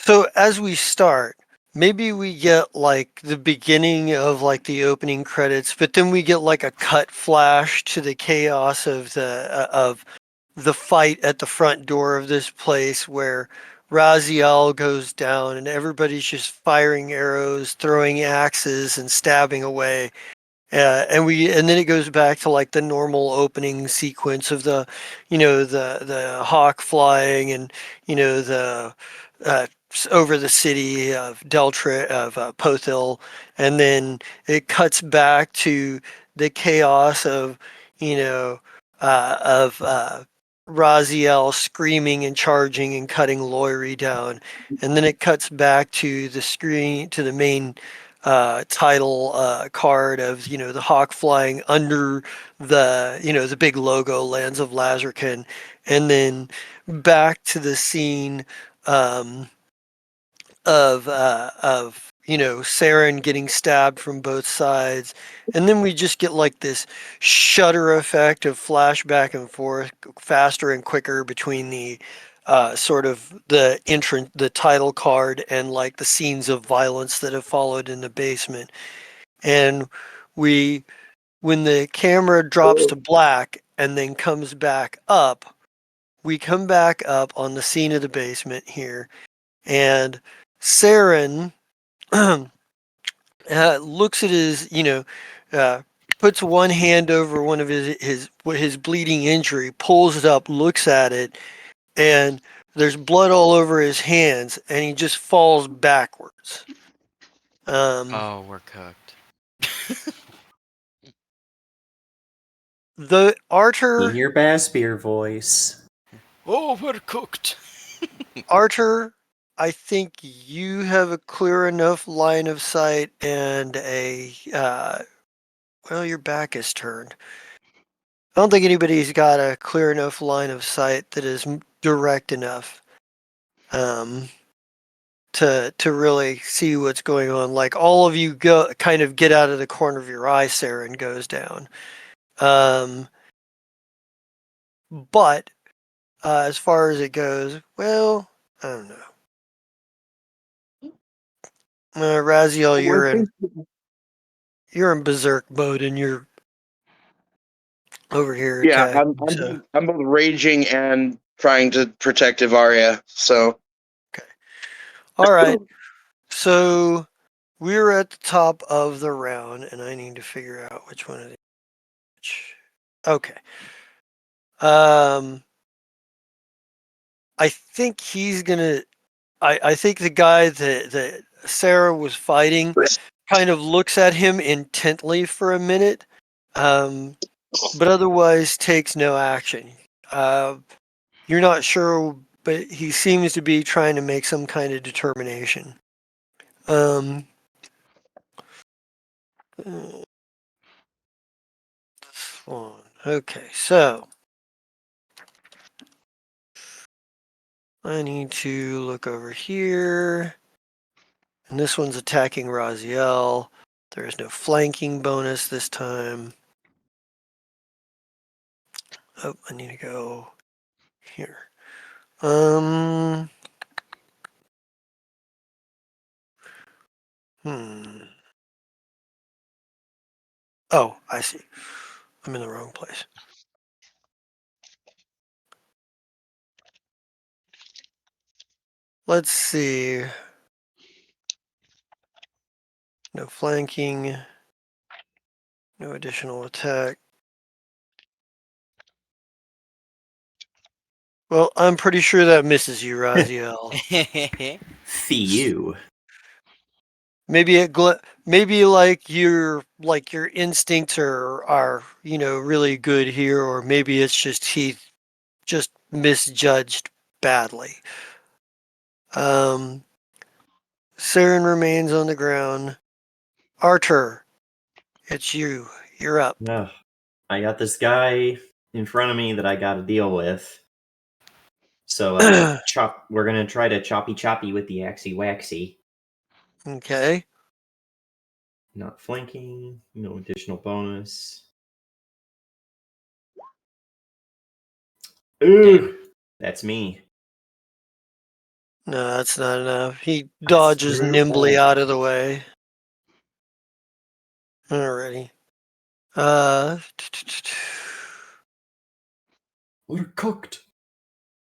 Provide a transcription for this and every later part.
So as we start, maybe we get like the beginning of like the opening credits, but then we get like a cut flash to the chaos of the fight at the front door of this place where Raziel goes down and everybody's just firing arrows, throwing axes, and stabbing away. And then it goes back to like the normal opening sequence of the hawk flying and the uh, over the city of Pothil, and then it cuts back to the chaos of you know of Raziel screaming and charging and cutting Loiri down, and then it cuts back to the screen to the main title card of the hawk flying under the big logo Lands of Lazrikaan, and then back to the scene um, of Saren getting stabbed from both sides, and then we just get like this shutter effect of flash back and forth, faster and quicker between the sort of the title card and like the scenes of violence that have followed in the basement. And we, when the camera drops to black and then comes back up, we come back up on the scene of the basement here, and Saren looks at uh, puts one hand over one of his bleeding injury, pulls it up, looks at it, and there's blood all over his hands, and he just falls backwards. Oh, we're cooked. The In Arter your bass beer voice. Oh, we're cooked. Arter, I think you have a clear enough line of sight and well, your back is turned. I don't think anybody's got a clear enough line of sight that is direct enough um, to really see what's going on. Like all of you kind of get out of the corner of your eye, Saren goes down. Um, but as far as it goes, well, I don't know. Raziel, you're in berserk mode, and you're over here Yeah, attacking. So I'm both raging and trying to protect Ivaria. So okay, all right. So we're at the top of the round, and I need to figure out which one of these. Okay. Um, I think he's gonna. I think the guy that Sarah was fighting kind of looks at him intently for a minute, but otherwise takes no action. Uh, you're not sure, but he seems to be trying to make some kind of determination. Um, this one. Okay, so I need to look over here. And this one's attacking Raziel. There is no flanking bonus this time. Oh, I need to go here. Um. Hmm. Oh, I see. I'm in the wrong place. Let's see. No flanking. No additional attack. Well, I'm pretty sure that misses you, Raziel. Fee you. Maybe maybe like your instincts are really good here, or maybe it's just he just misjudged badly. Um, Saren remains on the ground. Artur, it's you. You're up. Ugh. I got this guy in front of me that I got to deal with. So we're gonna try to choppy with the axy waxy. Okay. Not flanking, no additional bonus. Ooh, that's me. No, that's not enough. He dodges through nimbly all. out of the way. Alrighty. We're cooked.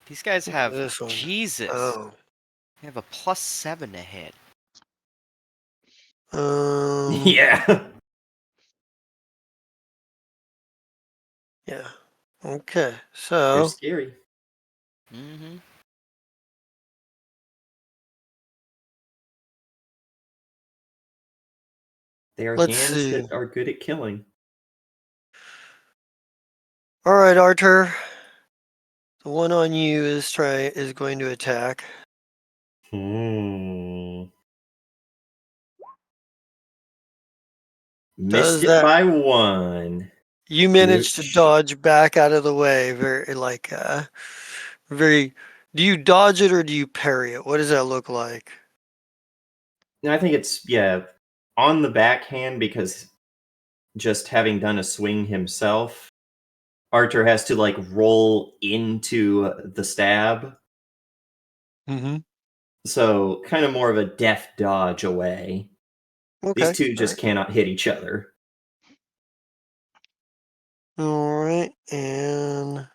These guys have This one. Jesus. Oh. They have a +7 to hit. Yeah. Yeah. Okay. They're So scary. Mm-hmm. They are let's hands see. that are good at killing. All right, Arthur. The one on you is going to attack. Missed Does it that? by 1. You managed to Bitch. dodge back out of the way. Very. Do you dodge it or do you parry it? What does that look like? And I think it's, on the backhand because just having done a swing himself, Archer has to like roll into the stab. Mm-hmm. So kind of more of a deft dodge away. Okay. These two just cannot hit each other. All right, and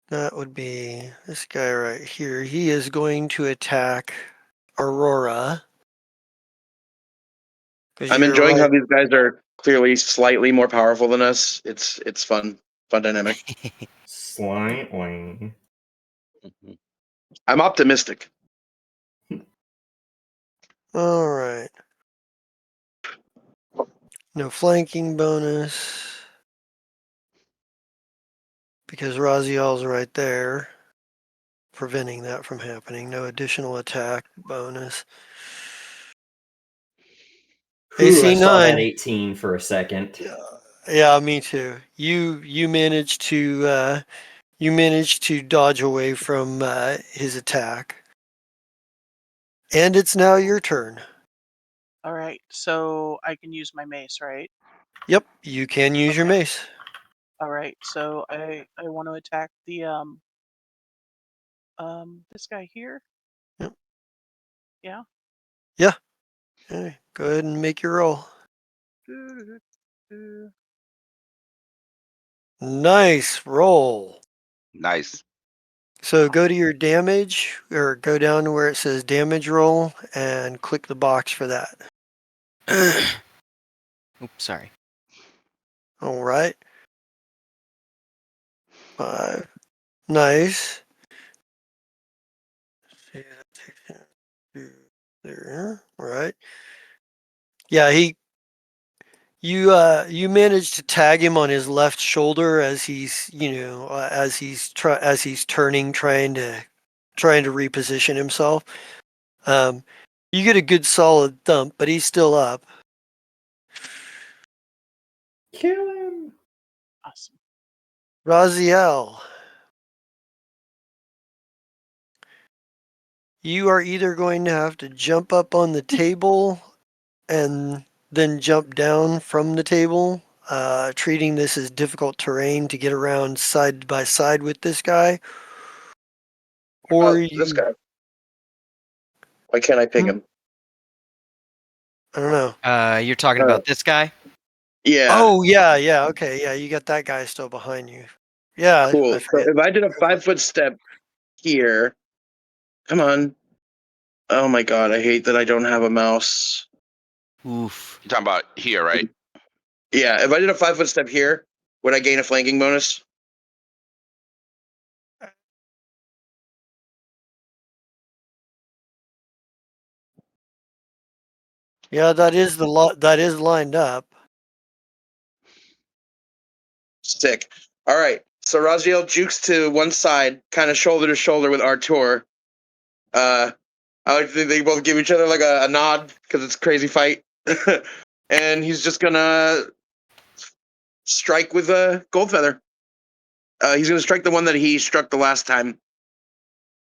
that would be this guy right here. He is going to attack Aurora. I'm You're enjoying right. how these guys are clearly slightly more powerful than us. It's fun dynamic. Slightly. I'm optimistic. All right. No flanking bonus because Raziel's right there, preventing that from happening. No additional attack bonus. Ooh, I AC saw that 9. 18 for a second. Yeah, me too. You managed to dodge away from his attack, and it's now your turn. All right, so I can use my mace, right? Yep, you can use your Okay. mace. All right, so I want to attack the this guy here. Yep. Yeah. Yeah. Okay, go ahead and make your roll. Nice roll. Nice. So go to your damage, or go down to where it says damage roll, and click the box for that. Oops, sorry. All right. 5. Nice. See, that takes it to there. All right. Yeah, you managed to tag him on his left shoulder as he's as he's turning, trying to reposition himself. You get a good solid thump, but he's still up. Kill him. Awesome. Raziel, you are either going to have to jump up on the table and then jump down from the table, treating this as difficult terrain to get around side by side with this guy, or This you. guy. Why can't I pick him? I don't know. You're talking about this guy? Yeah. Oh yeah, okay, yeah. You got that guy still behind you. Yeah, Cool. I So forget. if I did a 5-foot step here, come on. Oh my god, I hate that I don't have a mouse. Oof. You're talking about here, right? Yeah, if I did a 5-foot step here, would I gain a flanking bonus? Yeah, that is that is lined up. Sick. All right. So Raziel jukes to one side, kind of shoulder to shoulder with Artur. I like to think they both give each other like a nod because it's a crazy fight. And he's just gonna strike with a gold feather. He's gonna strike the one that he struck the last time.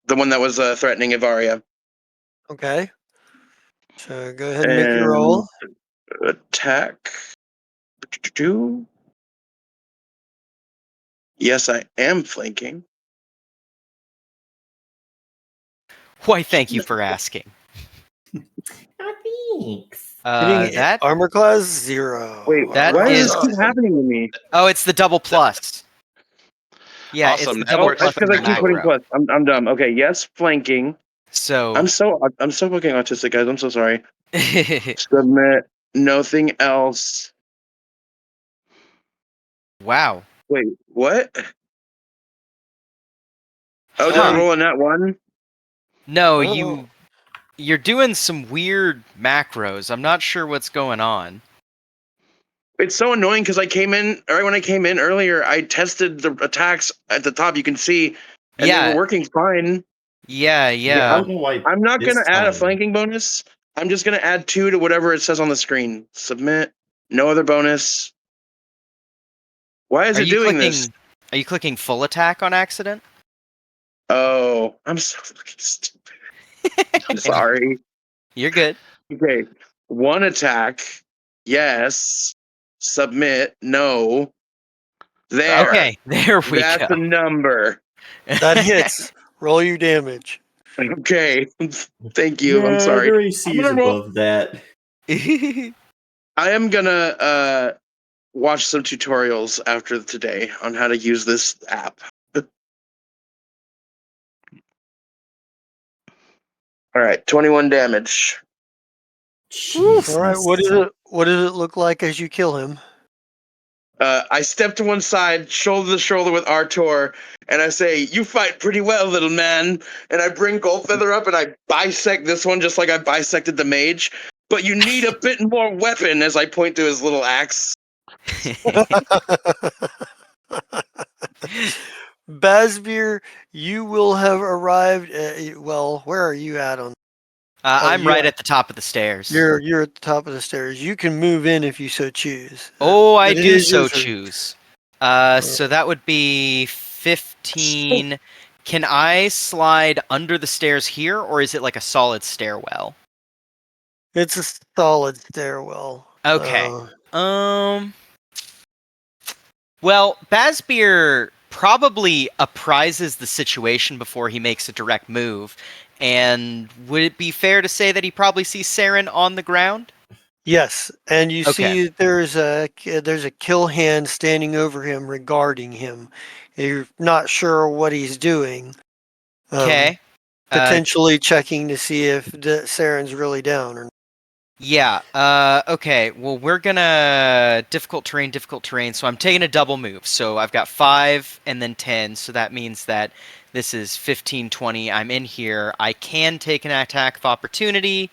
The one that was threatening Ivaria. Okay. So go ahead and make your And roll. attack. Yes, I am flanking. Why, thank you for asking. Thanks. Hitting That armor class 0. Wait, That why does is- this keep happening to me? Oh, it's the double plus. Yeah, Awesome. it's the That double works plus That's because I from the keep putting macro. plus. I'm dumb. Okay, yes, flanking. So I'm so fucking autistic, guys. I'm so sorry. Submit. Nothing else. wow. Wait, what? Oh, did Huh. I roll a nat one? No, Oh. you're doing some weird macros. I'm not sure what's going on. It's so annoying because I came in right when I came in earlier. I tested the attacks at the top. You can see, and they Yeah. were working fine. Yeah, I yeah. don't know why. I'm not this gonna add a time- flanking bonus. I'm just gonna add 2 to whatever it says on the screen. Submit. No other bonus. Why is Are it you doing clicking this? Are you clicking full attack on accident? Oh, I'm so fucking stupid. I'm sorry. You're good. Okay, 1 attack. Yes. Submit. No. There. Okay, there we That's go. a number. That hits. Roll your damage. Okay. Thank you. I'm Yeah, sorry. their AC I'm is gonna roll- above that. I am gonna watch some tutorials after today on how to use this app. All right, 21 damage. Jesus. All right. What does it look like as you kill him? I step to one side, shoulder to shoulder with Artur, and I say, "You fight pretty well, little man." And I bring Goldfeather up and I bisect this one just like I bisected the mage. But you need a bit more weapon, as I point to his little axe. Basbeer, you will have arrived. Well, where are you at on? I'm you right are- at the top of the stairs. You're at the top of the stairs. You can move in if you so choose. Oh, I But it do is your so turn. choose. So that would be 15. Can I slide under the stairs here, or is it like a solid stairwell? It's a solid stairwell. Okay. Well, Basbeer probably apprises the situation before he makes a direct move. And would it be fair to say that he probably sees Saren on the ground? Yes, and you Okay. see there's a kill hand standing over him, regarding him. You're not sure what he's doing. Okay. Potentially checking to see if Saren's really down. Or Yeah. Okay. Well, we're gonna difficult terrain. So I'm taking a double move. So I've got 5 and then 10. So that means that this is 15, 20. I'm in here. I can take an attack of opportunity.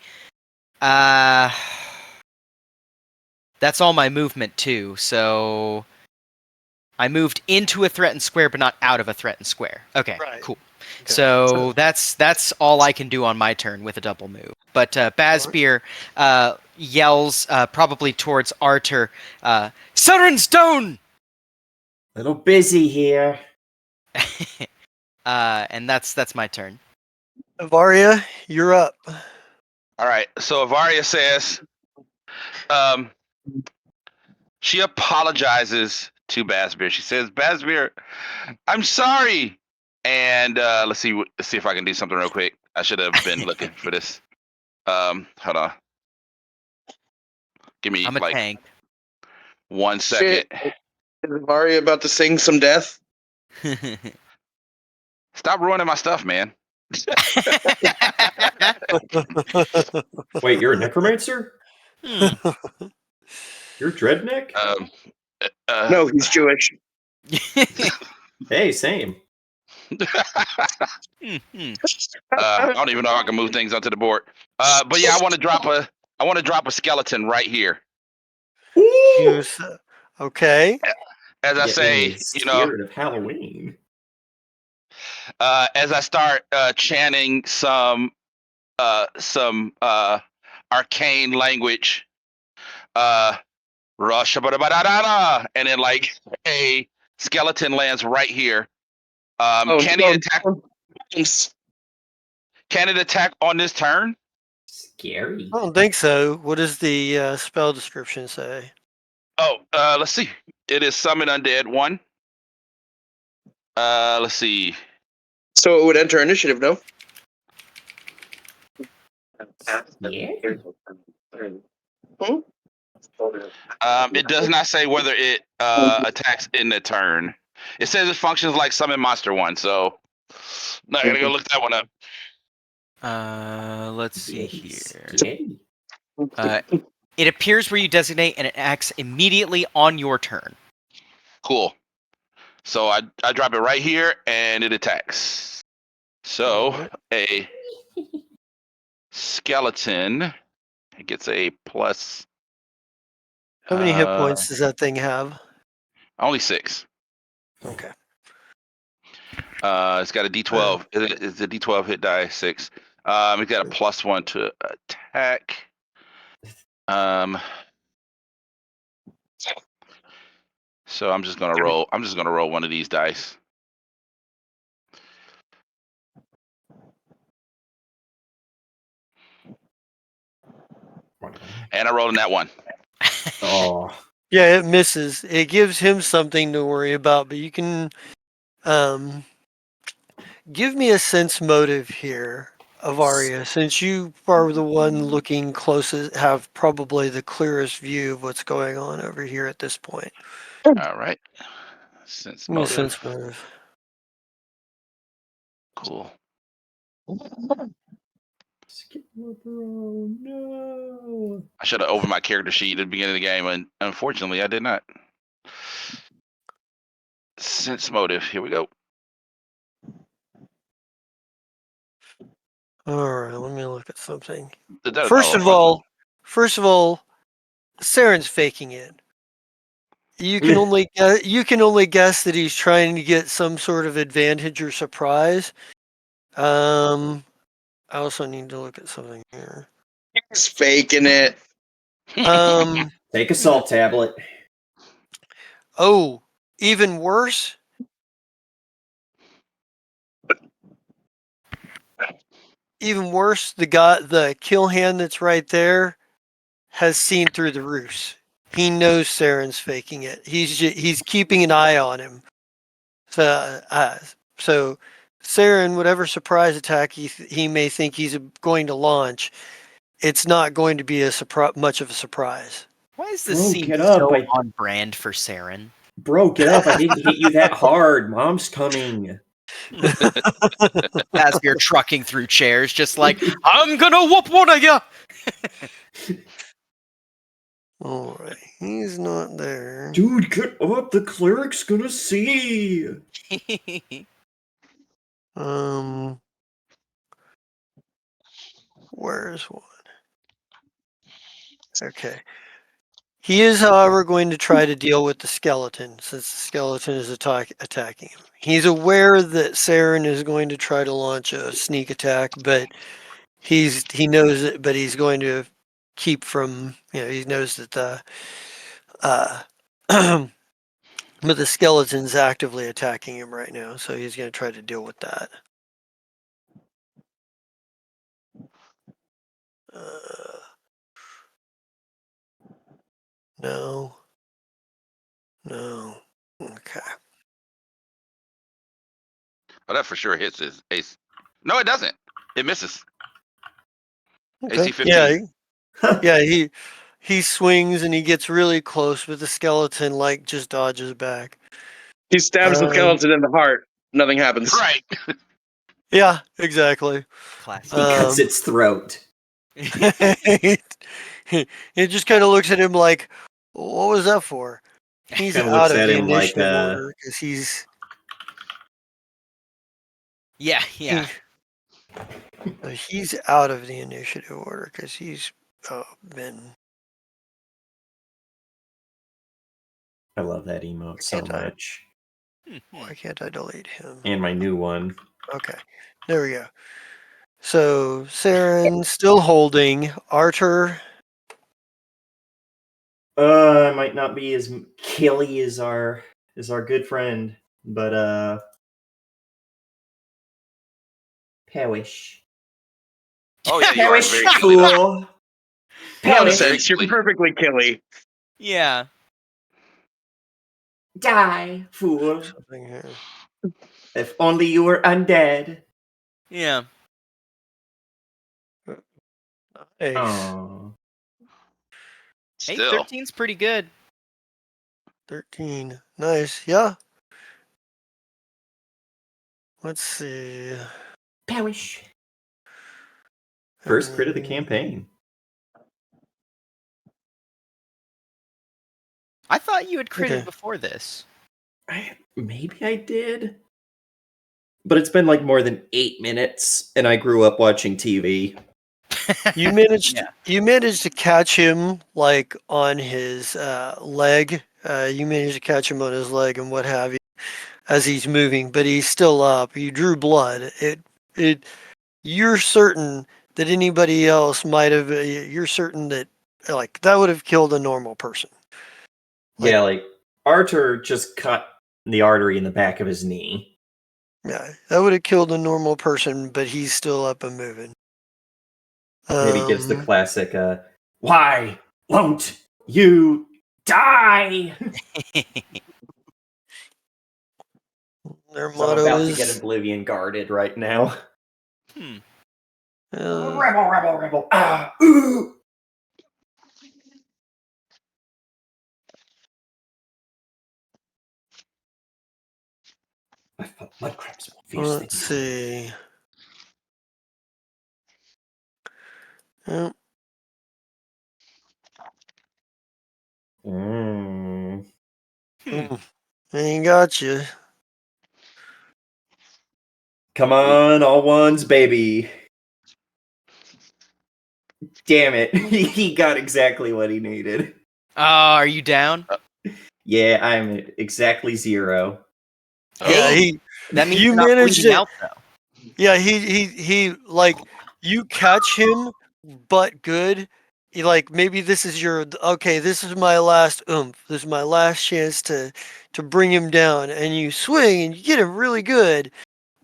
That's all my movement too. So I moved into a threatened square, but not out of a threatened square. Okay. Right. Cool. Okay. So that's all I can do on my turn with a double move. But Basbeer yells probably towards Artur, "Southern Stone!" Little busy here. And that's my turn. Avaria, you're up. All right. So Avaria says, she apologizes to Basbeer. She says, "Basbeer, I'm sorry." And let's see if I can do something real quick. I should have been looking for this. Hold on. Give me I'm a like tank. 1 second. Shit. Is Vari about to sing some death? Stop ruining my stuff, man. Wait, you're a necromancer? Hmm. You're Dreadneck? No, he's Jewish. Hey, same. I don't even know if I can move things onto the board. But yeah, I want to drop a skeleton right here. Yes. Okay. As I Get say, in the spirit of Halloween. as I start chanting some arcane language, Rusha, and then like a skeleton lands right here. Can it attack on this turn? Scary. I don't think so. What does the spell description say? Oh, let's see. It is summon undead 1. Let's see. So it would enter initiative, no? Yeah. It does not say whether it attacks in the turn. It says it functions like summon monster one, so I gotta go look that one up. Let's see here. Scary. It appears where you designate, and it acts immediately on your turn. Cool. So I drop it right here, and it attacks. So Alright. a skeleton gets a plus. How many hit points does that thing have? Only 6. Okay. It's got a D12. It's a D12 hit die 6. It's got a +1 to attack. So I'm just gonna roll. I'm just gonna roll one of these dice. And I rolled in that one. Oh, Yeah, it misses. It gives him something to worry about, but you can give me a sense motive here, Avaria, since you are the one looking closest, have probably the clearest view of what's going on over here at this point. All right. Sense Give me a motive. sense motive. Cool. oh no. I should have opened my character sheet at the beginning of the game, and unfortunately, I did not. Sense motive. Here we go. All right, let me look at something. Did that- First oh, of all, Saren's faking it. You can only guess that he's trying to get some sort of advantage or surprise. I also need to look at something here. He's faking it. Take a salt tablet. Oh, even worse. Even worse, the kill hand that's right there has seen through the ruse. He knows Saren's faking it. He's keeping an eye on him. So Saren, whatever surprise attack he may think he's going to launch, it's not going to be much of a surprise. Why is this Bro, scene get up, so I- on brand for Saren? Bro, get up. I didn't hit you that hard. Mom's coming. As we're trucking through chairs, just like, I'm gonna whoop one of you! All right, he's not there. Dude, get up. The cleric's gonna see. Where's one? Okay. He is, however, going to try to deal with the skeleton, since the skeleton is attacking him. He's aware that Saren is going to try to launch a sneak attack, but he knows it. But he's going to keep from. He knows that but the skeleton's actively attacking him right now, so he's going to try to deal with that. No. Okay. Oh, that for sure hits his ace. No, it doesn't. It misses. Okay. AC 15. Yeah. He swings and he gets really close, but the skeleton just dodges back. He stabs the skeleton in the heart. Nothing happens. Right. Yeah, exactly. Classic. He cuts its throat. It just kind of looks at him like, "What was that for?" He's Kinda out looks of at the him like, initiative order because he's Yeah. he's out of the initiative order because he's been. I love that emote so Can't I? much. Why can't I delete him? And my new one. Okay, there we go. So Saren still holding. Artur. I might not be as killy as our good friend, but Perish. Oh yeah, you are Perish, very killy. fool. Perish, Nonsense. You're perfectly killy. Yeah. die, fool. Something here. If only you were undead. Yeah. Nice. Oh. Hey, Still. 13's pretty good. 13. Nice. Yeah. Let's see. Powish. First crit of the Mm, campaign. I thought you had critted Okay. before this. Maybe I did. But it's been like more than 8 minutes, and I grew up watching TV. You managed Yeah. you managed to catch him like on his leg. You managed to catch him on his leg and what have you as he's moving, but he's still up. You drew blood. It you're certain that anybody else might have you're certain that like that would have killed a normal person. Like, Yeah, like Arthur just cut the artery in the back of his knee. yeah, that would have killed a normal person, but he's still up and moving. Maybe gives the classic, why won't you die? Their So I'm motto about to get is Oblivion guarded right now. Hmm. Rebel, rebel, rebel. Ah, ooh. I felt mud crabs more fierce than let's you. see. Yep. Mm. Hmm. Ain't got you. Come on, all ones, baby. Damn it. He got exactly what he needed. Oh, are you down? Yeah, I'm at exactly 0. Yeah, Hey, that means you you're not managed bleeding it. out though. Yeah, he like you catch him, but good. You like maybe this is your okay. This is my last oomph. This is my last chance to bring him down, and you swing and you get him really good,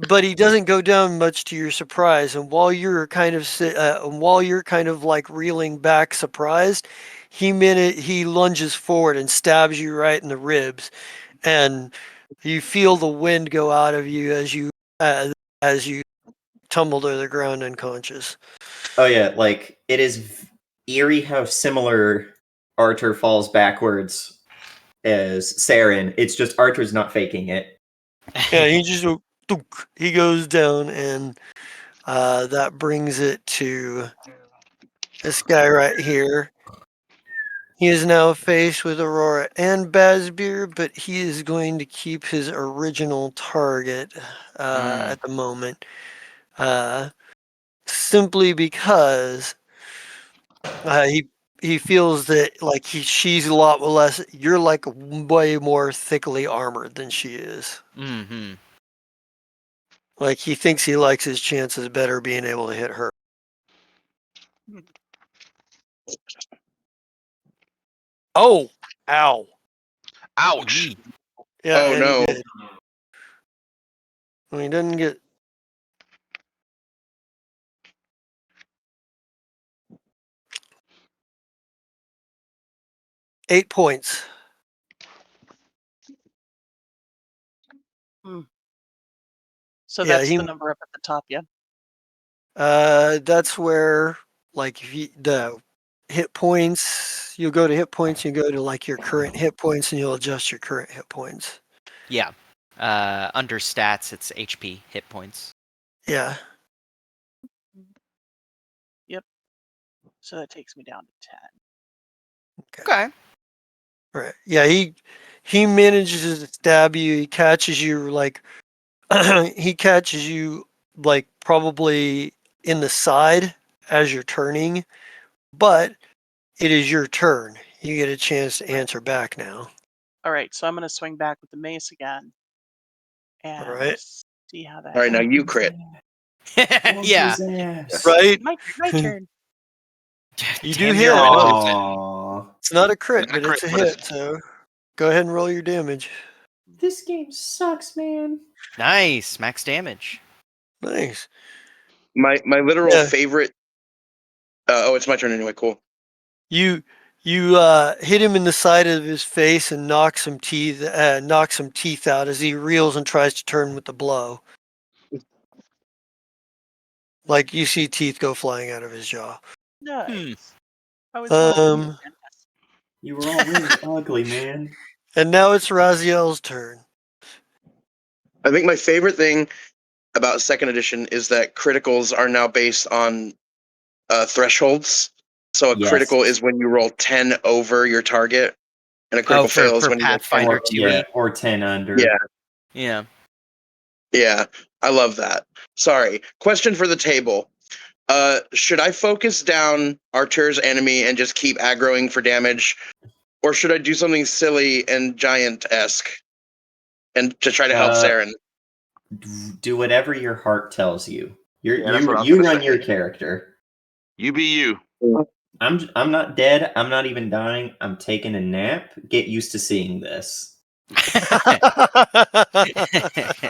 but he doesn't go down much to your surprise. And while you're kind of like reeling back, surprised, he lunges forward and stabs you right in the ribs, and you feel the wind go out of you as you tumble to the ground unconscious. Oh yeah, like it is eerie how similar Arthur falls backwards as Saren. It's just Arthur's not faking it. Yeah, he just he goes down, and that brings it to this guy right here. He is now faced with Aurora and Bazbeer, but he is going to keep his original target at the moment, uh, simply because he feels that like she's a lot less. You're like way more thickly armored than she is. Mm-hmm. Like he thinks he likes his chances better being able to hit her. Oh, ow! Ouch. Yeah, Oh and he no. did. Well, he didn't get. Eight points. So Yeah, that's he. the number up at the top, yeah? That's where like if you, the hit points. You'll go to hit points. You go to like your current hit points, and you'll adjust your current hit points. Yeah. Under stats, it's HP, hit points. Yeah. Yep. So that takes me down to 10. Okay. Right. Yeah. He manages to stab you. He catches you like he catches you like probably in the side as you're turning, but it is your turn. You get a chance to answer back now. All right, so I'm going to swing back with the mace again All and right. see how that All right, now you goes. crit. Yeah. Right. My turn. You do Damn hit. near one hit. Aww. It's not a crit, Not a but crit, it's a but it's- hit. So go ahead and roll your damage. This game sucks, man. Nice. Max damage. Nice. My literal Yeah. favorite. Oh, it's my turn anyway. Cool. You hit him in the side of his face and knock some teeth out as he reels and tries to turn with the blow. Like you see teeth go flying out of his jaw. Nice. I was one of you, Um, Dennis. You were all really ugly, man. and now it's Raziel's turn. I think my favorite thing about second edition is that criticals are now based on thresholds. So a Yes. critical is when you roll 10 over your target, and a critical Oh, fail is for when you roll 10 Pathfinder over. 2e. Or 10 under. Yeah. Yeah. Yeah, I love that. Sorry. Question for the table. Should I focus down Archer's enemy and just keep aggroing for damage? Or should I do something silly and giant-esque and to try to help Saren? Do whatever your heart tells you. Yeah, that's what I was You gonna run say. your character. You be you. I'm not dead. I'm not even dying. I'm taking a nap. Get used to seeing this.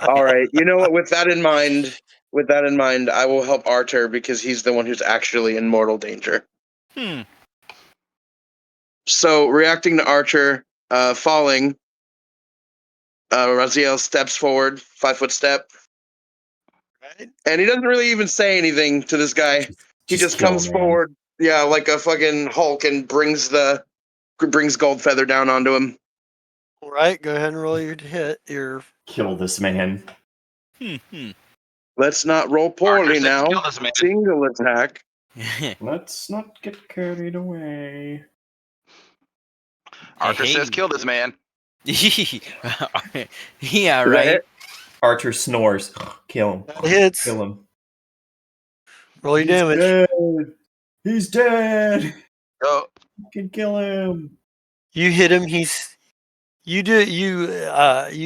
All right. You know what? With that in mind, I will help Archer because he's the one who's actually in mortal danger. Hmm. So, reacting to Archer falling, Raziel steps forward, 5-foot step, and he doesn't really even say anything to this guy. He just kill comes him, man. forward, yeah, like a fucking Hulk, and brings Goldfeather down onto him. All right, go ahead and roll your hit. Your Kill this man. Let's not roll Archer poorly says, now. "Kill this man." Single attack. Let's not get carried away. Archer Hey. says, "Kill this man." Yeah, Does that right. hit? Archer snores. Kill him. that hits. Kill him. Roll your He's damage. dead. He's dead. Oh, You can kill him. You hit him. You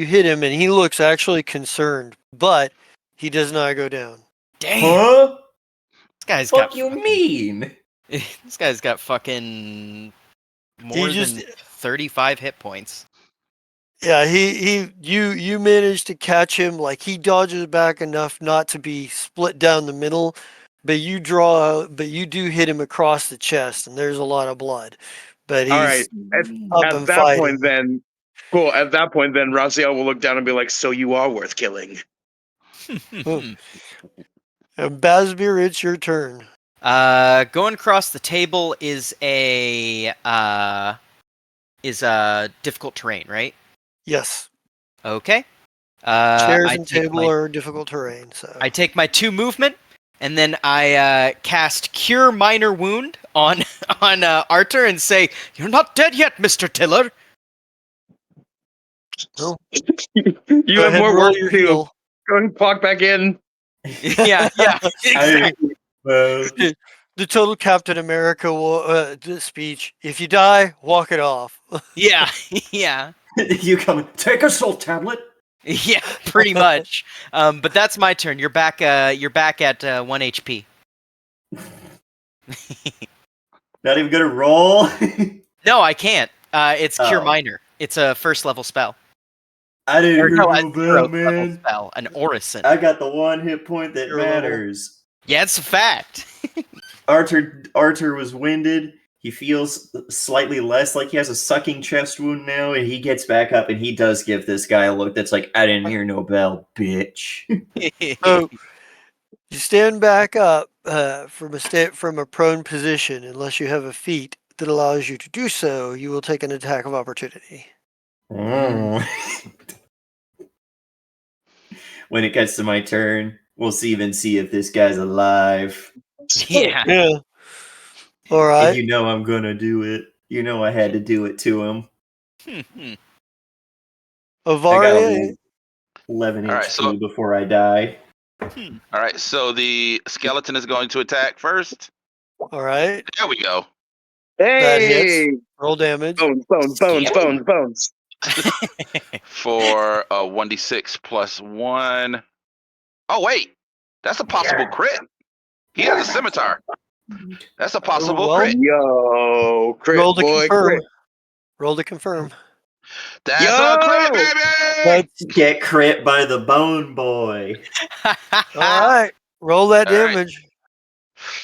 hit him, and he looks actually concerned, but he does not go down. Damn. Huh? This guy's What got. you mean? This guy's got fucking more just- than 35 hit points. Yeah, you managed to catch him. Like he dodges back enough not to be split down the middle, but you do hit him across the chest, and there's a lot of blood. But he's All right. up At and that fighting. point, then, cool. At that point, then Raziel will look down and be like, "So you are worth killing." And Basbir, it's your turn. Going across the table is a difficult terrain, right? Yes, Okay. chairs I and take table my are difficult terrain. So I take my 2 movement, and then I cast Cure Minor Wound on Arthur and say, "You're not dead yet, Mr. Tiller." No. You Go have ahead, more roll work your to do. heal. Go and clock back in. yeah, exactly. The total Captain America speech. If you die, walk it off. Yeah, yeah. You come. Take a soul tablet. Yeah, pretty much. But that's my turn. You're back at 1 HP. Not even gonna roll. No, I can't. It's Cure Oh. Minor. It's a first level spell. I didn't Or hear no, no a bell, 0th level man. spell. An Orison. I got the 1 hit point that Zero level. matters. Yeah, it's a fact. Archer was winded. He feels slightly less like he has a sucking chest wound now, and he gets back up and he does give this guy a look that's like, "I didn't hear no bell, bitch." So you stand back up from a prone position, unless you have a feat that allows you to do so. You will take an attack of opportunity. When it gets to my turn, we'll even see if this guy's alive. Yeah. Yeah. All And right. you know I'm gonna do it. You know I had to do it to him. I got Avaria. 11 All right, HP so- before I die. all right. So the skeleton is going to attack first. All right. There we go. That Hey, hits. Roll damage. bones. For a 1d6 plus 1. Oh wait, that's a possible crit. He has a scimitar. That's a possible well, crit. Yo, crit Roll to boy, confirm. crit. Roll to confirm. That's Yo! a crit, baby. That's Get crit by the bone boy. all right. Roll that All right. damage.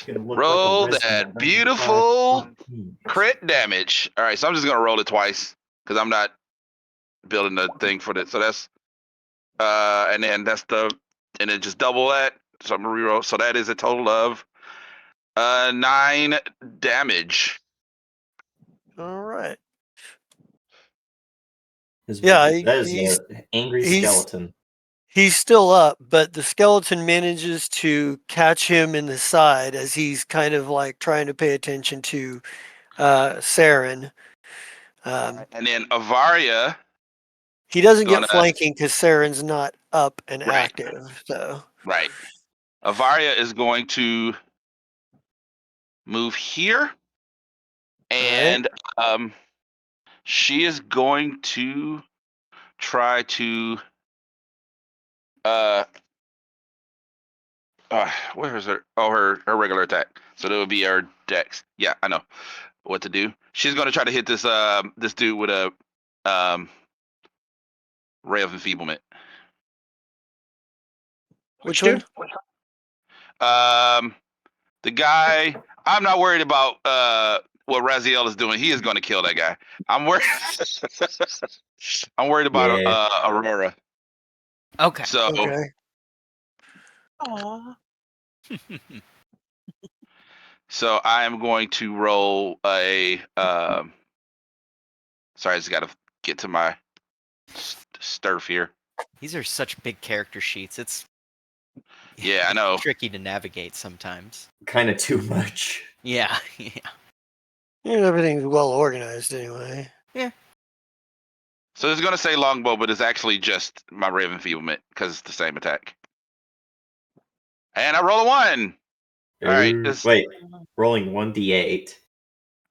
Gonna look Roll like a wrestler that at beautiful 95. crit damage. All right, so I'm just gonna roll it twice because I'm not building the thing for this. So that's and then just double that. So I'm gonna reroll. So that is a total of 9 damage. All right. That Yeah, is an angry he's- skeleton. He's still up, but the skeleton manages to catch him in the side as he's kind of like trying to pay attention to Saren. And then Avaria, He doesn't get Gonna- flanking because Saren's not up and Right. active. So right. Avaria is going to move here. And she is going to try to where is her? Oh, her regular attack. So that would be her dex. Yeah, I know what to do. She's going to try to hit this this dude with a ray of enfeeblement. which dude? one? The guy. I'm not worried about what Raziel is doing. He is going to kill that guy. I'm worried. I'm worried about Yeah. Aurora. Okay. So Okay. Aw. so I am going to roll a. Sorry, I just got to get to my sturf here. These are such big character sheets. It's Yeah, I know. tricky to navigate sometimes. Kind of too much. Yeah, yeah. Everything's well organized anyway. So it's going to say longbow, but it's actually just my ray of enfeeblement because it's the same attack. And I roll a 1. All right. Wait, rolling 1d8.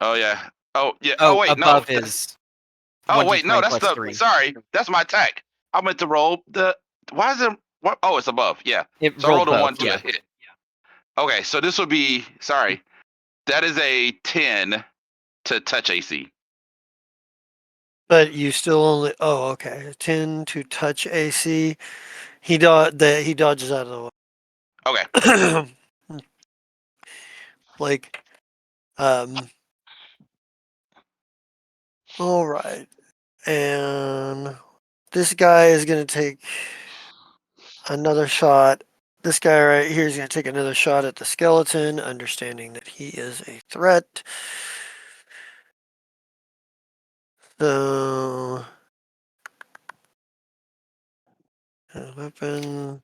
Oh yeah. Oh yeah. Oh, wait, no. above is. Oh wait, no. 1d20 That's plus the. 3. Sorry, that's my attack. I meant to roll the. Why is it? What? Oh, it's above. Yeah. It So I rolled rolled a 1 both. to Yeah. hit. Okay, so this would be. Sorry, that is a 10 to touch AC. But you still only. Oh, okay. 10 to touch AC. He dodges out of Okay. the way. Like, all right. And this guy is going to take another shot. This guy right here is going to take another shot at the skeleton, understanding that he is a threat. So, weapon.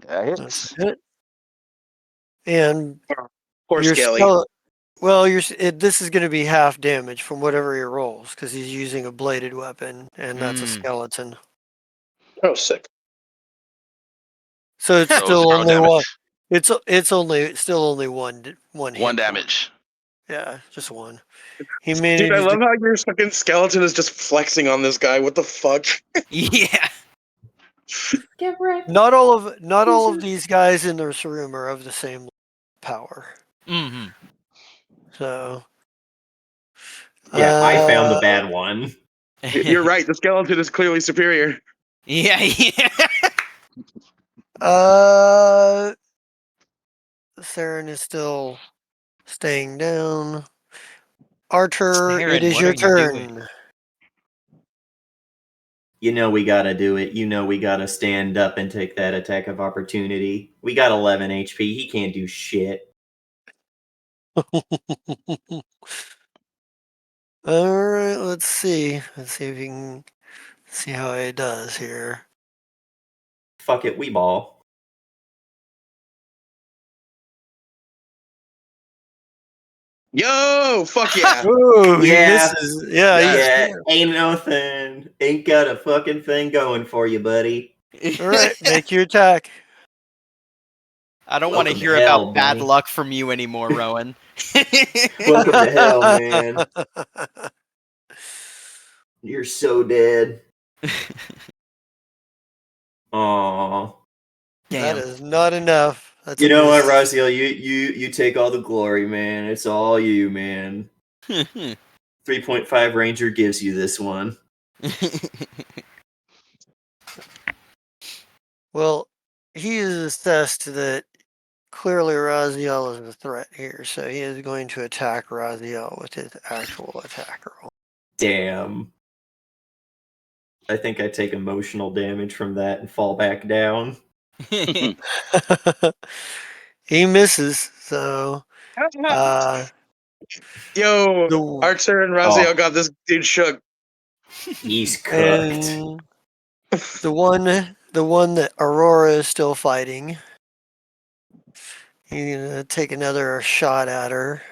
That That's hits. it. And Poor your Skelly. well, this is going to be half damage from whatever he rolls because he's using a bladed weapon, and that's a Mm. skeleton. Oh, sick. So it's So still 0 only damage. one. It's still only one hit 1 point. damage. Yeah, just one. He Dude, I manages love to how your fucking skeleton is just flexing on this guy. What the fuck? Yeah. Get wrecked. not all of these guys in this room are of the same power. Mm-hmm. So Yeah, I found the uh, bad one. You're right. The skeleton is clearly superior. Yeah, yeah. Saren is still staying down. Archer, it Saren, is what your are you doing? turn. You know we gotta do it. You know we gotta stand up and take that attack of opportunity. We got 11 HP. He can't do shit. All right, let's see. Let's see if you can see how he does here. Fuck it, we ball. Yo, fuck yeah. Ooh, he Yeah. misses. Yeah, Yeah, ain't nothing. Ain't got a fucking thing going for you, buddy. all right, make your attack. I don't want to Welcome to hear hell, about bad Bunny. luck from you anymore, Rowan. Welcome to hell, man. You're so dead. Aww. That Damn. is not enough. That's You a know what, miss. Raziel? You take all the glory, man. It's all you, man. 3.5 Ranger gives you this one. Well, he is assessed that clearly Raziel is a threat here, so he is going to attack Raziel with his actual attack roll. Damn. I think I take emotional damage from that and fall back down. He misses, so Yo, the Archer and Raziel got this dude shook. He's cooked. and the one that Aurora is still fighting. He's gonna take another shot at her.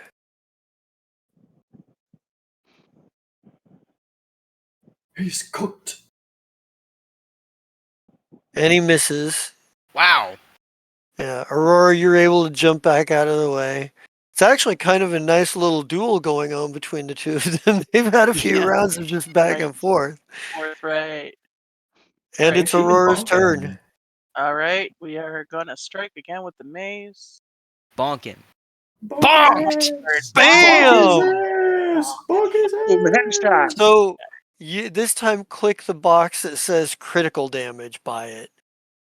He's cooked. And he misses. Wow. Yeah, Aurora, you're able to jump back out of the way. It's actually kind of a nice little duel going on between the two of them. They've had a few Yeah. rounds of just back Right. and forth. Right. And Right. it's Aurora's turn. All right. We are gonna strike again with the maze. Bonkin. Bonked! Bam! Bonk his Headshot. So this time click the box that says critical damage by it.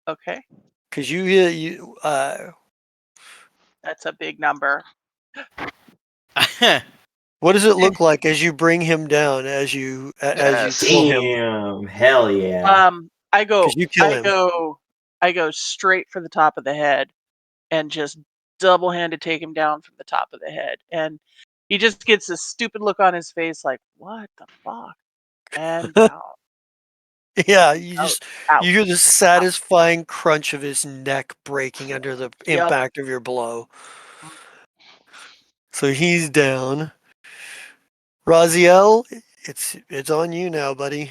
Okay. Because That's a big number. what does it look like as you bring him down, as you Yes. kill him? Damn, hell yeah. I go 'Cause you kill him. I go straight for the top of the head and just double-handed take him down from the top of the head. And he just gets this stupid look on his face like, what the fuck? And down. Yeah, you Ouch. just Ouch. you hear the satisfying crunch of his neck breaking under the Yep. impact of your blow. So he's down. Raziel, it's on you now, buddy.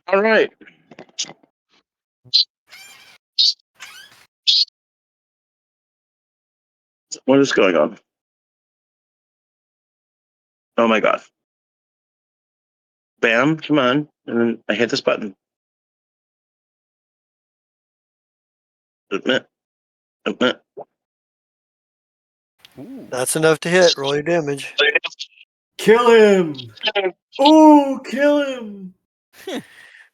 All right. What is going on? Oh my god. Bam, come on. And then I hit this button. Admit. Admit. Ooh. That's enough to hit. Roll your damage. Kill him! Ooh, kill him!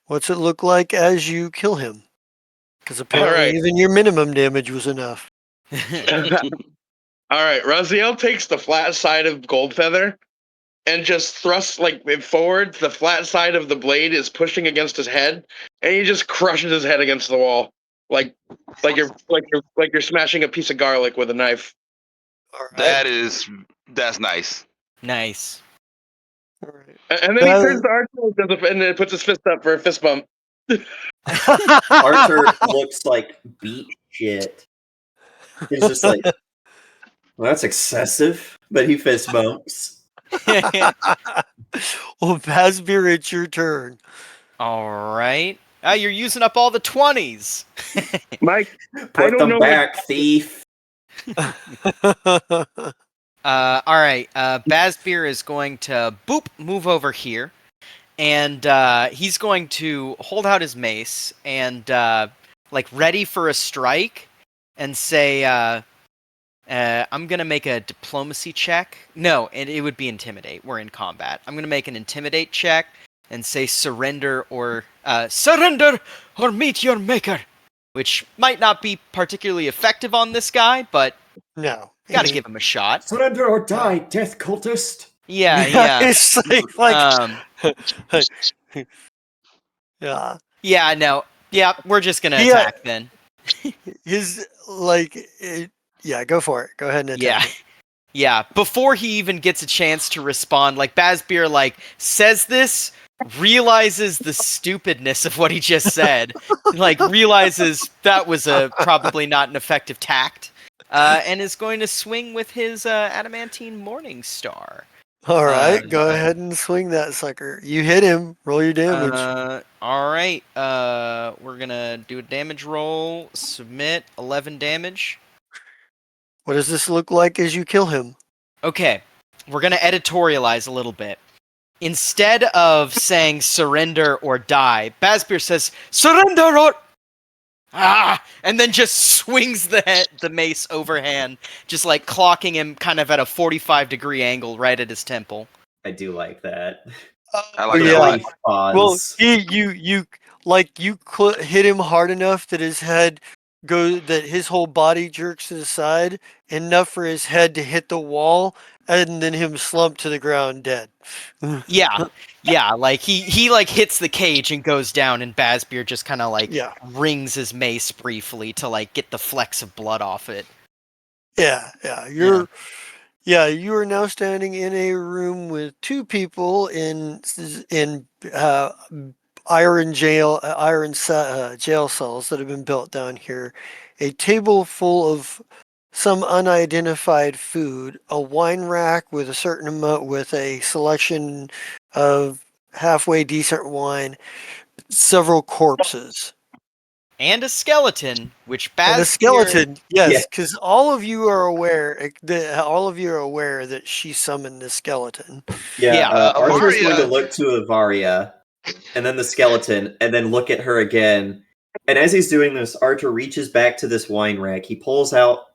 What's it look like as you kill him? Because apparently right. even your minimum damage was enough. All right. Raziel takes the flat side of Goldfeather and just thrusts like it forward. The flat side of the blade is pushing against his head, and he just crushes his head against the wall, like you're smashing a piece of garlic with a knife. All right. That's nice. Nice. All right. And then he turns to Archer and then puts his fist up for a fist bump. Archer looks like beat shit. He's just like, well, that's excessive, but he fist bumps. Well, Basbeer, it's your turn. All right. You're using up all the 20s. Mike, I Put don't them know back, thief. All right. Basbeer is going to move over here, and he's going to hold out his mace and like ready for a strike, and say, "I'm gonna make a diplomacy check." No, it would be intimidate. We're in combat. I'm gonna make an intimidate check and say surrender or meet your maker, which might not be particularly effective on this guy, but No. gotta give him a shot. Surrender or die, death cultist. Yeah. It's like yeah. Yeah, no. Yeah, we're just gonna Yeah. attack then. His yeah, go for it. Go ahead and attack. Yeah. Yeah, before he even gets a chance to respond, like Basbeer like says this, realizes the stupidness of what he just said, like realizes that was probably not an effective tact, and is going to swing with his adamantine morning star. All right, go ahead and swing that sucker. You hit him. Roll your damage. All right. We're gonna do a damage roll. Submit 11 damage. What does this look like as you kill him? Okay, we're gonna editorialize a little bit. Instead of saying surrender or die, Basbeer says surrender or and then just swings the mace overhand, just like clocking him kind of at a 45-degree angle right at his temple. I do like that. I like yeah. that. Relief pause. Well, you hit him hard enough that his head that his whole body jerks to the side, enough for his head to hit the wall, and then him slump to the ground dead. Yeah, yeah. Like he like hits the cage and goes down, and Bazbeer just kind of like Yeah. rings his mace briefly to like get the flecks of blood off it. Yeah, you are now standing in a room with two people in iron jail cells that have been built down here. A table full of some unidentified food, a wine rack with a selection of halfway decent wine, several corpses. And a skeleton, which And a Bazbeer. skeleton, Yeah. yes, because all of you are aware that she summoned the skeleton. Yeah, Yeah. Arthur's going to Avaria. look to Avaria, and then the skeleton, and then look at her again. And as he's doing this, Arthur reaches back to this wine rack. He pulls out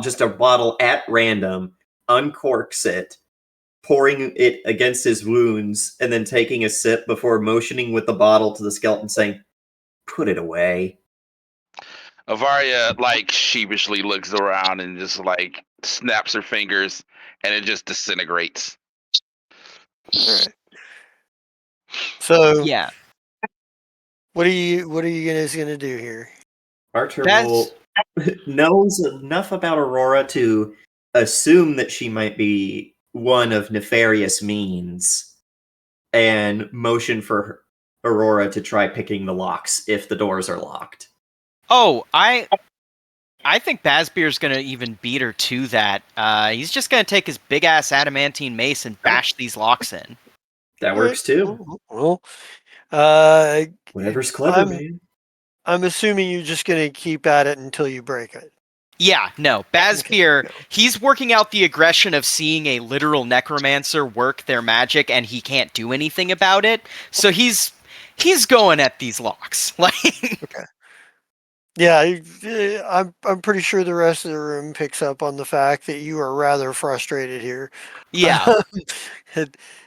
just a bottle at random, uncorks it, pouring it against his wounds, and then taking a sip before motioning with the bottle to the skeleton, saying, "Put it away." Avaria like sheepishly looks around and just like snaps her fingers, and it just disintegrates. All right. So, Yeah. what are you guys gonna do here? Archer That's- knows enough about Aurora to assume that she might be one of nefarious means and motion for Aurora to try picking the locks if the doors are locked. Oh, I think Bazbeer's gonna even beat her to that. He's just gonna take his big ass adamantine mace and bash these locks in. That works too. Well, uh, Whatever's clever, I'm man. I'm assuming you're just gonna keep at it until you break it. Yeah, no. Bazbeer, Okay. he's working out the aggression of seeing a literal necromancer work their magic and he can't do anything about it. So he's going at these locks. Like Yeah, I'm pretty sure the rest of the room picks up on the fact that you are rather frustrated here. yeah.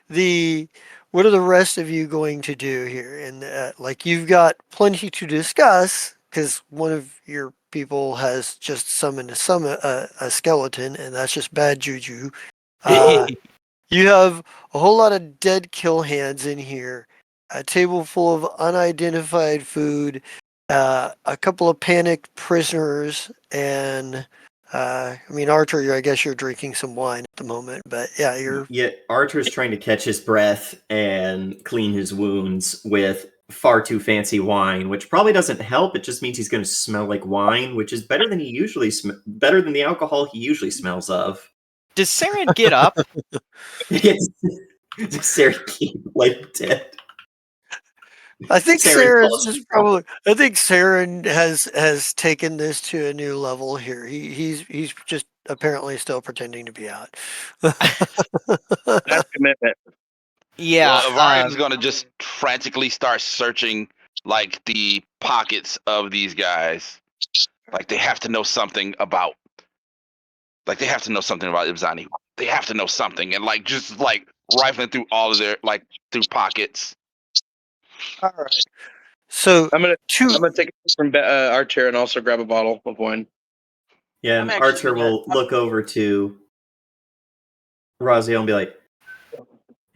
The what are the rest of you going to do here? And like you've got plenty to discuss because one of your people has just summoned a skeleton, and that's just bad juju. You have a whole lot of dead kill hands in here, a table full of unidentified food, a couple of panicked prisoners, and I mean, Archer, I guess you're drinking some wine at the moment, but yeah, you're. Yet Archer's trying to catch his breath and clean his wounds with far too fancy wine, which probably doesn't help. It just means he's going to smell like wine, which is better than better than the alcohol he usually smells of. Does Saren get up? Sarah keep like dead. I think Saren Sarah falls is probably. I think Saren has taken this to a new level here. He's just apparently still pretending to be out. That's commitment. Yeah. Well, Avaria's gonna just frantically start searching like the pockets of these guys. Like they have to know something about. Like they have to know something about Ibzani. They have to know something, and like just like rifling through all of their like through pockets. All right. So I'm gonna two. take it from our chair and also grab a bottle of wine. Yeah, I'm and actually Archer gonna- will look over to Raziel and be like,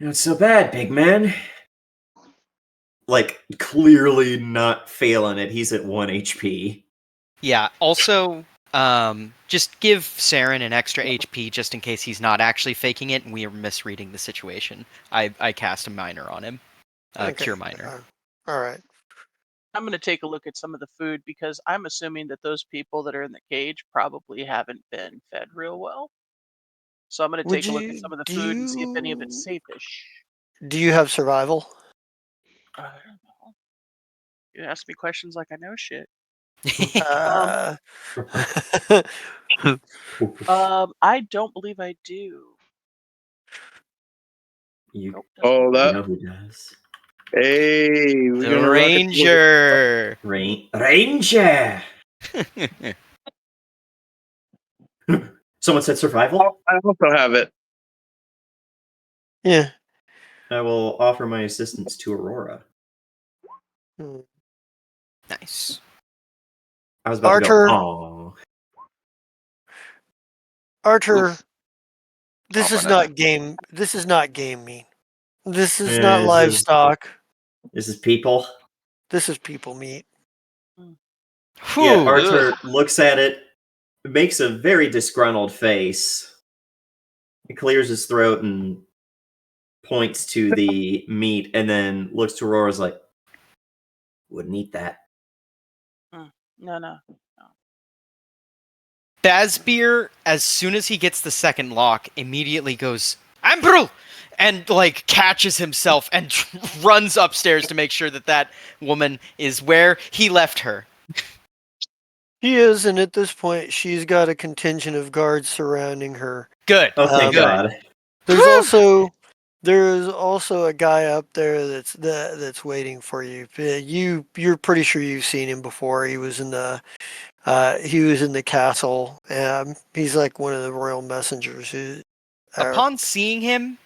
"Not so bad, big man." Like, clearly not failing it. He's at 1 HP. Yeah. Also, just give Saren an extra HP just in case he's not actually faking it and we are misreading the situation. I cast a minor on him. Okay. Cure minor. All right. I'm going to take a look at some of the food because I'm assuming that those people that are in the cage probably haven't been fed real well. So I'm going to Would take a look at you some of the do food and see if any of it's you safe-ish. do you have survival? I don't know. You ask me questions like I know shit. Uh, I don't believe I do. You, Nope. doesn't Oh, look you that. know who does. Hey, we're The gonna rock it. Ranger. Ranger! Someone said survival? I also have it. yeah. I will offer my assistance to Aurora. Hmm. Nice. I was about Arthur. to go, oh. Arthur, Oof. this Oh, is my not game. This is not game meat. This is not This livestock. is people. This is people meat. Yeah, Whew. Arthur looks at it, makes a very disgruntled face. He clears his throat and points to the meat, and then looks to Aurora's like, wouldn't eat that. No. Bazbeer, as soon as he gets the second lock, immediately goes, Ambrul! And, like, catches himself and runs upstairs to make sure that that woman is where he left her. He is, and at this point, she's got a contingent of guards surrounding her. Good. Oh, thank Good. God. There's also a guy up there that's waiting for you. You're pretty sure you've seen him before. He was in the castle. He's like one of the royal messengers. Upon seeing him,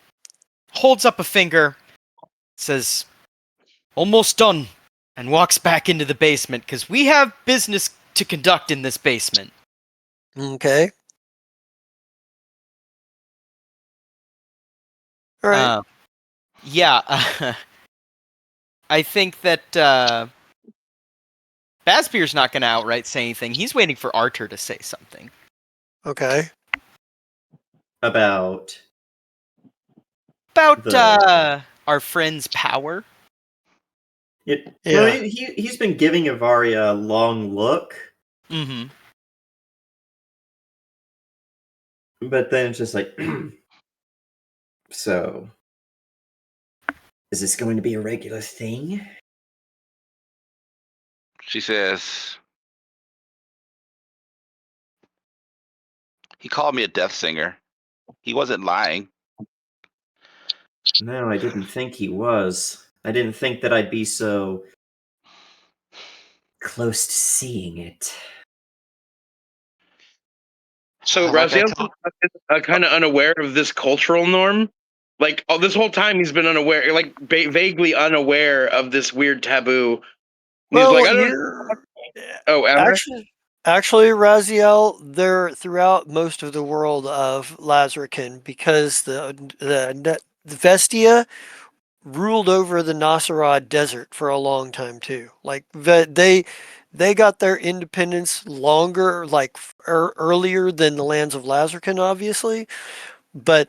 holds up a finger, says, almost done, and walks back into the basement, because we have business to conduct in this basement. Okay. All right. Yeah, I think that Bazbeer's not going to outright say anything. He's waiting for Arthur to say something. Okay. About Our friend's power. it. Yeah. Well, he's been giving Avaria a long look, Mm-hmm. but then it's just like, so, is this going to be a regular thing? She says, he called me a death singer. He wasn't lying. No, I didn't think he was. I didn't think that I'd be so close to seeing it. So Like I Raziel's kind of unaware of this cultural norm. Like this whole time, he's been unaware, like vaguely unaware of this weird taboo. And he's Well, like, I don't. you're Oh, Amber? actually, Raziel, they're throughout most of the world of Lazrikaan because the Vestia ruled over the Nasarad Desert for a long time too. Like they got their independence longer, like earlier than the lands of Lazrikaan, obviously. But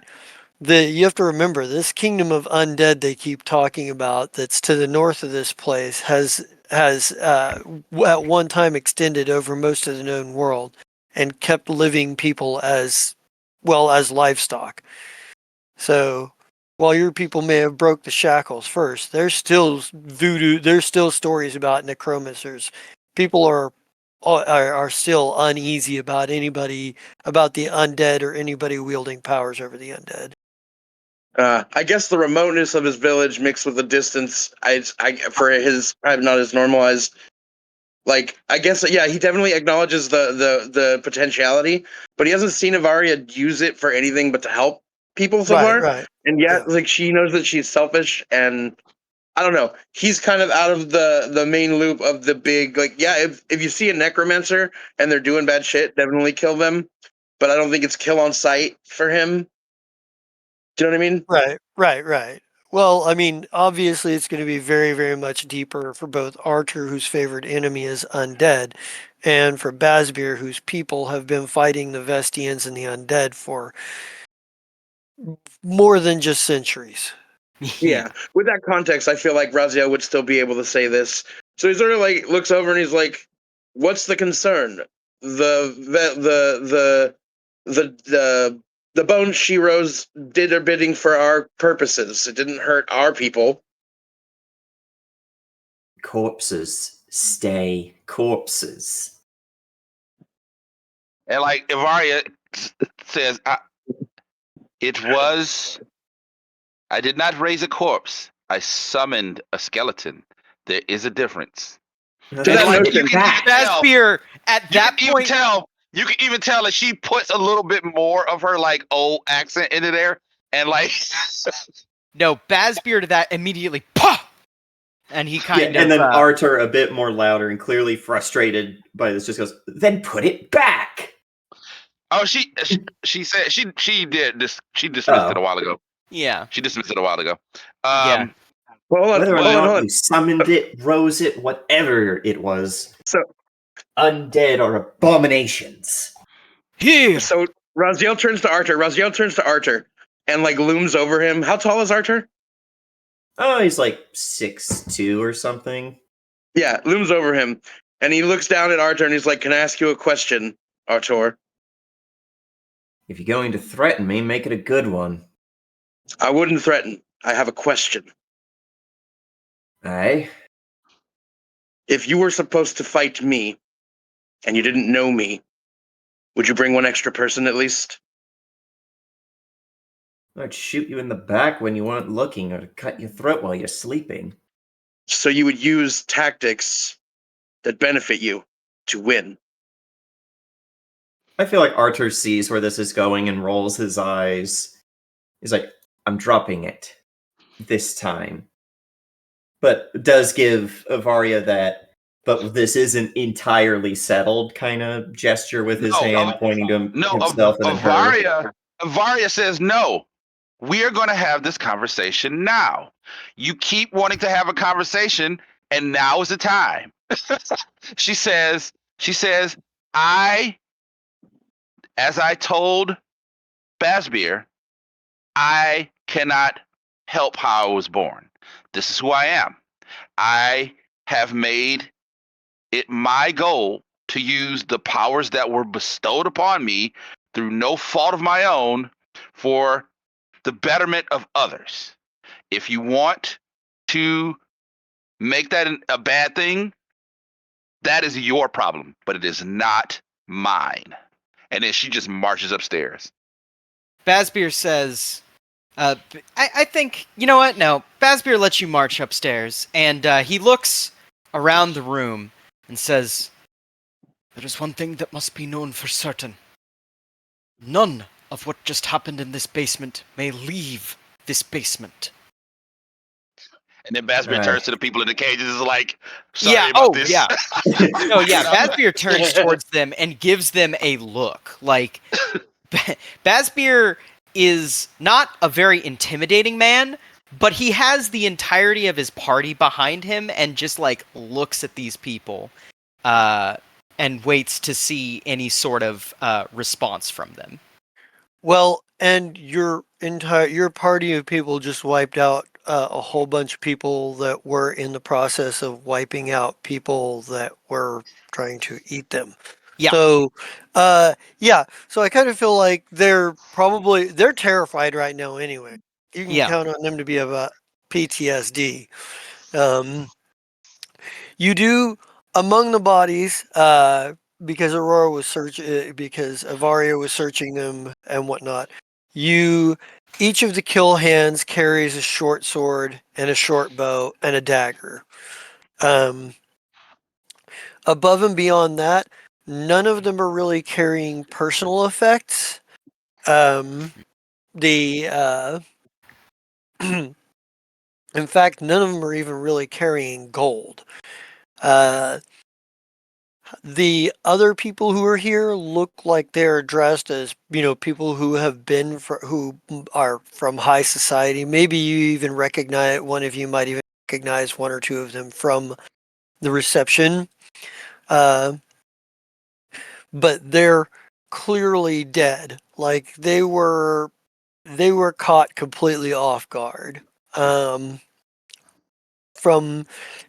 you have to remember this kingdom of undead they keep talking about that's to the north of this place has at one time extended over most of the known world and kept living people as well as livestock. So while your people may have broke the shackles first, there's still voodoo. There's still stories about necromancers. People are still uneasy about the undead or anybody wielding powers over the undead. I guess the remoteness of his village mixed with the distance, for his probably not as normalized. Like I guess yeah, he definitely acknowledges the potentiality, but he hasn't seen Avaria use it for anything but to help people so far. Right. And yet, Yeah. like she knows that she's selfish, and I don't know. He's kind of out of the main loop of the big like yeah. If you see a necromancer and they're doing bad shit, definitely kill them. But I don't think it's kill on sight for him. Do you know what I mean? Right. Well, I mean, obviously, it's going to be very, very much deeper for both Archer, whose favorite enemy is undead, and for Bazbeer, whose people have been fighting the Vestians and the undead for more than just centuries. Yeah. With that context, I feel like Raziel would still be able to say this. So he sort of like looks over and he's like, "What's the concern? The bone she rose did her bidding for our purposes. It didn't hurt our people." Corpses stay corpses. And like Ivaria says, I did not raise a corpse. I summoned a skeleton. There is a difference. Now, To that that's notion, like that. Bazbeer, at that point, You can even tell that she puts a little bit more of her like old accent into there, and like no, Bazbeer to that immediately, pah! And he kind and of then Arthur, a bit more louder and clearly frustrated by this, just goes, "Then put it back." Oh, she said she did this. She dismissed it a Oh. while ago. yeah. She dismissed it a while ago. Yeah. Well, hold Whether or on, not hold on. you summoned it, rose it, whatever it was, So, undead are abominations. Here. so Raziel turns to Arthur. Raziel turns to Arthur and like looms over him. How tall is Arthur? Oh, he's like 6'2" or something. Yeah, looms over him, and he looks down at Arthur and he's like, "Can I ask you a question, Arthur?" If you're going to threaten me, make it a good one. I wouldn't threaten. I have a question. Aye? If you were supposed to fight me, and you didn't know me, would you bring one extra person at least? I'd shoot you in the back when you weren't looking, or cut your throat while you're sleeping. So you would use tactics that benefit you to win. I feel like Arthur sees where this is going and rolls his eyes. He's like, I'm dropping it. This time. But does give Avaria that, but this isn't entirely settled kind of gesture with his hand pointing to himself and then her. Avaria says no. We are going to have this conversation now. You keep wanting to have a conversation, and now is the time. She says, as I told Basbeer, I cannot help how I was born. This is who I am. I have made it my goal to use the powers that were bestowed upon me through no fault of my own for the betterment of others. If you want to make that a bad thing, that is your problem, but it is not mine. And then she just marches upstairs. Basbeer says, I think, you know what? No, Basbeer lets you march upstairs, and he looks around the room and says, there is one thing that must be known for certain. None of what just happened in this basement may leave this basement. And then Basbeer Right. turns to the people in the cages and is like, sorry about this. Yeah. No, yeah, Basbeer turns towards them and gives them a look. Like, Basbeer is not a very intimidating man, but he has the entirety of his party behind him and just, like, looks at these people and waits to see any sort of response from them. Well, and your party of people just wiped out a whole bunch of people that were in the process of wiping out people that were trying to eat them. Yeah. So, so I kind of feel like they're terrified right now anyway. You can Yeah. count on them to be about PTSD. You do among the bodies, because because Avaria was searching them and whatnot. Each of the kill hands carries a short sword and a short bow and a dagger. Above and beyond that, none of them are really carrying personal effects. In fact, none of them are even really carrying gold. The other people who are here look like they're dressed as, people who who are from high society. Maybe you even one of you might even recognize one or two of them from the reception. But they're clearly dead. Like they were caught completely off guard.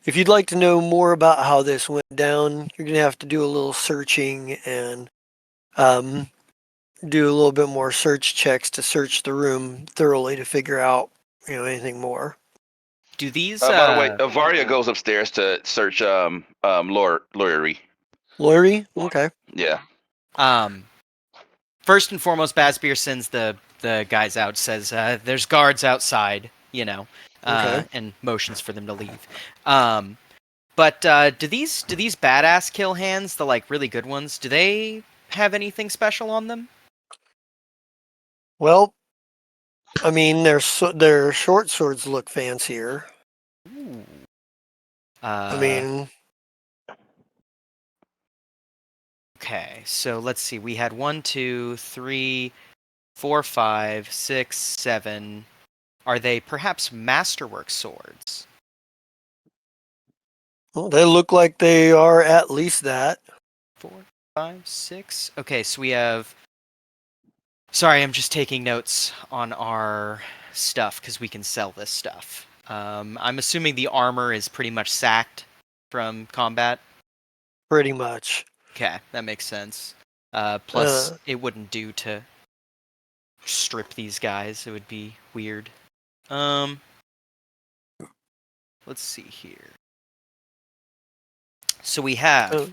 If you'd like to know more about how this went down, you're going to have to do a little searching and do a little bit more search checks to search the room thoroughly to figure out, anything more. Do these By the way, Avaria goes upstairs to search lawyery. Lori? Okay. Yeah. First and foremost, Basbeer sends the guys out, says there's guards outside, Okay. and motions for them to leave. But do these badass kill hands, the like really good ones, do they have anything special on them? Well, I mean, their short swords look fancier. Ooh. I mean, Okay, so let's see. We had 1, 2, 3, 4, 5, 6, 7. Are they perhaps masterwork swords? well, they look like they are at least that. 4, 5, 6. Okay, so we have. Sorry, I'm just taking notes on our stuff because we can sell this stuff. I'm assuming the armor is pretty much sacked from combat. Pretty much. Okay, that makes sense. Uh, Plus, it wouldn't do to strip these guys. It would be weird. Let's see here. So we have uh,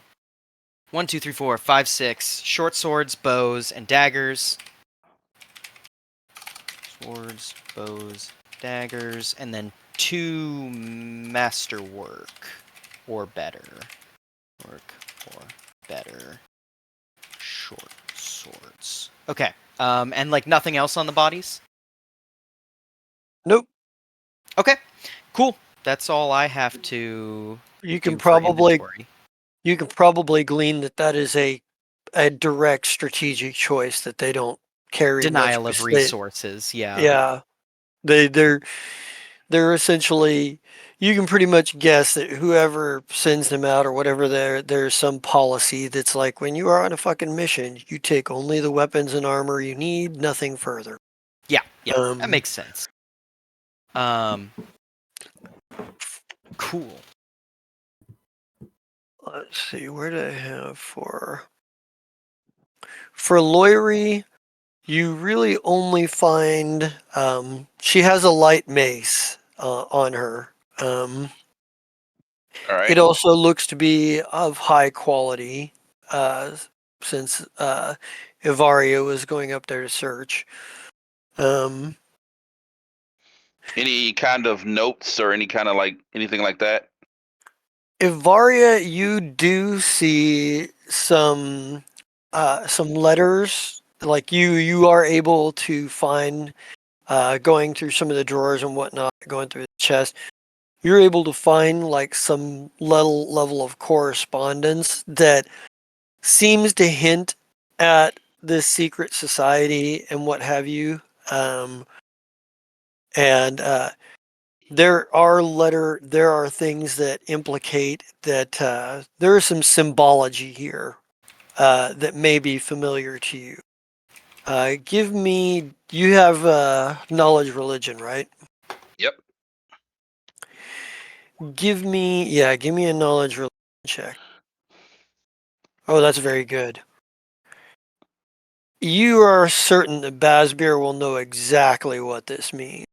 1, 2, 3, 4, 5, 6 short swords, bows, and daggers. Swords, bows, daggers, and then 2 masterwork or better. Work or better short swords. Okay. And like nothing else on the bodies? nope. Okay. Cool. That's all I have to You do can for probably inventory. glean that that is a direct strategic choice that they don't carry Denial much. of resources. Yeah. Yeah, they're essentially. You can pretty much guess that whoever sends them out or whatever, there's some policy that's like when you are on a fucking mission, you take only the weapons and armor you need, nothing further. Yeah. Yeah. That Um, makes sense. Cool. let's see, where do I have for Loyery? You really only find she has a light mace on her. All right. It also looks to be of high quality, uh, since Ivaria was going up there to search. Um, Any kind of notes or any kind of like anything like that? Ivaria, you do see some letters. Like you are able to find, going through some of the drawers and whatnot, going through the chest. You're able to find like some level of correspondence that seems to hint at this secret society and what have you. And there are things that implicate that there is some symbology here that may be familiar to you. Give me, you have knowledge religion, right? Yep. Give me a knowledge religion check. Oh, that's very good. You are certain that Basbir will know exactly what this means.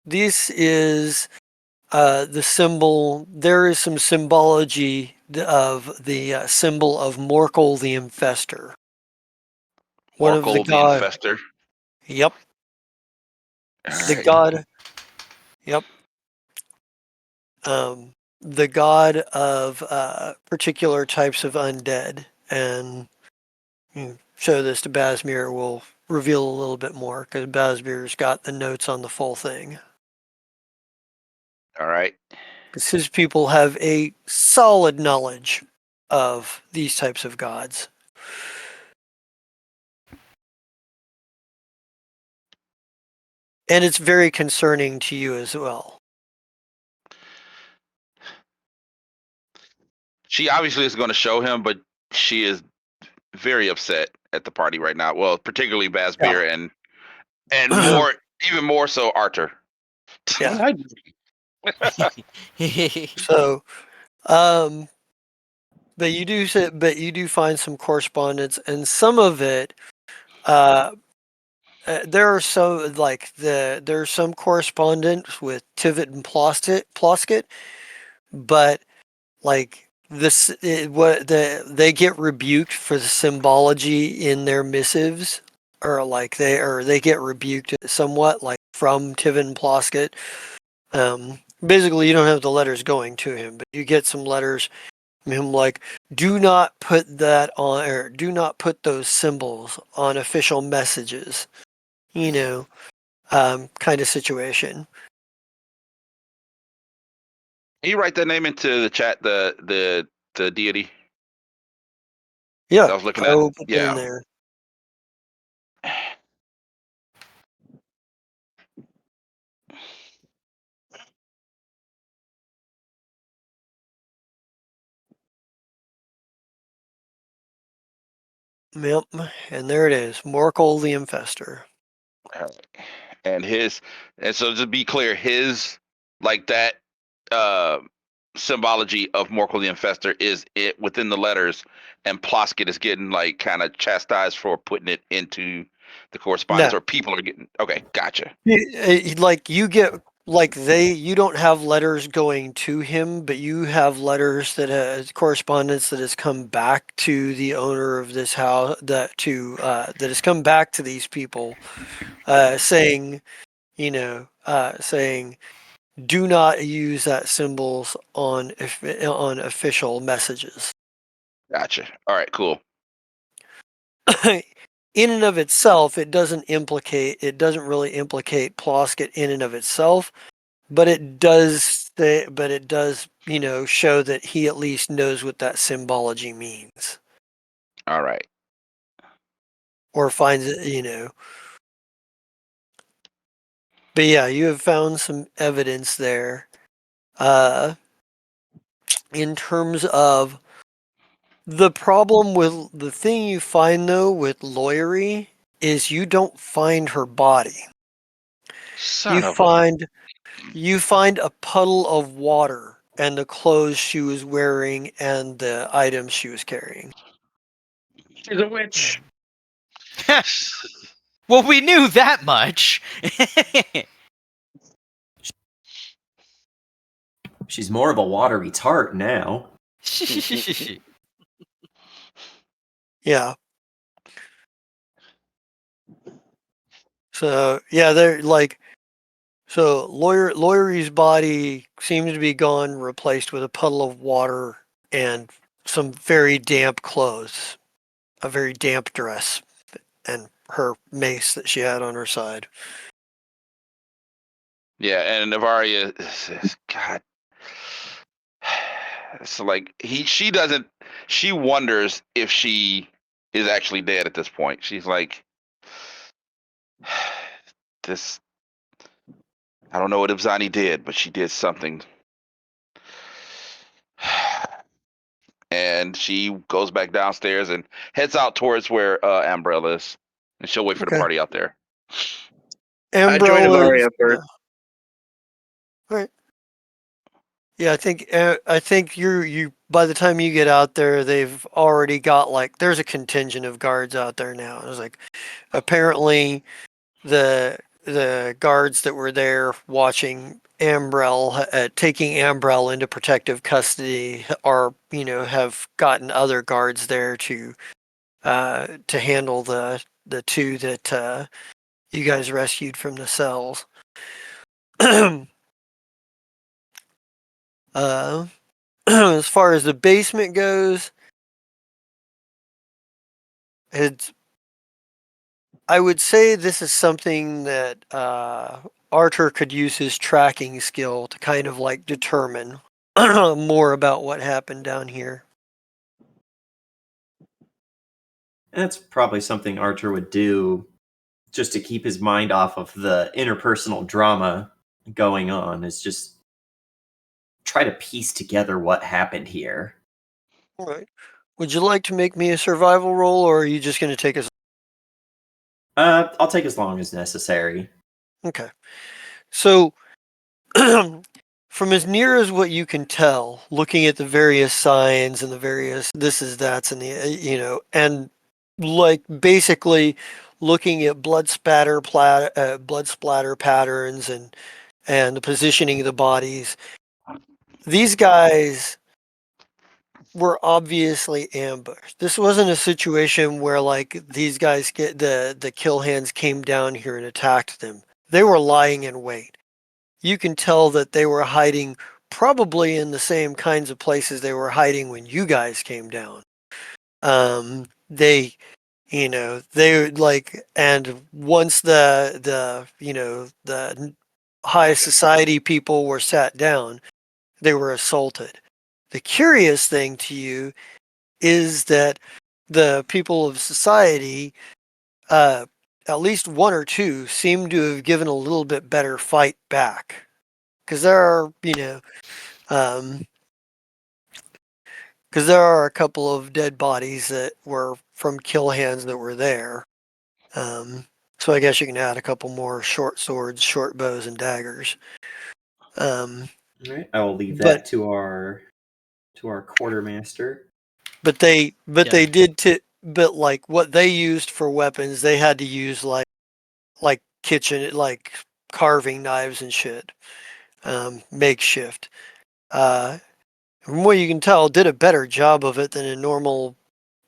This is the symbol. There is some symbology of the symbol of Morkel the Infester. One of the Morkel the god. Infester. Yep. All The right. god. Yep. The god of particular types of undead. And show this to Basmir, will reveal a little bit more because Basmir's got the notes on the full thing. All right. Because his people have a solid knowledge of these types of gods. And it's very concerning to you as well. She obviously is going to show him, but she is very upset at the party right now. Well, particularly Basbeer and more, even more so Arthur. Yeah. Yeah. So, but you do find some correspondence, and some of it, there are some there's some correspondence with Tivit and Plosket, but like they get rebuked for the symbology in their missives, or they get rebuked somewhat, like from Tivit and Plosket. Basically, you don't have the letters going to him, but you get some letters from him like, do not put that on, or do not put those symbols on official messages, kind of situation. Can you write that name into the chat? The deity Yeah, I was looking I at. will put that in Yeah. there. Yep, and there it is, Morkel the Infester. And so to be clear, his like that uh symbology of Morkel the Infester is it within the letters, and Plosket is getting like kind of chastised for putting it into the correspondence, No, or people are getting okay, gotcha. like you get like you don't have letters going to him, but you have letters that has correspondence that has come back to the owner of this house that has come back to these people, saying, saying do not use that symbols on official messages. Gotcha. All right, cool. In and of itself, it doesn't really implicate Plosket in and of itself, but it does show that he at least knows what that symbology means, All right. or finds it. But yeah, you have found some evidence there. In terms of the problem with the thing you find though with Lawyery is you don't find her body. You Son of a. find a puddle of water and the clothes she was wearing and the items she was carrying. She's a witch. Well, we knew that much. She's more of a watery tart now. Yeah. So yeah, they're like, so Lawyery's body seems to be gone, replaced with a puddle of water and some very damp clothes, a very damp dress, and her mace that she had on her side. Yeah, and Navaria, God. So like she wonders if she is actually dead at this point. She's like, this, I don't know what Ibzani did, but she did something. And she goes back downstairs and heads out towards where Ambrella is, and she'll wait for the Okay. party out there. I joined Umbrella. Avaria first. All right. Yeah, I think you by the time you get out there, they've already got like there's a contingent of guards out there now. It was like apparently the guards that were there watching Ambrell, taking Ambrell into protective custody, are have gotten other guards there to handle the two that you guys rescued from the cells. uh, as far as the basement goes, it's I would say this is something that Arthur could use his tracking skill to kind of like determine more about what happened down here. And that's probably something Archer would do just to keep his mind off of the interpersonal drama going on, is just try to piece together what happened here. All right. Would you like to make me a survival roll, or are you just going to take us? I'll take as long as necessary. Okay. So, from as near as what you can tell, looking at the various signs and the various this is that's and the and like basically looking at blood splatter patterns and the positioning of the bodies, these guys were obviously ambushed. This wasn't a situation where like these guys get the kill hands came down here and attacked them. They were lying in wait. You can tell that they were hiding probably in the same kinds of places they were hiding when you guys came down. They like, and once the high society people were sat down, they were assaulted. The curious thing to you is that the people of society, at least one or two, seem to have given a little bit better fight back. Because there are, because there are a couple of dead bodies that were from kill hands that were there. So I guess you can add a couple more short swords, short bows, and daggers. All right, I will leave But that to our quartermaster. but they Yeah. did but like what they used for weapons, they had to use like kitchen like carving knives and shit, makeshift. From what you can tell, did a better job of it than a normal,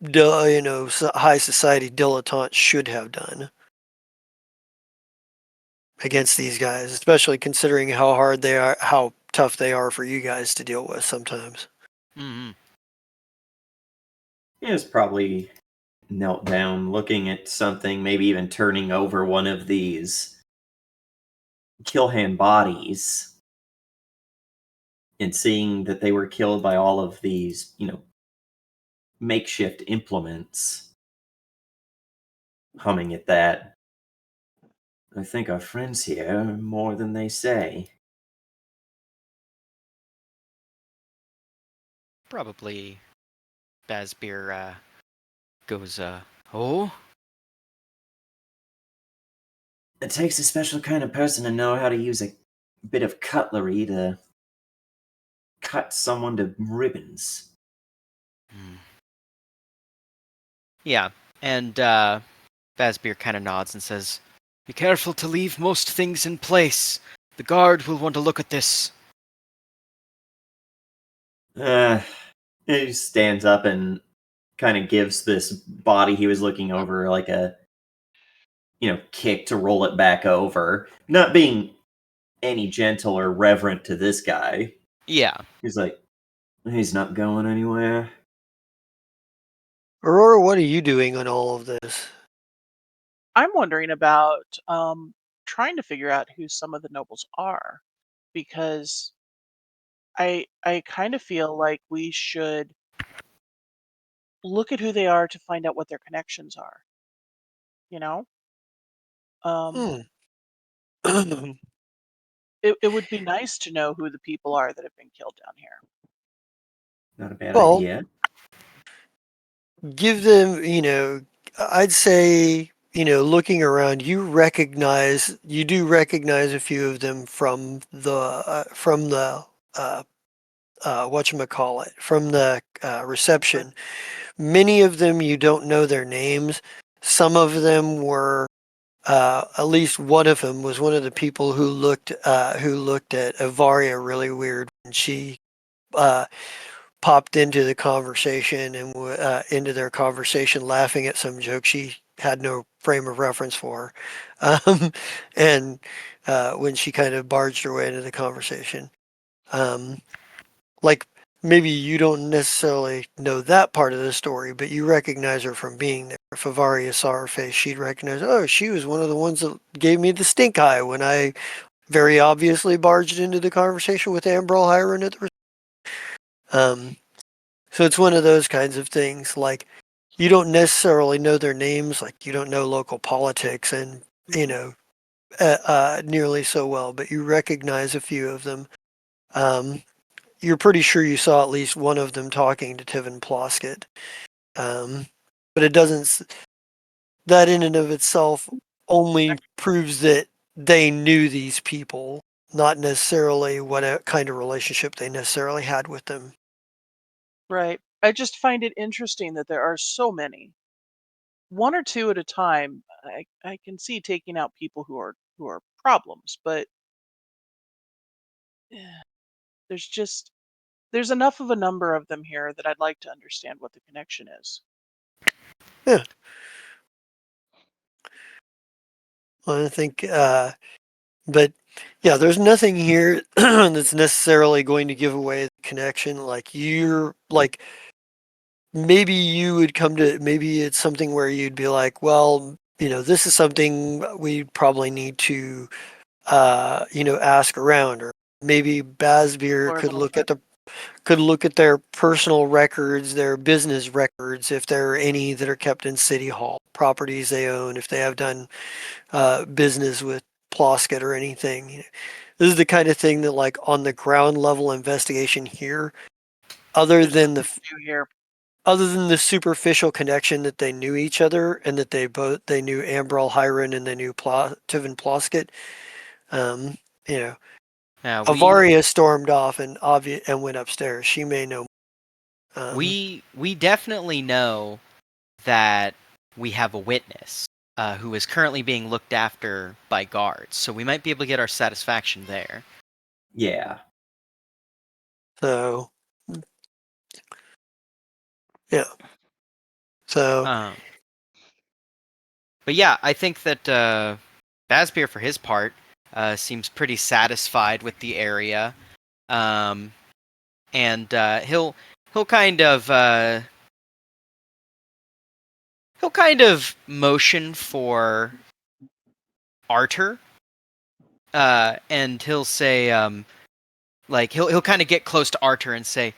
high society dilettante should have done against these guys, especially considering how hard they are, how tough they are for you guys to deal with sometimes. Mm-hmm. He was probably knelt down, looking at something, maybe even turning over one of these kill hand bodies, and seeing that they were killed by all of these, makeshift implements. Humming at that. I think our friends here are more than they say. Probably Bazbeer goes, oh? It takes a special kind of person to know how to use a bit of cutlery to cut someone to ribbons. Hmm. Yeah, and Bazbeer kind of nods and says, "Be careful to leave most things in place. The guard will want to look at this." He stands up and kind of gives this body he was looking over like a kick to roll it back over, not being any gentle or reverent to this guy. Yeah. He's like, he's not going anywhere. Aurora, what are you doing on all of this? I'm wondering about trying to figure out who some of the nobles are, because I kind of feel like we should look at who they are to find out what their connections are. You know, um, Hmm. it would be nice to know who the people are that have been killed down here. Not a bad Well, idea. give them, I'd say, looking around, you do recognize a few of them from the whatchamacallit, from the reception. Many of them you don't know their names. Some of them were, at least one of them was one of the people who looked at Avaria really weird when she uh, popped into the conversation and into their conversation, laughing at some joke she had no frame of reference for, and when she kind of barged her way into the conversation, um, like maybe you don't necessarily know that part of the story, but you recognize her from being there. If Avaria saw her face, she'd recognize, oh, she was one of the ones that gave me the stink eye when I very obviously barged into the conversation with Ambrel Hiron at the. Um, So it's one of those kinds of things. Like you don't necessarily know their names, like you don't know local politics and nearly so well, but you recognize a few of them. You're pretty sure you saw at least one of them talking to Tivin Ploskett. But it doesn't. That in and of itself only proves that they knew these people, not necessarily what kind of relationship they necessarily had with them. Right. I just find it interesting that there are so many. One or two at a time, I can see taking out people who are problems, but there's just there's enough of a number of them here that I'd like to understand what the connection is. Yeah, I think. But yeah, there's nothing here that's necessarily going to give away the connection. Like you're like maybe you would come to maybe it's something where you'd be like, well, this is something we probably need to ask around, or maybe Basbeer Or a could little look at their personal records, their business records, if there are any that are kept in City Hall, properties they own, if they have done business with Plosket or anything. This is the kind of thing that, like, on the ground level investigation here, other There's than nothing to do here. the superficial connection that they knew each other and that they knew Ambrel Hiron and they knew Tivin Plosket, um, you know, We Avaria stormed off and went upstairs. She may know. we definitely know that we have a witness who is currently being looked after by guards, so we might be able to get our satisfaction there. Yeah. So, yeah. So, But yeah, I think that Basbeer, for his part, seems pretty satisfied with the area, and he'll kind of motion for Arter, and he'll say like he'll kind of get close to Arter and say,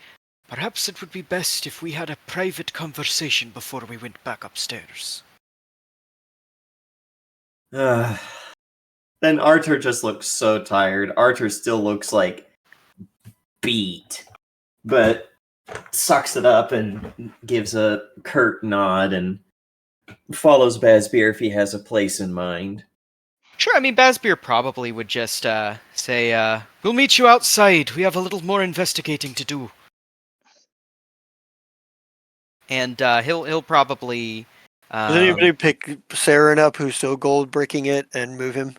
"Perhaps it would be best if we had a private conversation before we went back upstairs." Then Arthur just looks so tired. Arthur still looks like beat, but sucks it up and gives a curt nod and follows Basbeer if he has a place in mind. Sure, I mean, Basbeer probably would just say, "We'll meet you outside. We have a little more investigating to do." And he'll probably. does anybody pick Saren up who's still gold bricking it and move him?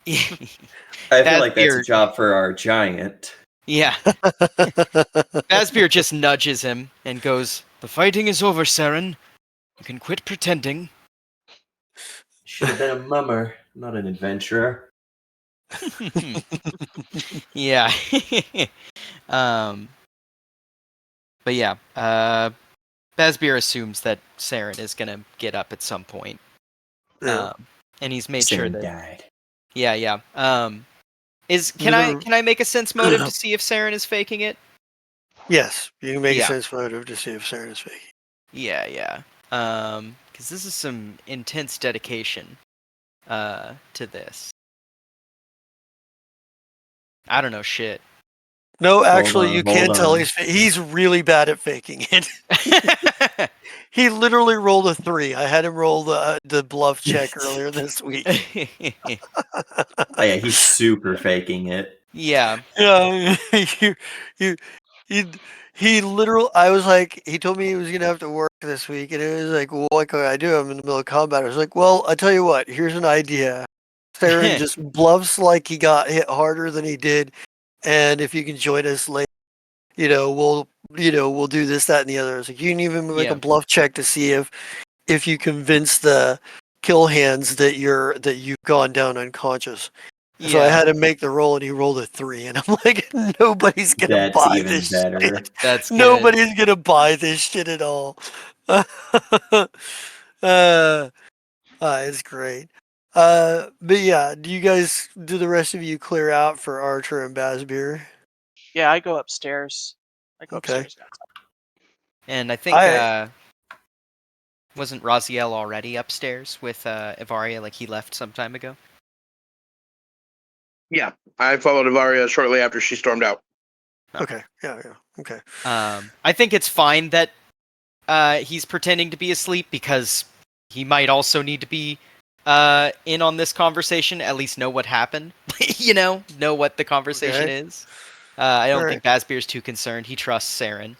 I feel like that's a job for our giant. Yeah. Basbeer just nudges him and goes, "The fighting is over, Saren. You can quit pretending." Should have been a mummer, not an adventurer. Yeah. But yeah, Basbeer assumes that Saren is gonna get up at some point. Yeah. And he's made sure Saren that. died. Yeah. Can I make a sense motive to see if Saren is faking it? Yes, you can make Yeah. a sense motive to see if Saren is faking. Yeah. Because this is some intense dedication to this. I don't know shit. No, actually, you hold can't tell on. he's really bad at faking it. He literally rolled a 3. I had him roll the bluff check earlier this week. Oh yeah, he's super faking it. Yeah. Yeah, he literally. I was like, he told me he was gonna have to work this week, and it was like, well, what can I do? I'm in the middle of combat. I was like, well, I tell you what. Here's an idea. Saren just bluffs like he got hit harder than he did, and if you can join us later, we'll do this, that, and the other. I was like, you can even make a bluff check to see if you convince the kill hands that you've gone down unconscious. So I had him make the roll, and he rolled a 3, and I'm like, nobody's gonna That's buy even this better. shit. That's good. Nobody's gonna buy this shit at all. It's great. But yeah, do the rest of you clear out for Archer and Basbeer? Yeah, I go upstairs. Okay. Upstairs now. And I think wasn't Raziel already upstairs with Evaria? Like he left some time ago. Yeah, I followed Avaria shortly after she stormed out. Okay. Yeah. Okay. I think it's fine that he's pretending to be asleep because he might also need to be in on this conversation, at least know what happened. Know what the conversation is. I don't think Basbeer's too concerned. He trusts Saren.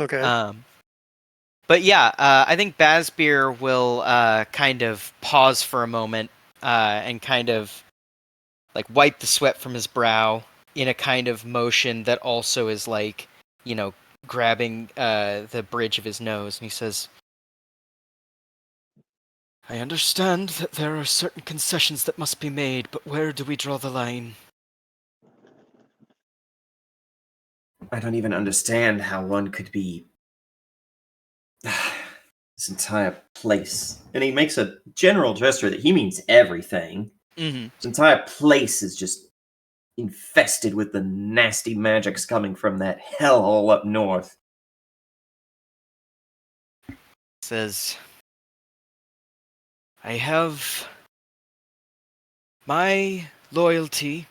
Okay. But yeah, I think Basbeer will kind of pause for a moment and kind of like wipe the sweat from his brow in a kind of motion that also is like, grabbing the bridge of his nose. And he says, "I understand that there are certain concessions that must be made, but where do we draw the line?" I don't even understand how one could be this entire place. And he makes a general gesture that he means everything. Mm-hmm. This entire place is just infested with the nasty magics coming from that hellhole up north. Says, I have my loyalty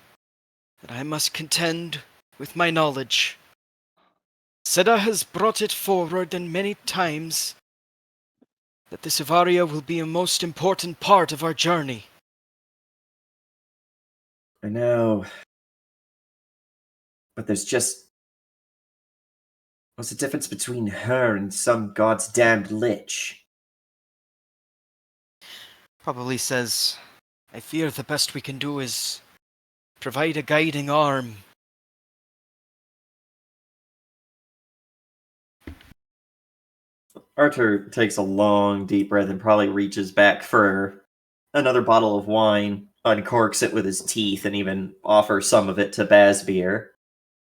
that I must contend with my knowledge. Seda has brought it forward and many times that this Avaria will be a most important part of our journey. I know. But there's just... What's the difference between her and some god's damned lich? Probably says, I fear the best we can do is provide a guiding arm. Arthur takes a long, deep breath and probably reaches back for another bottle of wine, uncorks it with his teeth, and even offers some of it to Basbeer.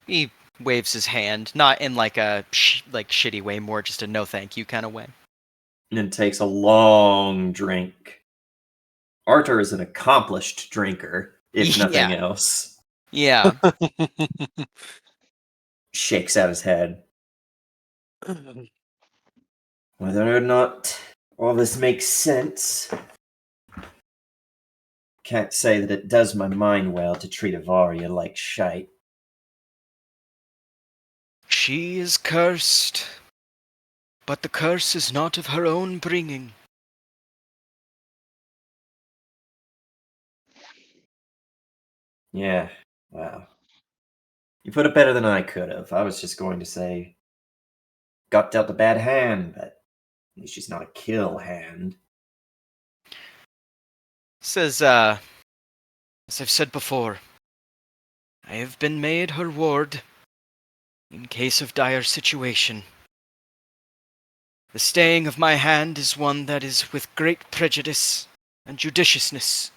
He waves his hand, not in like a shitty way, more just a no thank you kind of way. And then takes a long drink. Arthur is an accomplished drinker, if nothing else. Yeah. Shakes out his head. Whether or not all this makes sense, can't say that it does my mind well to treat Avaria like shite. She is cursed, but the curse is not of her own bringing. Yeah, wow. You put it better than I could have. I was just going to say, got dealt a bad hand, but at least she's not a kill hand. Says, as I've said before, I have been made her ward in case of dire situation. The staying of my hand is one that is with great prejudice and judiciousness.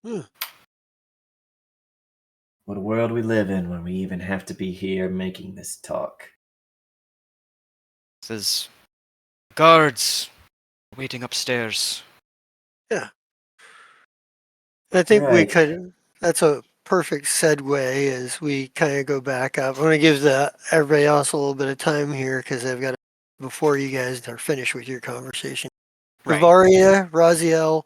What a world we live in when we even have to be here making this talk. Says, guards waiting upstairs. Yeah. I think we Right. could. That's a perfect segue as we kind of go back up. I'm going to give everybody else a little bit of time here because I've got to, before you guys are finished with your conversation. Right. Bavaria, Raziel,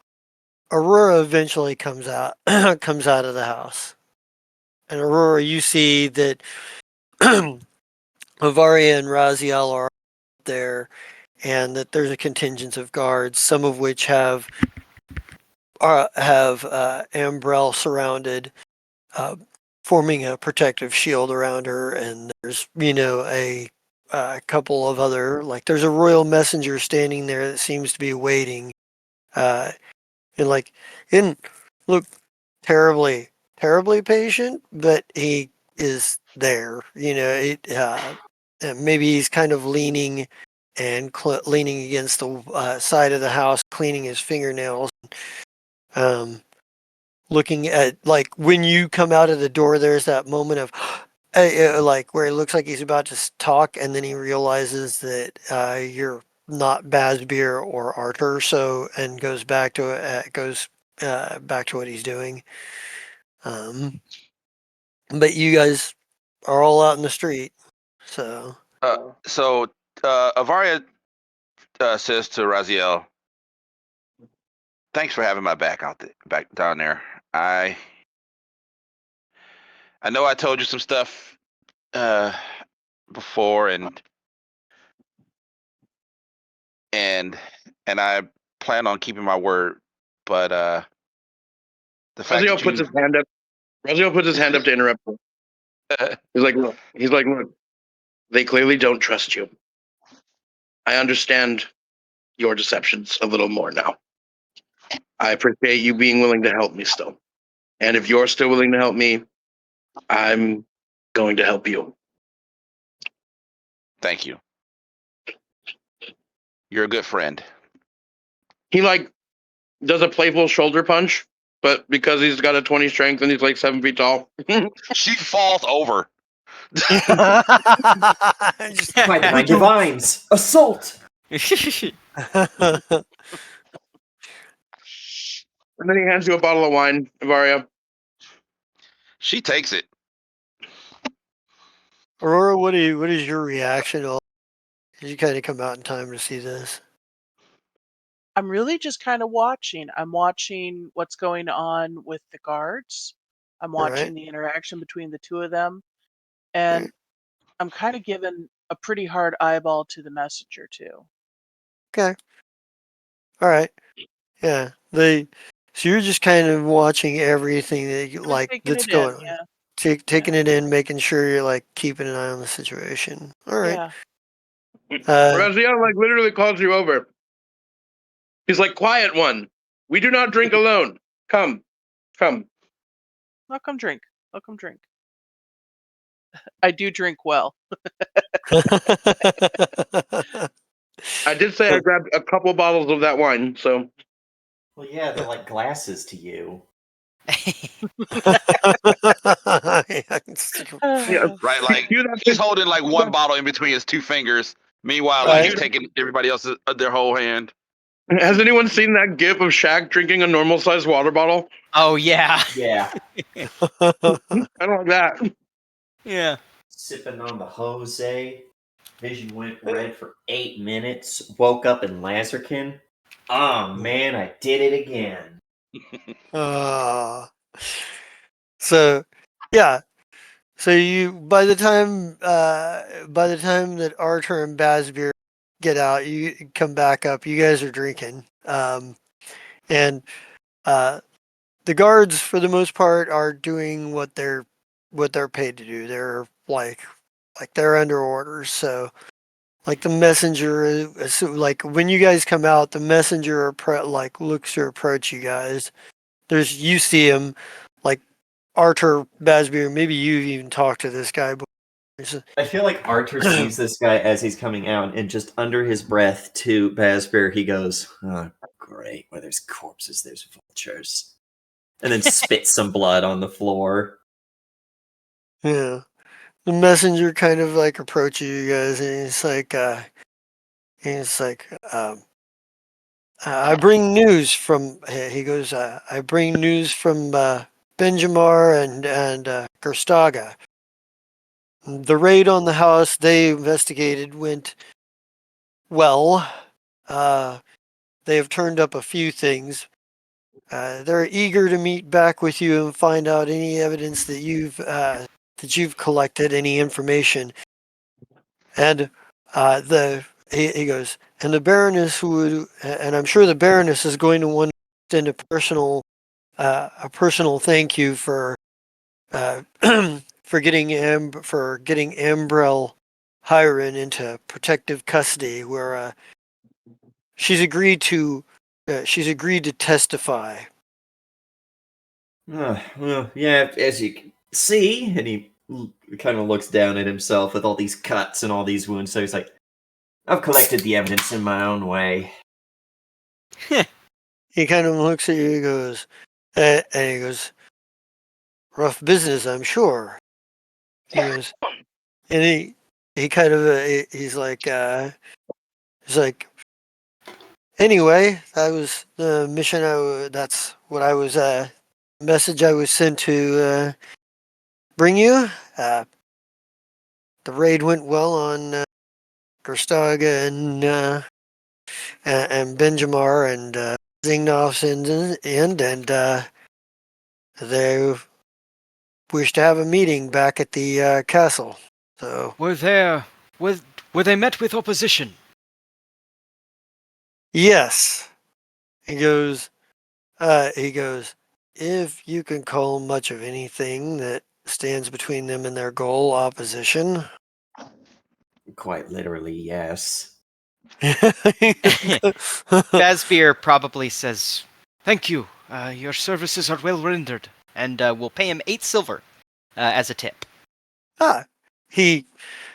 Aurora eventually comes out comes out of the house. And Aurora, you see that Bavaria and Raziel are there and that there's a contingent of guards, some of which have Ambrelle surrounded, forming a protective shield around her, and there's a couple of other, like there's a royal messenger standing there that seems to be waiting, and like didn't look terribly patient, but he is there. And maybe he's kind of leaning leaning against the side of the house, cleaning his fingernails. Looking at, like, when you come out of the door, there's that moment of like where it looks like he's about to talk, and then he realizes that you're not Basbeer or Arthur, and goes back to what he's doing. But you guys are all out in the street, so So Avaria says to Raziel, "Thanks for having my back back down there. I know I told you some stuff before, and I plan on keeping my word. But the fact Raziel that puts his hand up. Raziel puts his hand up to interrupt him. He's like, look. They clearly don't trust you. I understand your deceptions a little more now. I appreciate you being willing to help me still. And if you're still willing to help me, I'm going to help you. Thank you. You're a good friend." He does a playful shoulder punch, but because he's got a 20 strength and he's like 7 feet tall. She falls over. Just- By my divines! Assault! And then he hands you a bottle of wine, Varia. She takes it. Aurora, what is your reaction to all? Did you kind of come out in time to see this? I'm really just kind of watching. I'm watching what's going on with the guards. I'm All watching right. the interaction between the two of them. All And right. I'm kind of giving a pretty hard eyeball to the messenger, too. Okay. All right. Yeah. So you're just kind of watching everything that Kind of taking that's it in. going on. Yeah. Taking Yeah. it in, making sure you're like keeping an eye on the situation. All right. Yeah. Raziel like literally calls you over. He's like, quiet one. We do not drink alone. Come. I'll come drink. I'll come drink. I do drink well. I did say I grabbed a couple bottles of that wine, so Well, yeah, they're like glasses to you. yeah. Right, like Cue that he's pic- holding like one bottle in between his two fingers. Meanwhile, like he's Right. taking everybody else's their whole hand. Has anyone seen that gif of Shaq drinking a normal sized water bottle? Oh yeah. Yeah. I don't like that. Yeah. Sipping on the Jose. Vision went red for 8 minutes. Woke up in Lazrikaan. Oh man, I did it again. uh, so yeah. So you by the time that Arthur and Basbeer get out, you come back up. You guys are drinking. And the guards for the most part are doing what they're paid to do. They're like they're under orders. So like the messenger so like when you guys come out, the messenger like looks to approach you guys. You see him like Arthur Basbeer, maybe you've even talked to this guy before. I feel like Arthur sees this guy as he's coming out, and just under his breath to Basbear, he goes, "Oh, great! Where there's corpses, there's vultures," and then spits some blood on the floor. Yeah. The messenger kind of like approaches you guys and he's like, I bring news from, he goes, I bring news from Benjamar and Gerstaga. The raid on the house they investigated went well. They have turned up a few things. They're eager to meet back with you and find out any evidence that you've collected, any information. And he goes, and the Baroness and I'm sure the Baroness is going to want to extend a personal thank you for for getting Ambrel Hiron into protective custody, where she's agreed to testify. Well, yeah, as you can see, and he kind of looks down at himself with all these cuts and all these wounds. So he's like, "I've collected the evidence in my own way." He kind of looks at you. He goes, and he goes, "Rough business, I'm sure." He goes, and he kind of he's like, anyway, that was the mission. That's what I was message I was sent to bring you. The raid went well on Gerstaga and Benjamar and Zingnov's end, and they wish to have a meeting back at the castle. So Were they met with opposition? yes, he goes. He goes. If you can call much of anything that stands between them and their goal opposition. Quite literally, yes. Basbeer probably says, "Thank you. Your services are well rendered," and we'll pay him 8 silver as a tip. He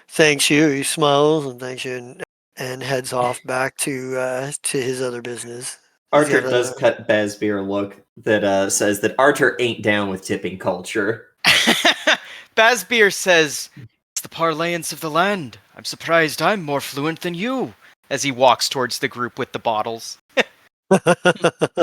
thanks you. He smiles and thanks you, and heads off back to his other business. He's Arthur got does cut Basbear a look that says that Arthur ain't down with tipping culture. Basbeer says, "It's the parlance of the land. I'm surprised I'm more fluent than you," as he walks towards the group with the bottles.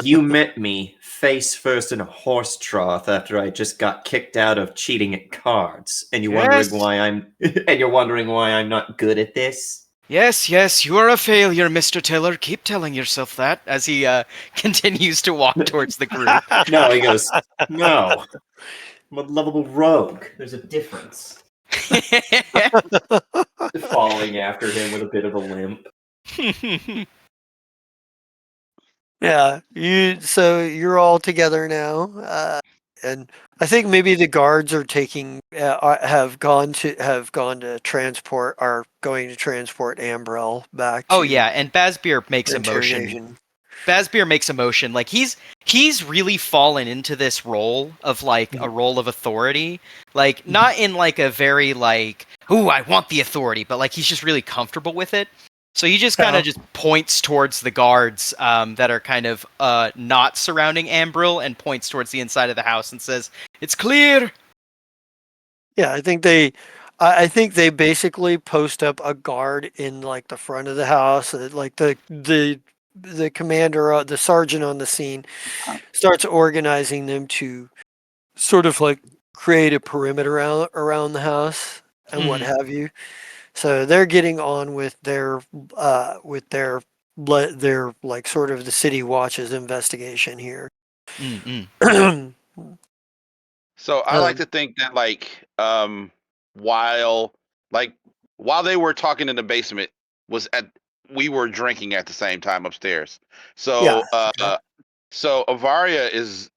You met me face first in a horse trough after I just got kicked out of cheating at cards, and you're Yes. wondering why I'm not good at this. Yes, you are a failure, Mr. Tiller. Keep telling yourself that as he continues to walk towards the group. No, he goes, no. I'm a lovable rogue. There's a difference. Following after him with a bit of a limp. Yeah, so you're all together now, and I think maybe the guards are have gone to transport are going to transport Ambrell back to Oh yeah, and Bazbeer makes a motion. interrogation. Bazbeer makes a motion. Like he's really fallen into this role of like a role of authority. Like not in like a very like, ooh, I want the authority, but like he's just really comfortable with it. So he just kind of just points towards the guards that are kind of not surrounding Ambril and points towards the inside of the house and says, "It's clear." Yeah, I think they basically post up a guard in like the front of the house. Like the commander, the sergeant on the scene, starts organizing them to sort of like create a perimeter around the house and what have you. So they're getting on with their like sort of the city watch's investigation here. So I like to think that while while they were talking in the basement we were drinking at the same time upstairs. So so Avaria is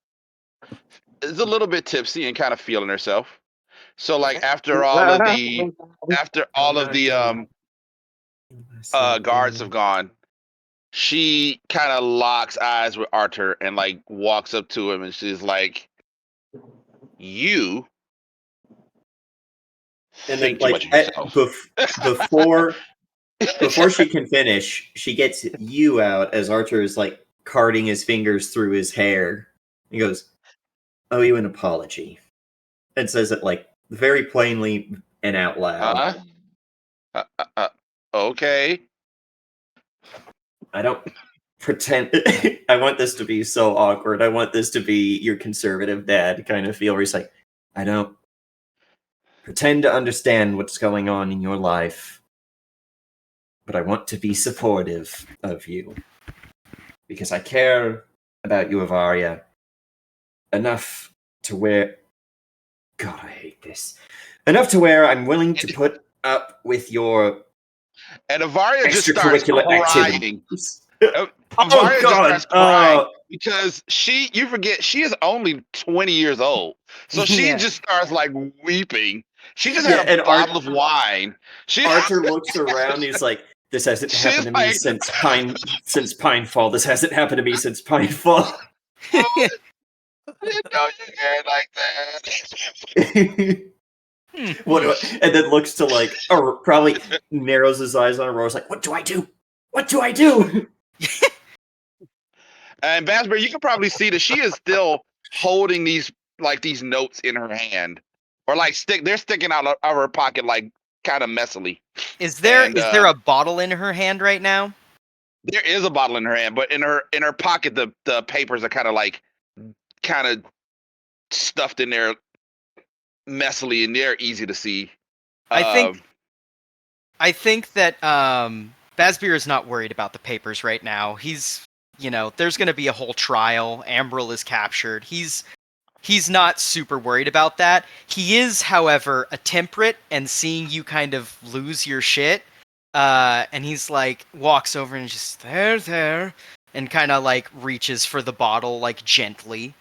a little bit tipsy and kind of feeling herself. So like after all of the guards have gone, she kind of locks eyes with Arthur and like walks up to him and she's like, "You And think then, too much of yourself." before she can finish, she gets you out as Archer is like carding his fingers through his hair. He goes, "Owe you an apology," and says it like very plainly and out loud. Okay. I don't pretend. I want this to be so awkward. I want this to be your conservative dad kind of feel where he's like, I don't pretend to understand what's going on in your life, but I want to be supportive of you because I care about you, Avaria, enough to where. God, I hate this. Enough to where I'm willing to put up with your And Avaria just starts extracurricular crying. activities. Avaria just starts crying Oh. because you forget, she is only 20 years old. So she just starts like weeping. She just had a bottle of wine. Arthur looks around. He's like, "This hasn't happened to me since Pinefall. This hasn't happened to me since Pinefall." I didn't know you cared like that. And then looks to like, or probably narrows his eyes on Aurora's like, "What do I do? What do I do?" And Basbury, you can probably see that she is still holding these notes in her hand, or like they're sticking out of her pocket like kind of messily. Is there a bottle in her hand right now? There is a bottle in her hand, but in her pocket, the papers are kind of stuffed in there messily, and they're easy to see. I think that Basbeer is not worried about the papers right now. He's, there's going to be a whole trial. Ambril is captured. He's not super worried about that. He is, however, a temperate and seeing you kind of lose your shit. And he's like, walks over and just, there, and kind of like reaches for the bottle, like gently.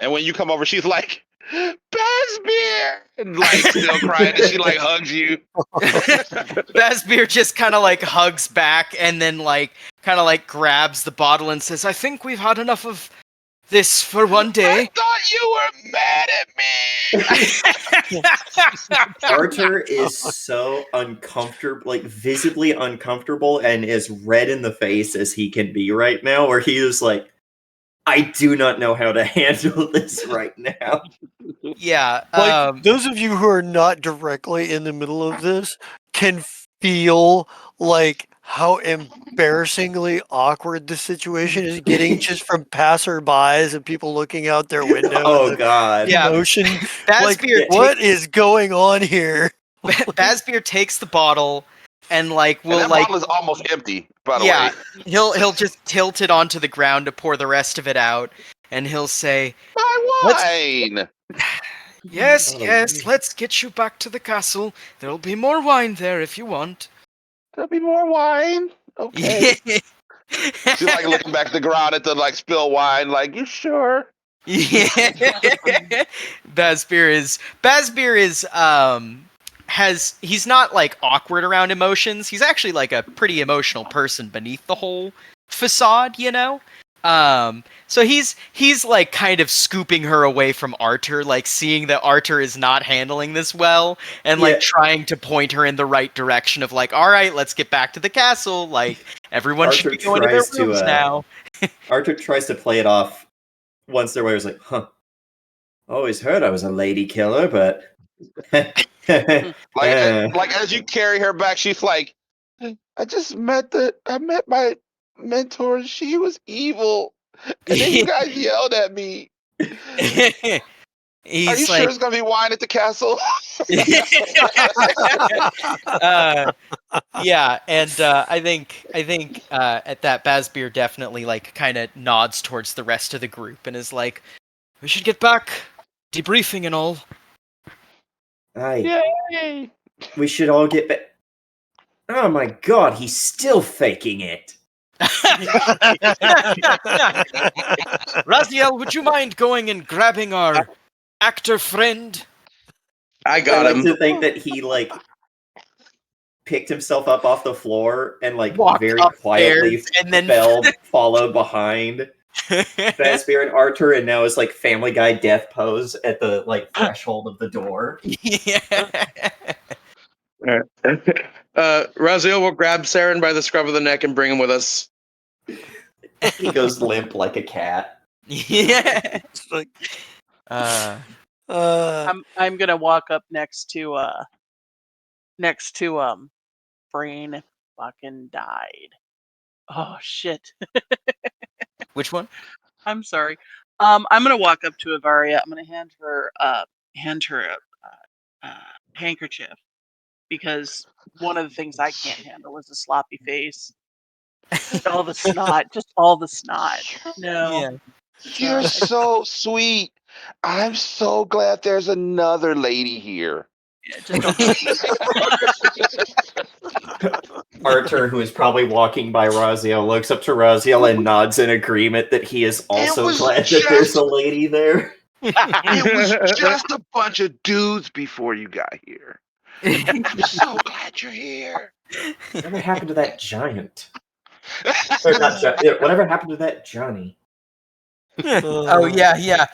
And when you come over, she's like, Basbeer! And like still crying, and she like hugs you. Basbeer just kind of like hugs back and then like kind of like grabs the bottle and says, "I think we've had enough of this for one day." I thought you were mad at me. Arthur is so uncomfortable, like visibly uncomfortable, and as red in the face as he can be right now, where he is like, I do not know how to handle this right now. Yeah. Like, those of you who are not directly in the middle of this can feel like how embarrassingly awkward the situation is getting just from passerbys and people looking out their window. Oh and God. Yeah. Motion. Like, Bazbeer what is going on here? Bazbeer takes the bottle and like And will that like bottle is almost empty, by the yeah, way. he'll just tilt it onto the ground to pour the rest of it out, and he'll say, My Let's- wine. "Yes, Oh, yes, wait. let's get you back to the castle. There'll be more wine there if you want." There'll be more wine. Okay. She's like looking back at the ground at the like spilled wine, like, you sure? Yeah. Bazbeer is he's not like awkward around emotions. He's actually like a pretty emotional person beneath the whole facade, you know? So he's like kind of scooping her away from Arthur, like seeing that Arthur is not handling this well and like Yeah. trying to point her in the right direction of like, all right, let's get back to the castle. Like everyone should Arthur be going to their tries to, rooms now. Arthur tries to play it off once they're away. He's like, huh. Always heard I was a lady killer, but Like as you carry her back, she's like, I met my mentor and she was evil. And then you guys yelled at me. He's Are you like, sure it's gonna be wine at the castle? yeah, and I think at that Bazbeer definitely like kind of nods towards the rest of the group and is like, we should get back, debriefing and all. Yay! we should all get back. Oh my God, he's still faking it. Raziel, would you mind going and grabbing our actor friend? I I got like him. to think that he like picked himself up off the floor and like Walked very upstairs quietly and then followed behind Bazbeer and Arthur, and now is like Family Guy death pose at the like threshold of the door. Yeah. Raziel will grab Saren by the scruff of the neck and bring him with us. He goes limp like a cat. Yeah. It's like, Uh, I'm gonna walk up next to Brain fucking died. Oh shit. which one? I'm sorry. I'm gonna walk up to Avaria. I'm gonna hand her a handkerchief because one of the things I can't handle is a sloppy face. All the snot, just all the snot. No. Yeah. You're so sweet. I'm so glad there's another lady here. Yeah, just don't. Arthur, who is probably walking by Raziel, looks up to Raziel and nods in agreement that he is also was glad that just- there's a lady there. It was just a bunch of dudes before you got here. I'm so glad you're here. Whatever happened to that giant? Or not whatever happened to that Johnny? Oh yeah.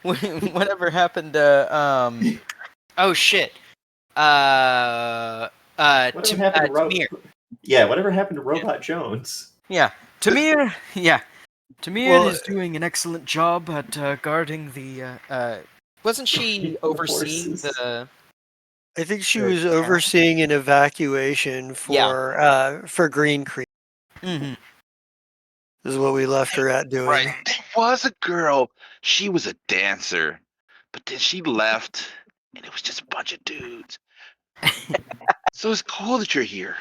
Whatever happened to oh shit. Whatever happened to Tamir. Yeah, whatever happened to Robot Jones? Yeah. Tamir. Yeah. Tamir Well, is doing an excellent job at guarding the wasn't she The overseeing horses. the I think she Very was town. overseeing an evacuation for Green Creek. Mhm. Is what we left her at doing. Right. There was a girl. She was a dancer. But then she left and it was just a bunch of dudes. So it's cool that you're here.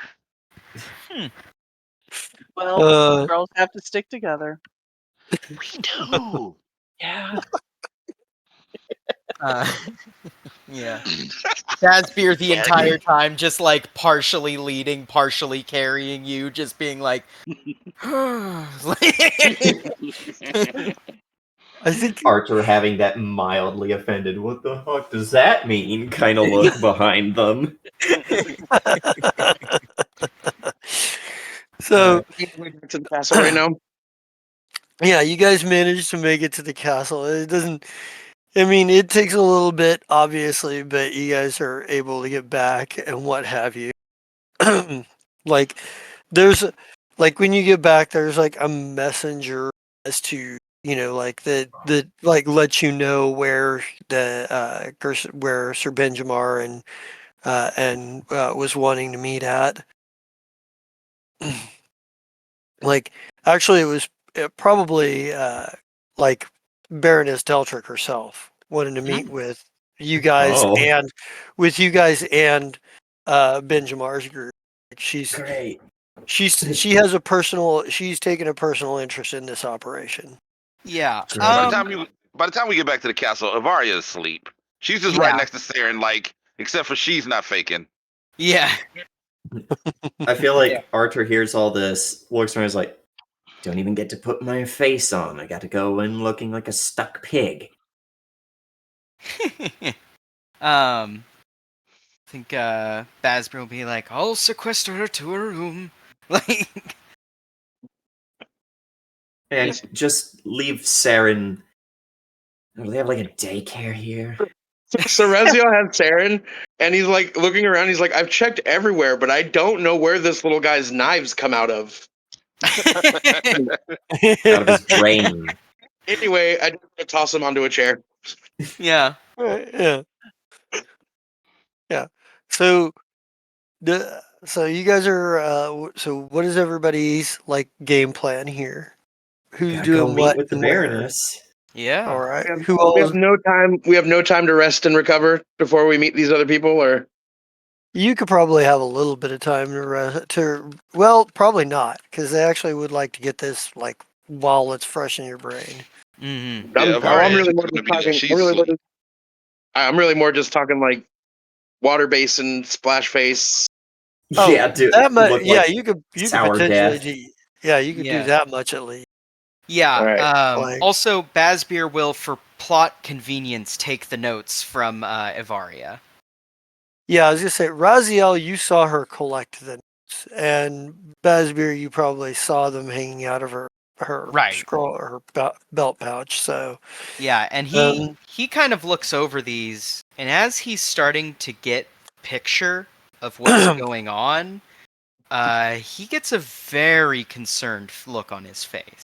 Well, girls have to stick together. We do. Yeah. Yeah. Bazbeer the entire time just like partially leading, partially carrying you, just being like I think Arthur having that mildly offended, what the fuck does that mean? Kind of look behind them. so. We're back to the castle right now. Yeah, you guys managed to make it to the castle. It doesn't. I mean, it takes a little bit, obviously, but you guys are able to get back and what have you. Like, there's like when you get back, there's like a messenger as to like the like lets you know where where Sir Benjamar and and was wanting to meet at. Like, actually, it was probably like Baroness Deltrick herself wanted to meet with you guys Oh. and Benjamar's group. Like, Great. she has she's taken a personal interest in this operation. Yeah. By the time we get back to the castle, Avaria is asleep. She's just right Yeah. next to Saren, like, except for she's not faking. Yeah. I feel like Arthur hears all this, looks around, and is like, don't even get to put my face on. I got to go in looking like a stuck pig. I think Basber will be like, I'll sequester her to her room. Like, And just leave Saren. Do they have like a daycare here? So Rezio has Saren, and he's like looking around. He's like, I've checked everywhere, but I don't know where this little guy's knives come out of. Out of his brain. Anyway, I just want to toss him onto a chair. yeah. Yeah. Yeah. So so you guys are so what is everybody's like game plan here? Who's Gotta doing go meet what with the and where? Baroness. Yeah. All right. We have, Who we all have no time. We have no time to rest and recover before we meet these other people. Or you could probably have a little bit of time well, probably not, because they actually would like to get this like while it's fresh in your brain. Mm-hmm. Yeah, I'm Avaria really is more gonna just be there. talking. She's asleep. I'm really more just talking like water basin, splash face. Oh, yeah, dude. that much. Look Yeah, like you could sour potentially death. do. Yeah, you could do Yeah. that much at least. Yeah. All right. Like- Also, Basbeer will, for plot convenience, take the notes from Evaria. Yeah, I was gonna say, Raziel, you saw her collect the notes, and Basbeer, you probably saw them hanging out of her Right. scroll or her belt pouch. So Yeah, and he kind of looks over these, and as he's starting to get picture of what's going on, he gets a very concerned look on his face.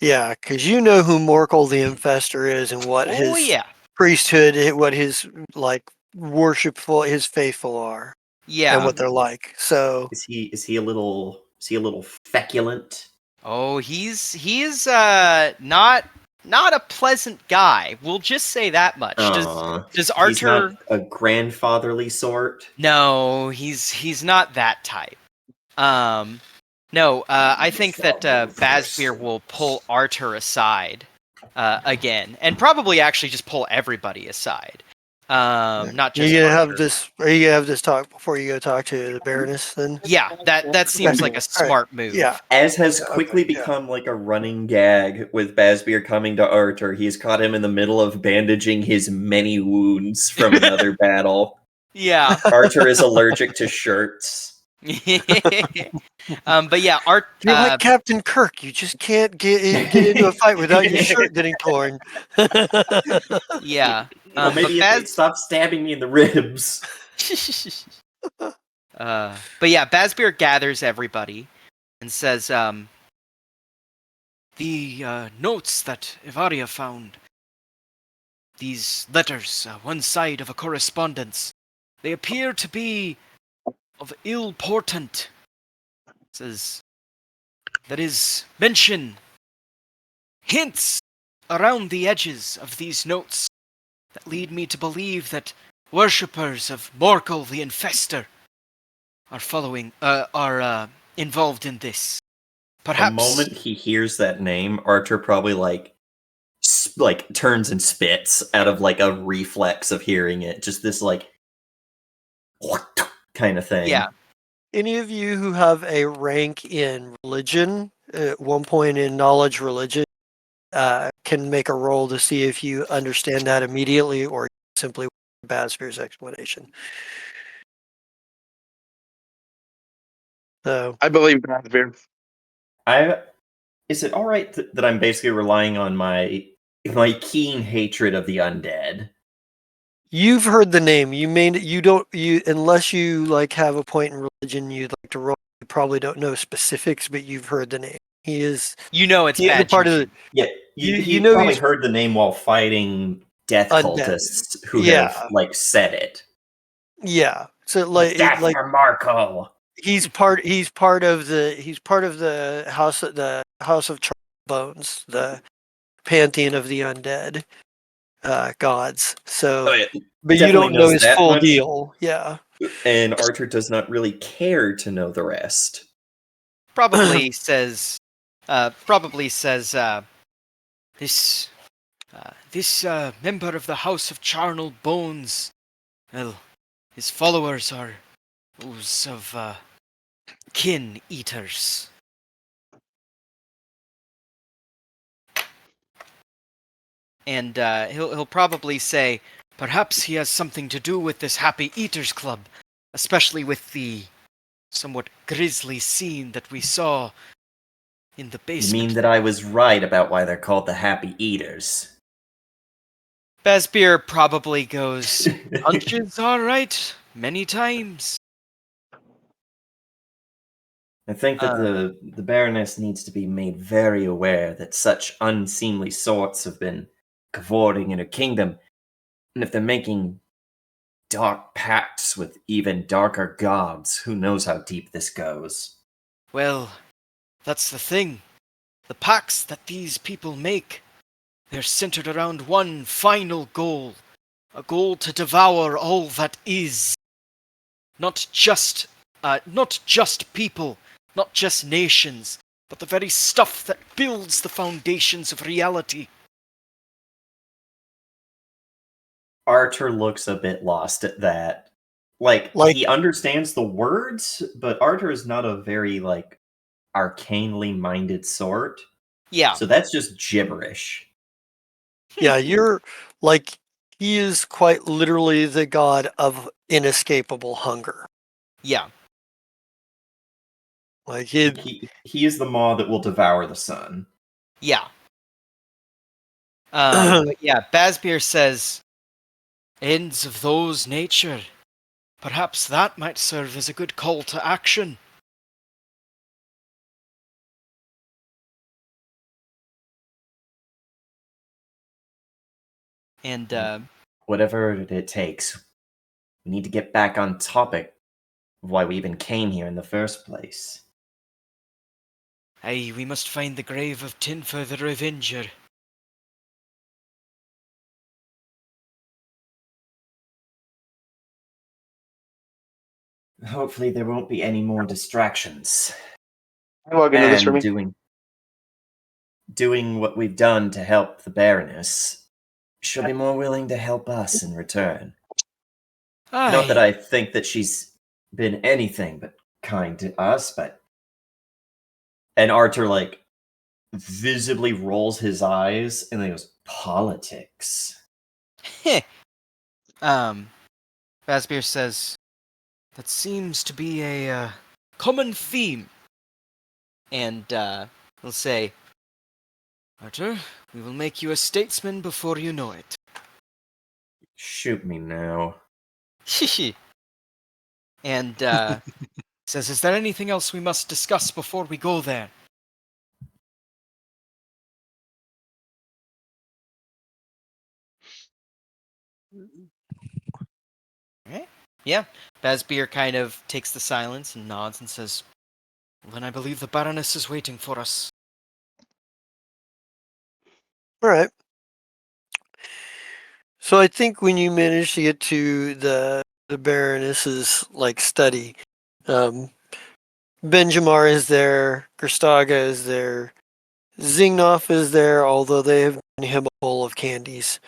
yeah, because you know who Morkel the Infestor is and what Oh his yeah, priesthood, what his like worshipful, his faithful are, yeah. and what they're like. So Is he a little feculent? Oh, he is not a pleasant guy. We'll just say that much. Does He's Arthur? not a grandfatherly sort. No, he's not that type. No, I think that Basbeer will pull Arthur aside again, and probably actually just pull everybody aside. Not just you gonna Arthur. have this? Are you gonna have this talk before you go talk to the Baroness? Then Yeah, that seems like a smart move. yeah. As has Yeah, quickly okay, yeah. become like a running gag with Basbeer coming to Arthur, he's caught him in the middle of bandaging his many wounds from another battle. Yeah. Arthur is allergic to shirts. But yeah, Art. You're like Captain Kirk. You just can't get into a fight without your shirt getting torn. Yeah. Well, maybe if they stop stabbing me in the ribs. But yeah, Basbeer gathers everybody and says, the notes that Evaria found, these letters, one side of a correspondence, they appear to be of ill portent. Says, there is mention, hints around the edges of these notes that lead me to believe that worshippers of Morkel the Infestor are involved in this. Perhaps. The moment he hears that name, Arthur probably like turns and spits out of like a reflex of hearing it. Just this like kind of thing. Yeah. Any of you who have a rank in religion, at one point in knowledge religion, can make a roll to see if you understand that immediately or simply Basbeer's explanation. So I believe Basbeer. Is it all right that I'm basically relying on my keen hatred of the undead? you've heard the name. Unless you like have a point in religion you'd like to roll. You probably don't know specifics, but you've heard the name. He is. You know it's He is a bad part of juju. the. Yeah, you You know probably he's- heard the name while fighting death Undead. cultists who Yeah. have like said it. Yeah. So Death like for Marco. he's part of the house of Charles Bones, the pantheon of the undead gods. So, Oh, yeah. but you Definitely don't know knows his that full much. deal. Yeah. And Archer does not really care to know the rest. Probably says, this member of the House of Charnel Bones, well, his followers are those of kin eaters. And he'll probably say, perhaps he has something to do with this Happy Eaters Club, especially with the somewhat grisly scene that we saw in the You basement. mean that I was right about why they're called the Happy Eaters? Bazbeer probably goes, hunches are right, many times. I think that the Baroness needs to be made very aware that such unseemly sorts have been cavorting in her kingdom, and if they're making dark pacts with even darker gods, who knows how deep this goes. Well, that's the thing. The pacts that these people make, they're centered around one final goal. A goal to devour all that is. Not just people, not just nations, but the very stuff that builds the foundations of reality. Archer looks a bit lost at that. Like he understands the words, but Archer is not a very arcanely minded sort. Yeah. So that's just gibberish. Yeah, you're like, he is quite literally the god of inescapable hunger. Yeah. Like He is the maw that will devour the sun. Yeah. But yeah, Bazbeer says, ends of those nature. Perhaps that might serve as a good call to action. And Whatever it takes, we need to get back on topic of why we even came here in the first place. aye, we must find the grave of Tinfer the Revenger. Hopefully there won't be any more distractions. Can you log into this for And me? doing what we've done to help the Baroness, she'll be more willing to help us in return. Aye. Not that I think that she's been anything but kind to us, but... And Archer, visibly rolls his eyes and then goes, politics. Heh. Bazbeer says, that seems to be a common theme. And he'll say, Arthur, we will make you a statesman before you know it. Shoot me now. And says, is there anything else we must discuss before we go there? Okay. Yeah. Bazbeer kind of takes the silence and nods and says, well, then I believe the Baroness is waiting for us. all right. So I think when you manage to get to the Baroness's study, Benjamar is there, Gerstaga is there, Zingnov is there, although they have given him a bowl of candies.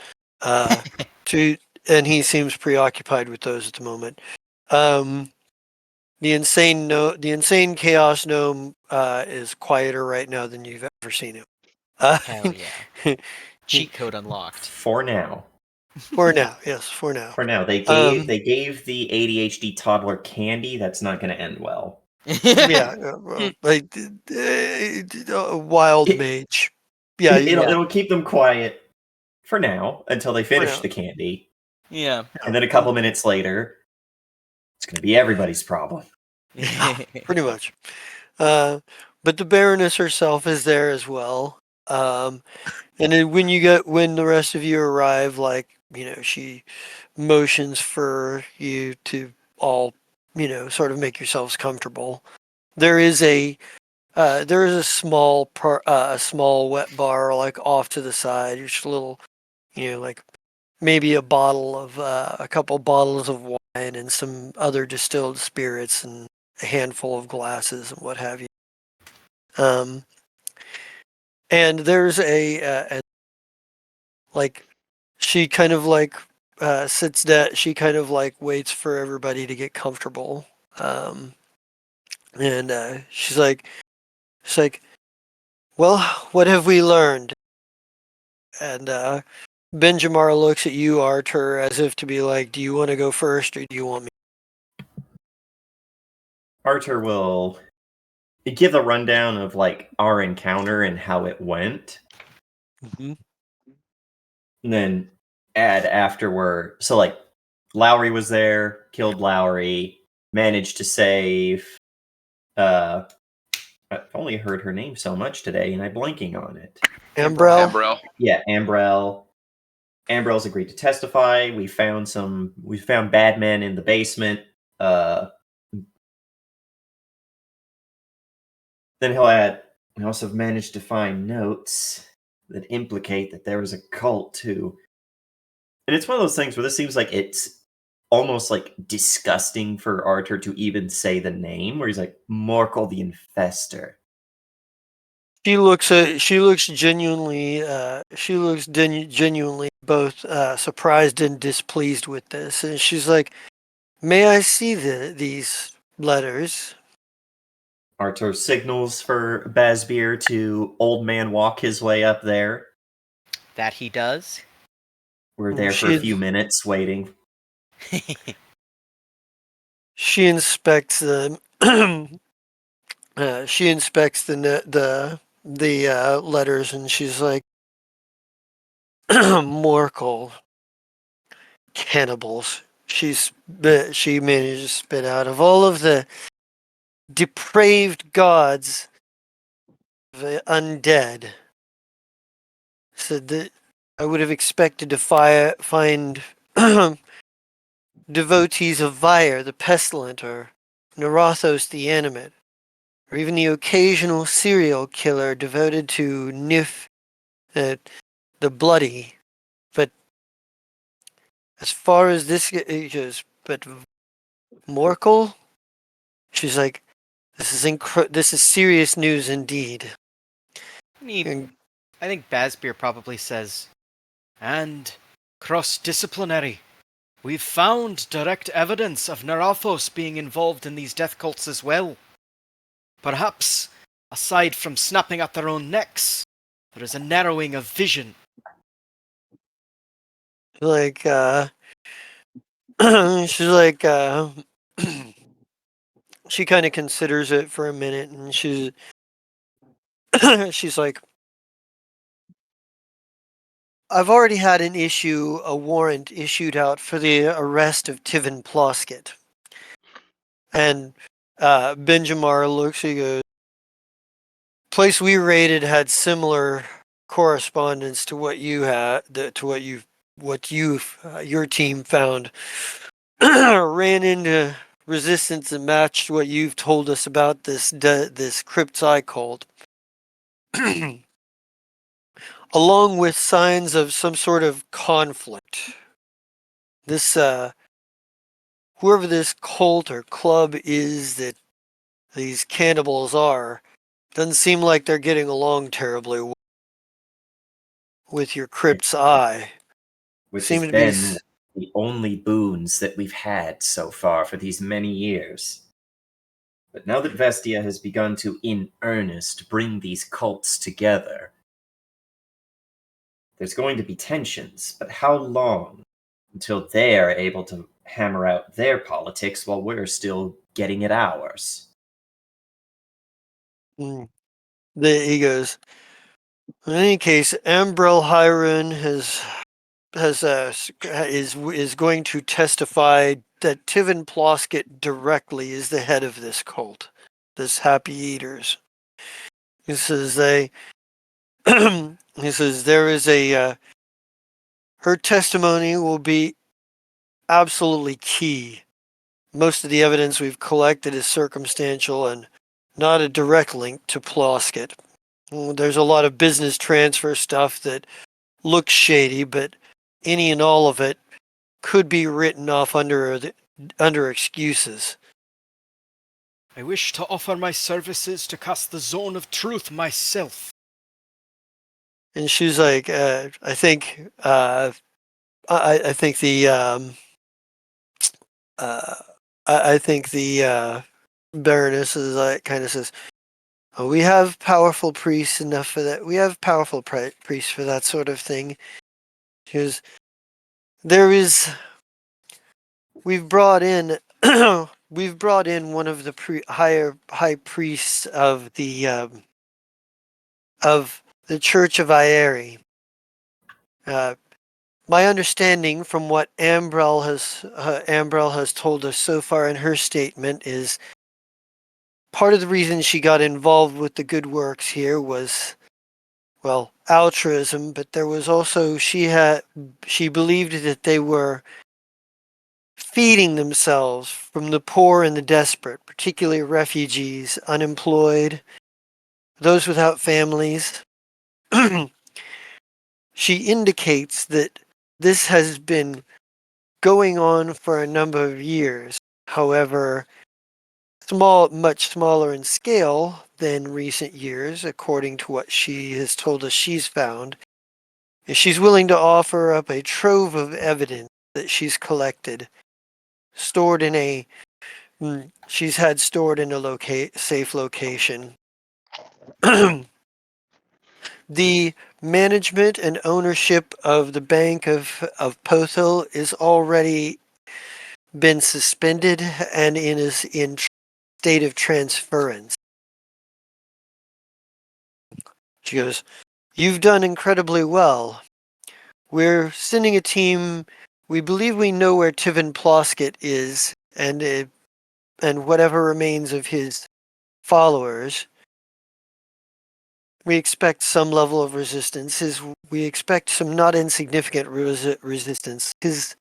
And he seems preoccupied with those at the moment. The insane chaos gnome is quieter right now than you've ever seen him. Hell yeah. Cheat code unlocked. For now. For now, yes, for now. For now. They gave the ADHD toddler candy. That's not going to end well. Yeah, a wild mage. Yeah, It'll keep them quiet for now until they finish now. the candy. Yeah. And then a couple minutes later, it's going to be everybody's problem. pretty much. But the Baroness herself is there as well. And then when the rest of you arrive, she motions for you to all, sort of make yourselves comfortable. There is a a small wet bar like off to the side, just a little, like maybe a couple bottles of wine and some other distilled spirits and a handful of glasses and what have you. And there's like she kind of like sits down. She kind of like waits for everybody to get comfortable. And she's like, well, what have we learned? And Benjamar looks at you, Arthur, as if to be like, do you want to go first or do you want me? Arthur will give a rundown of like our encounter and how it went, Mm-hmm. and then add afterward. So like Lowry was there, killed Lowry, managed to save. I've only heard her name so much today, and I'm blanking on it. Ambrell? Ambrell. Yeah, Ambrell. Ambrell's agreed to testify. We found bad men in the basement. Then he'll add, we also have managed to find notes that implicate that there was a cult too. And it's one of those things where this seems like it's almost like disgusting for Arthur to even say the name, where he's like, Morkel the Infester. She looks genuinely genuinely both surprised and displeased with this, and she's like, "May I see these letters?" Arthur signals for Bazbeer to old man walk his way up there. That he does. We're there for a few minutes waiting. She inspects them. She inspects the letters, and she's like, "Morkel, cannibals." She managed to spit out of all of the depraved gods, the undead. Said that I would have expected to find devotees of Vyre, the pestilent, or Narathos, the animate, or even the occasional serial killer devoted to Nif, the bloody. But as far as this goes, but Morkel, she's like, this is serious news indeed. I think Bazbeer probably says, and cross-disciplinary. We've found direct evidence of Narathos being involved in these death cults as well. Perhaps, aside from snapping at their own necks, there is a narrowing of vision. Like, she's like, she kind of considers it for a minute, and she's like, I've already had a warrant issued out for the arrest of Tivin Ploskett. And Benjamar looks, he goes, place we raided had similar correspondence to what you had, your team found. Ran into resistance and matched what you've told us about this Crypt's Eye cult. Along with signs of some sort of conflict. This, whoever this cult or club is that these cannibals are, doesn't seem like they're getting along terribly with your Crypt's Eye. Which Seem has to been the only boons that we've had so far for these many years. But now that Vestia has begun to, in earnest, bring these cults together, there's going to be tensions, but how long until they're able to hammer out their politics while we're still getting at ours? He goes, in any case, Ambrel Hyrun is going to testify that Tivin Ploskett directly is the head of this cult, this Happy Eaters. He says he says there is her testimony will be absolutely key. Most of the evidence we've collected is circumstantial and not a direct link to Plosket. There's a lot of business transfer stuff that looks shady, but any and all of it could be written off under excuses. I wish to offer my services to cast the zone of truth myself. And she's like, I think the I think the Baroness is like kind of says, oh, we have powerful priests enough for that. We have powerful priests for that sort of thing. Because there is, we've brought in one of the high priests of the Church of Ieri. My understanding from what Ambrell has told us so far in her statement is part of the reason she got involved with the good works here was, well, altruism, but there was also she believed that they were feeding themselves from the poor and the desperate, particularly refugees, unemployed, those without families. She indicates that this has been going on for a number of years. However, much smaller in scale than recent years, according to what she has told us she's found. And she's willing to offer up a trove of evidence that she's collected, stored in a safe location. The management and ownership of the Bank of Pothil is already been suspended and is in state of transference. She goes, you've done incredibly well. We're sending a team. We believe we know where Tivin Plosket is and whatever remains of his followers. We expect some level of resistance. We expect some not insignificant resistance. His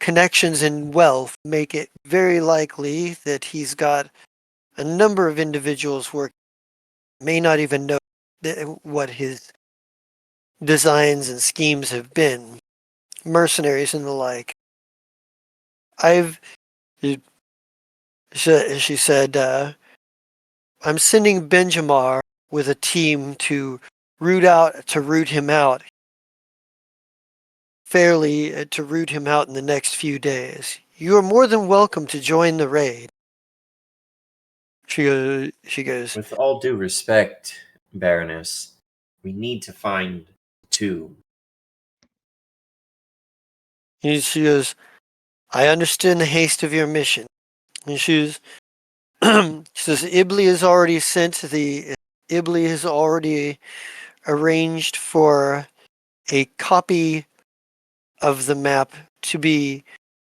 connections and wealth make it very likely that he's got a number of individuals working. May not even know what his designs and schemes have been. Mercenaries and the like. She said, I'm sending Benjamar with a team to root him out in the next few days. You are more than welcome to join the raid. She goes, With all due respect, Baroness, we need to find two. she goes, I understand the haste of your mission. And she says, Ibli has already arranged for a copy of the map to be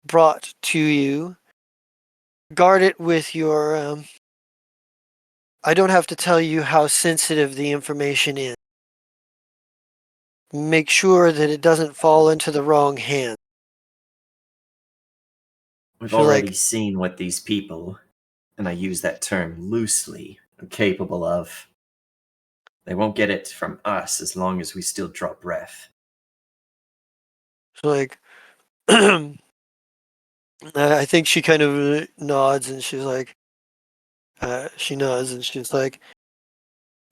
brought to you. Guard it with your, I don't have to tell you how sensitive the information is. Make sure that it doesn't fall into the wrong hands. We've She's already like, seen what these people, and I use that term loosely, are capable of. They won't get it from us as long as we still draw breath. she's like, I think she kind of nods and she's like, she nods and she's like,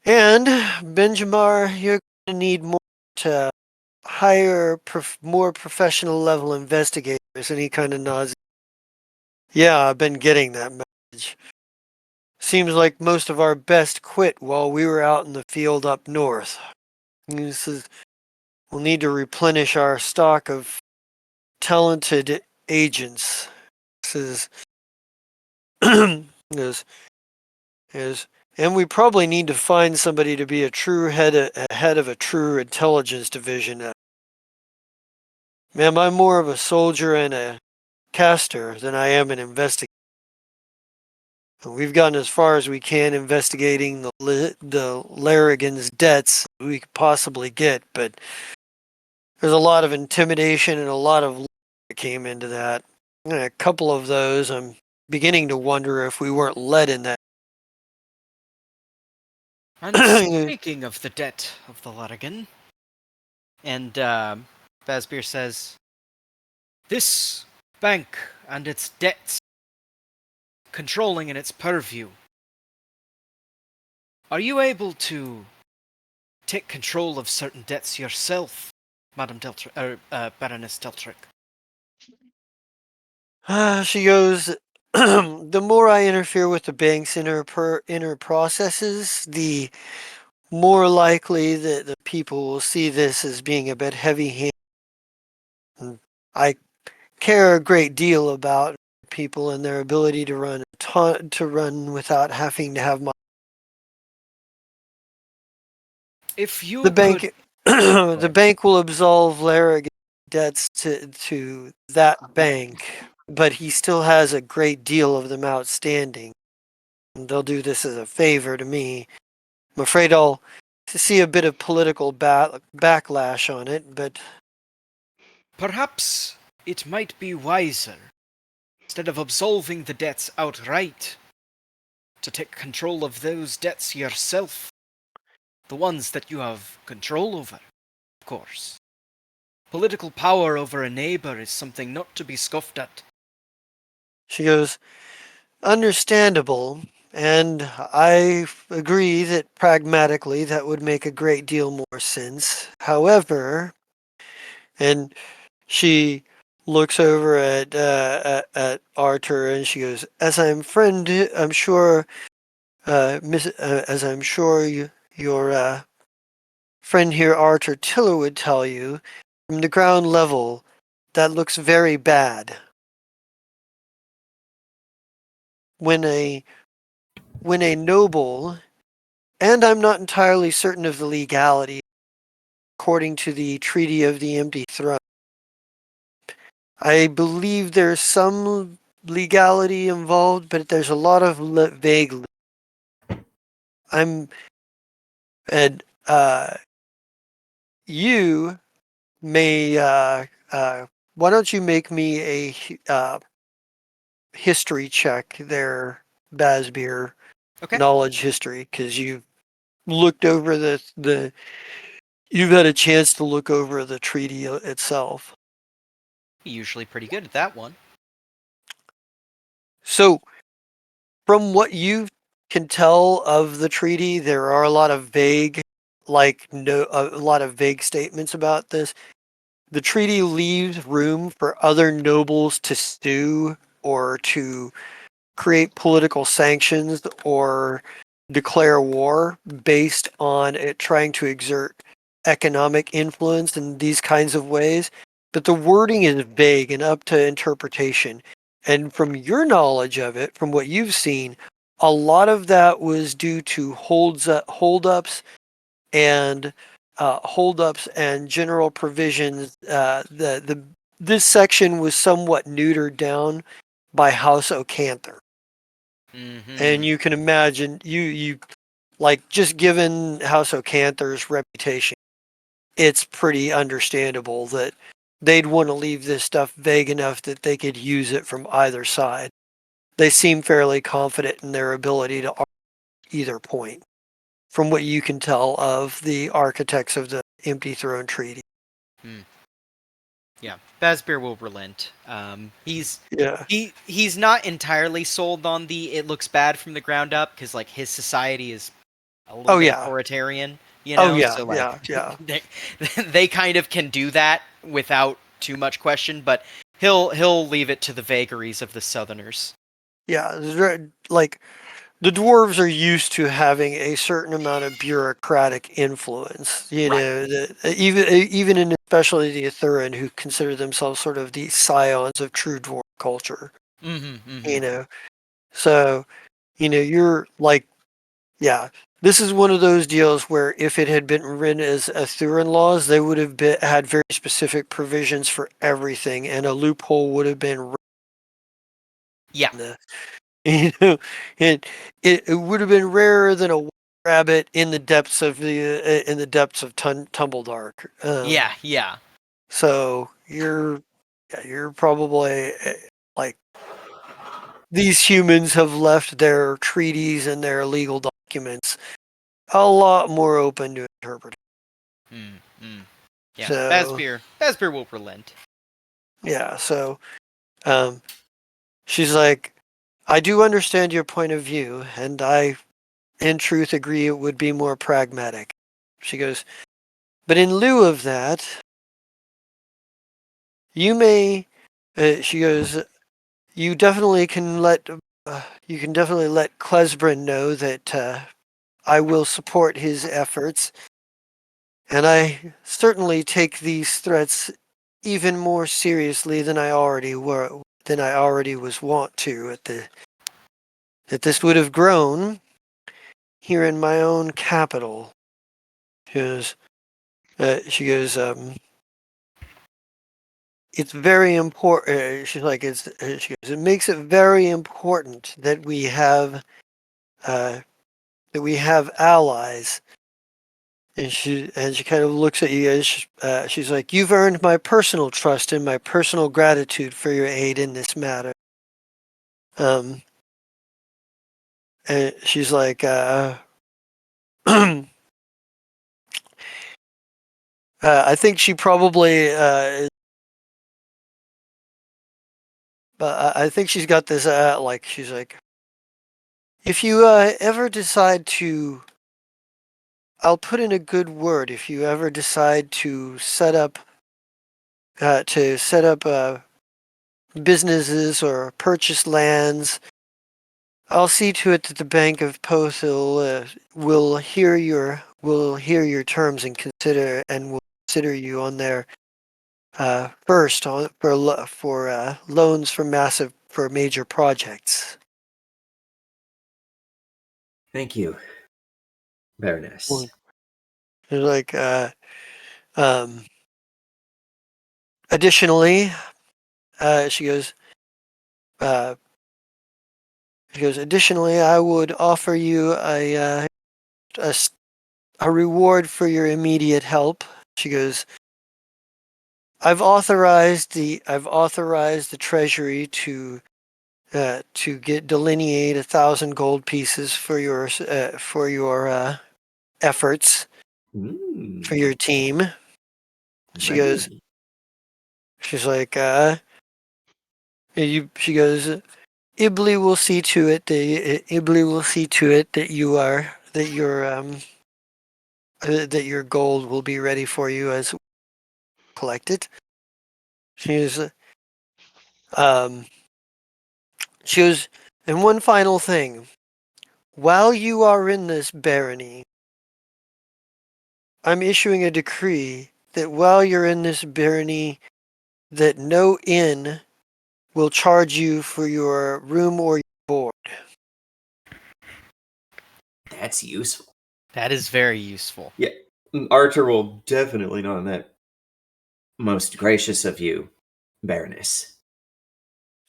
and Benjamar, you're going to need more to hire more professional level investigators. And he kind of nods. Yeah, I've been getting that message. Seems like most of our best quit while we were out in the field up north. And he says, we'll need to replenish our stock of talented agents. Says, goes, and we probably need to find somebody to be a head of a true intelligence division. Ma'am, I'm more of a soldier and a caster than I am an investigator. We've gotten as far as we can investigating the Larrigan's debts we could possibly get, but there's a lot of intimidation and a lot of that came into that. A couple of those, I'm beginning to wonder if we weren't led in that. And speaking of the debt of the Larrigan, And Basbir says, this bank and its debts controlling in its purview, are you able to take control of certain debts yourself, Madam Baroness Deltrick? She goes, the more I interfere with the bank's inner processes, the more likely that the people will see this as being a bit heavy-handed. I care a great deal about people and their ability to run without having to have my If you the could, bank. The bank will absolve Larrigan debts to that bank, but he still has a great deal of them outstanding. And they'll do this as a favor to me. I'm afraid I'll see a bit of political backlash on it, but perhaps it might be wiser, instead of absolving the debts outright, to take control of those debts yourself. The ones that you have control over, of course. Political power over a neighbor is something not to be scoffed at. she goes, understandable, and I agree that pragmatically that would make a great deal more sense. However, and she looks over at Arthur and she goes, I'm sure, as I'm sure your friend here, Arthur Tiller, would tell you, from the ground level, that looks very bad. When a noble, and I'm not entirely certain of the legality, according to the Treaty of the Empty Throne, I believe there's some legality involved, but there's a lot of vague. I'm, and you may, why don't you make me a history check there, Basbeer, okay. knowledge history, because you looked over you've had a chance to look over the treaty itself. Usually pretty good at that one. So, from what you can tell of the treaty, there are a lot of vague, a lot of vague statements about this. The treaty leaves room for other nobles to sue or to create political sanctions or declare war based on it trying to exert economic influence in these kinds of ways. But the wording is vague and up to interpretation. And from your knowledge of it, from what you've seen, a lot of that was due to holdups and general provisions. This section was somewhat neutered down by House O'Canther. And you can imagine, you like, just given House O'Canther's reputation, it's pretty understandable that they'd want to leave this stuff vague enough that they could use it from either side. They seem fairly confident in their ability to argue either point, from what you can tell of the architects of the Empty Throne Treaty. Yeah, Basbeer will relent. He's Yeah. he's not entirely sold on the it looks bad from the ground up, because like his society is a little bit authoritarian, you know. Oh yeah, so like yeah. they kind of can do that without too much question, but he'll leave it to the vagaries of the Southerners. Yeah, like the dwarves are used to having a certain amount of bureaucratic influence. You know, even in especially the Athuran, who consider themselves sort of the scions of true dwarf culture. You know, so you're like, yeah. This is one of those deals where if it had been written as Athuran laws, they would have had very specific provisions for everything, and a loophole would have been. Yeah. You know, it would have been rarer than a rabbit in the depths of Tumbledark. Yeah. So you're probably like these humans have left their treaties and their legal documents a lot more open to interpret. Yeah, So Basbeer will relent. yeah, so she's like, I do understand your point of view, and I, in truth, agree it would be more pragmatic. She goes, but in lieu of that, you may. She goes, you definitely can let. You can definitely let Klesbrin know that I will support his efforts, and I certainly take these threats even more seriously than I already was wont to that this would have grown here in my own capital. She goes, it's very important. She's like, she goes, it makes it very important uh, that we have allies. And she kind of looks at you guys. She's like, you've earned my personal trust and my personal gratitude for your aid in this matter. And she's like, I think she probably, I think she's got this, like, she's like, if you ever decide to, I'll put in a good word. If you ever decide to set up, businesses or purchase lands, I'll see to it that the Bank of Pothil will hear your terms and will consider you on their first for loans for major projects. Thank you, Baroness. They're like, additionally, she goes, uh, additionally, I would offer you a reward for your immediate help. She goes, I've authorized the treasury to delineate 1,000 gold pieces for your efforts for your team. She goes, Money. she's like, she goes, Ibli will see to it that that your gold will be ready for you as collected. She's um she goes, and one final thing. While you are in this barony, I'm issuing a decree that while you're in this barony, that no inn will charge you for your room or your board. That's useful. That is very useful. Yeah, Archer will definitely not on that. Most gracious of you, Baroness.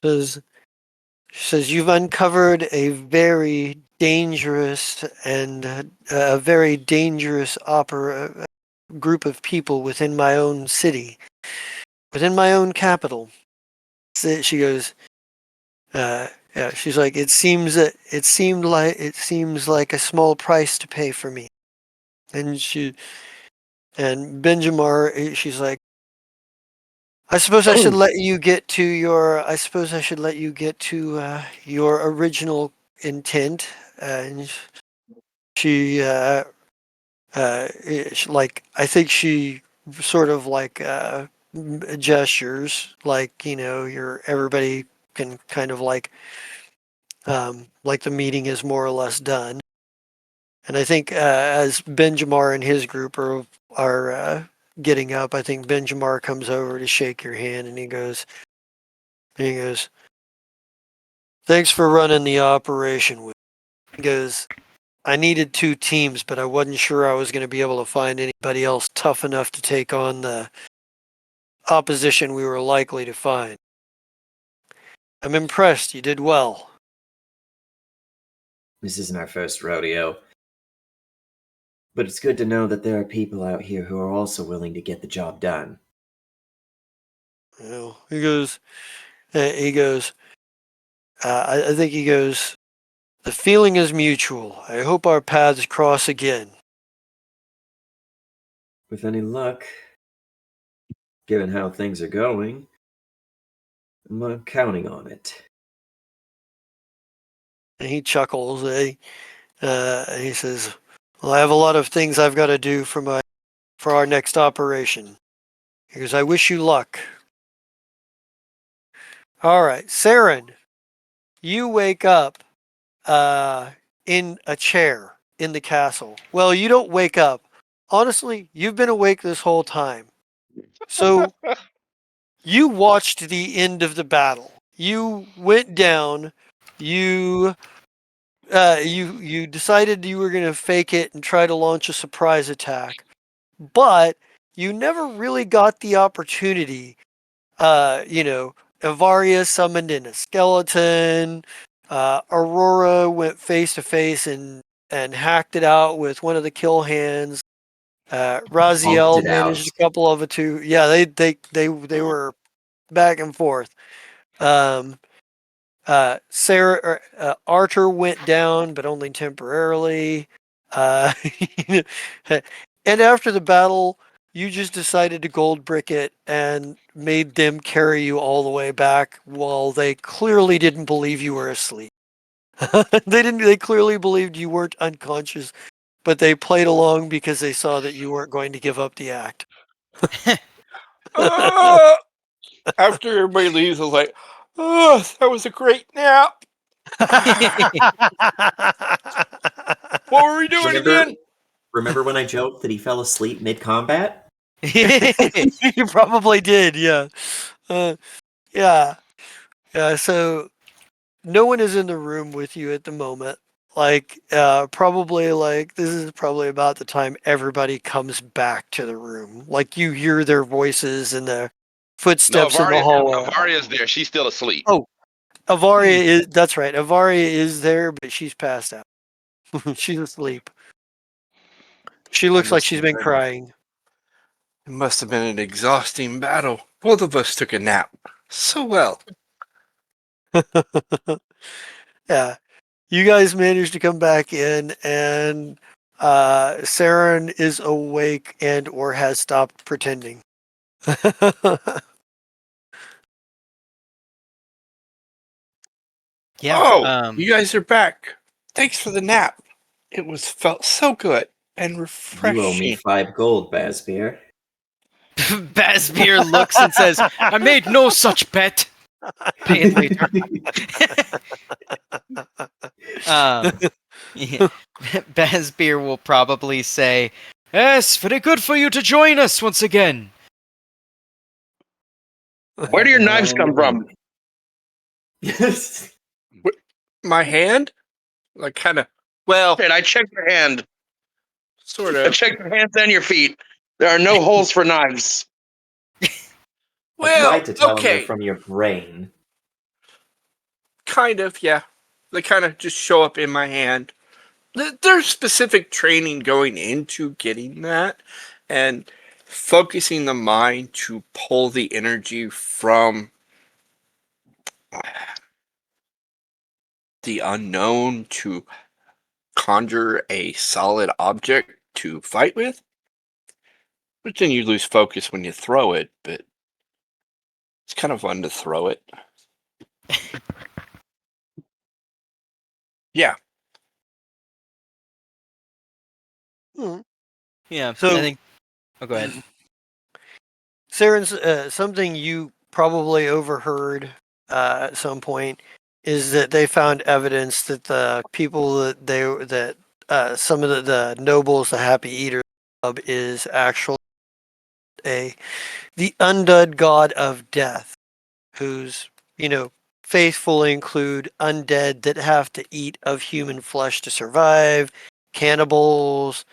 Says She says you've uncovered a very dangerous and a very dangerous group of people within my own city, within my own capital. She goes, yeah. She's like, it seems like a small price to pay for me. And Benjamar, she's like, I suppose I should let you get to your original intent. And she, like, I think she sort of like gestures, like, everybody can kind of like the meeting is more or less done. And I think as Benjamar and his group are getting up, I think Benjamar comes over to shake your hand, and he goes, "Thanks for running the operation with." He goes, "I needed 2 teams, but I wasn't sure I was going to be able to find anybody else tough enough to take on the opposition we were likely to find. I'm impressed. You did well." This isn't our first rodeo. But it's good to know that there are people out here who are also willing to get the job done. He goes, He goes, I think he goes, the feeling is mutual. I hope our paths cross again. With any luck, given how things are going, I'm counting on it. And he chuckles. He says, well, I have a lot of things I've got to do for our next operation. He goes, I wish you luck. All right, Saren, you wake up in a chair in the castle. Well, you don't wake up. Honestly, you've been awake this whole time. So you watched the end of the battle. You went down. You you decided you were going to fake it and try to launch a surprise attack, but you never really got the opportunity. Avaria summoned in a skeleton. Aurora went face to face and hacked it out with one of the kill hands. Punked Raziel it out. managed a couple of the two. Yeah, they were back and forth. Archer went down, but only temporarily. Uh, and after the battle, you just decided to gold brick it and made them carry you all the way back while they clearly didn't believe you were asleep. They clearly believed you weren't unconscious, but they played along because they saw that you weren't going to give up the act. After everybody leaves, I was like, oh, that was a great nap. What were we doing again? Remember when I joked that he fell asleep mid-combat? You probably did, yeah. Yeah. So no one is in the room with you at the moment. Probably this is probably about the time everybody comes back to the room. Like you hear their voices and the No, footsteps in the hallway. Avaria's there. She's still asleep. Oh, Avaria is, that's right. Avaria is there, but she's passed out. She's asleep. She looks like she's been crying. It must have been an exhausting battle. Both of us took a nap. So well. Yeah. You guys managed to come back in, and Saren is awake and or has stopped pretending. Yeah. Oh, you guys are back. Thanks for the nap. It felt so good and You owe me refreshing. 5 gold, Bazbeer. Basbeer looks and says, I made no such bet. Pay it later. Yeah. Basbeer will probably say, yes, very good for you to join us once again. Where do your knives come from? My hand? Like, kind of, well, And I checked your hand. sort I of. checked your hands and your feet. There are no holes for knives. I Well, tried to tell him okay. they're from your brain. Kind of, yeah. They kind of just show up in my hand. There's specific training going into getting that and focusing the mind to pull the energy from the unknown to conjure a solid object to fight with. But then you lose focus when you throw it, but it's kind of fun to throw it. Yeah. Yeah, So- I think. Oh, go ahead. Saren's, something you probably overheard at some point is that they found evidence that the people that some of the nobles, the Happy Eaters Club, is actually the undead god of death, whose faithfully include undead that have to eat of human flesh to survive, cannibals,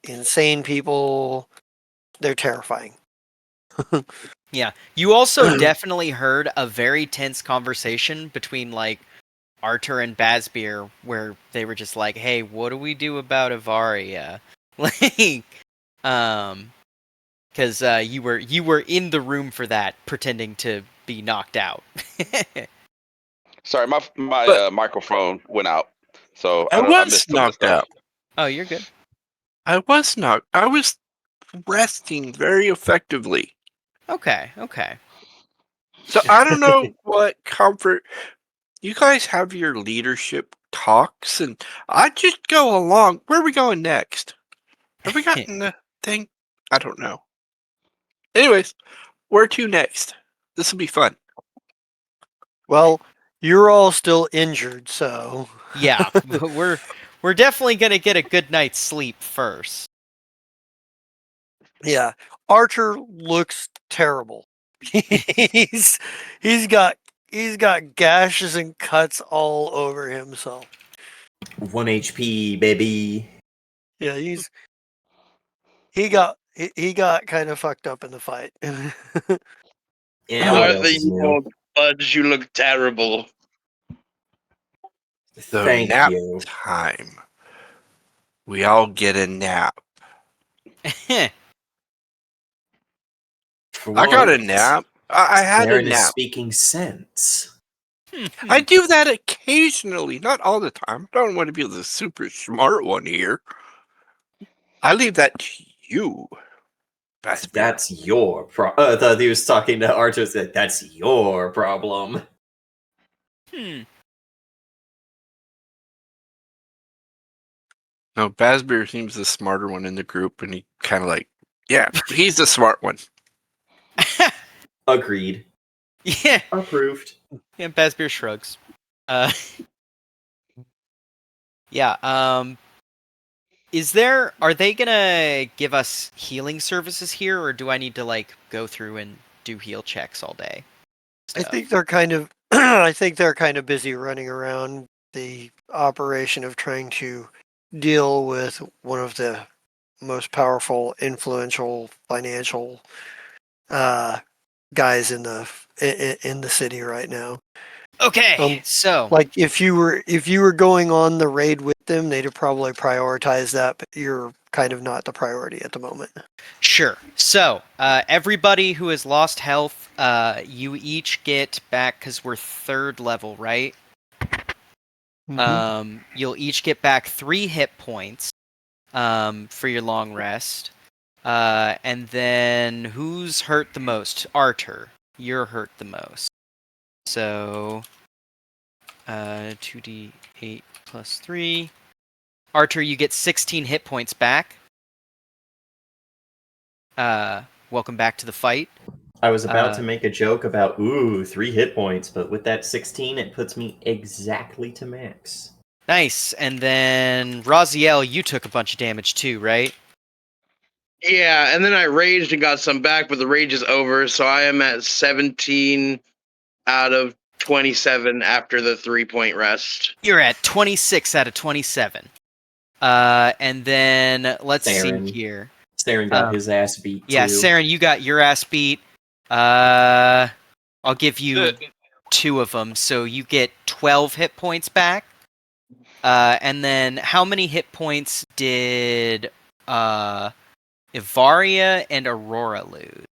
insane people. They're terrifying. Yeah. You also definitely heard a very tense conversation between Artur and Basbeer where they were just like, "Hey, what do we do about Avaria?" Because you were in the room for that, pretending to be knocked out. Sorry, my But- microphone went out, so I I was missed some of the knocked stuff. out. Oh, you're good. I was resting very effectively. Okay. So I don't know what comfort you guys have your leadership talks, and I just go along. Where are we going next? Have we gotten the thing? I don't know. Anyways, where to next? This will be fun. Well, you're all still injured, so Yeah, we're definitely gonna get a good night's sleep first. yeah. Archer looks terrible. he's he's got gashes and cuts all over himself. 1 HP, baby. Yeah, he got kind of fucked up in the fight. Yeah, what Martha, else is you new? old fudge, you look terrible. So Thank nap you. time. We all get a nap. For I got a once, nap. I had a Aaron is nap. speaking sense. I do that occasionally, not all the time. I don't want to be the super smart one here. I leave that to you, Bassbear. That's your problem. I thought he was talking to Archer. Said that's your problem. No, Basbear seems the smarter one in the group, and he kind of like, yeah, he's the smart one. Agreed. Yeah. Approved. Yeah, Bazbear shrugs. Yeah, are they gonna give us healing services here, or do I need to like go through and do heal checks all day? I think they're kind of I think they're kind of busy running around the operation of trying to deal with one of the most powerful, influential financial guys in the city right now. Okay, so Like if you were going on the raid with them, they'd have probably prioritized that, but you're kind of not the priority at the moment. sure. So everybody who has lost health, you each get back because we're 3rd level, right? You'll each get back 3 hit points for your long rest. And then who's hurt the most? Arter. You're hurt the most. So 2d8 plus 3. Arter, you get 16 hit points back. Welcome back to the fight. I was about to make a joke about 3 hit points, but with that 16, it puts me exactly to max. Nice. And then Raziel, you took a bunch of damage too, right? Yeah, and then I raged and got some back, but the rage is over, so I am at 17 out of 27 after the 3-point rest. You're at 26 out of 27. And then let's Saren. see here. Saren got his ass beat too. Yeah, Saren, you got your ass beat. I'll give you 2 of them, so you get 12 hit points back. And then how many hit points did Ivaria and Aurora lose?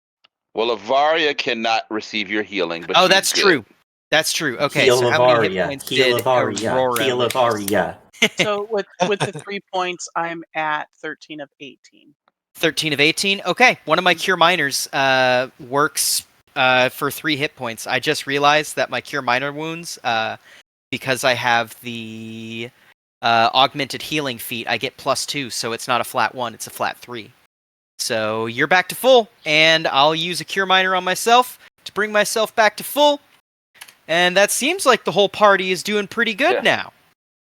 Well, Avaria cannot receive your healing, but Oh, she's that's good. true. That's true. Okay, Heal so how many hit Avaria. points Heal did Avaria. Aurora Heal lose? Avaria. So with the 3 points, I'm at 13 of 18. 13 of 18? Okay, one of my Cure Minors works for 3 hit points. I just realized that my Cure Minor wounds, because I have the augmented healing feat, I get +2, so it's not a flat 1, it's a flat 3. So you're back to full, and I'll use a Cure Minor on myself to bring myself back to full. And that seems like the whole party is doing pretty good now.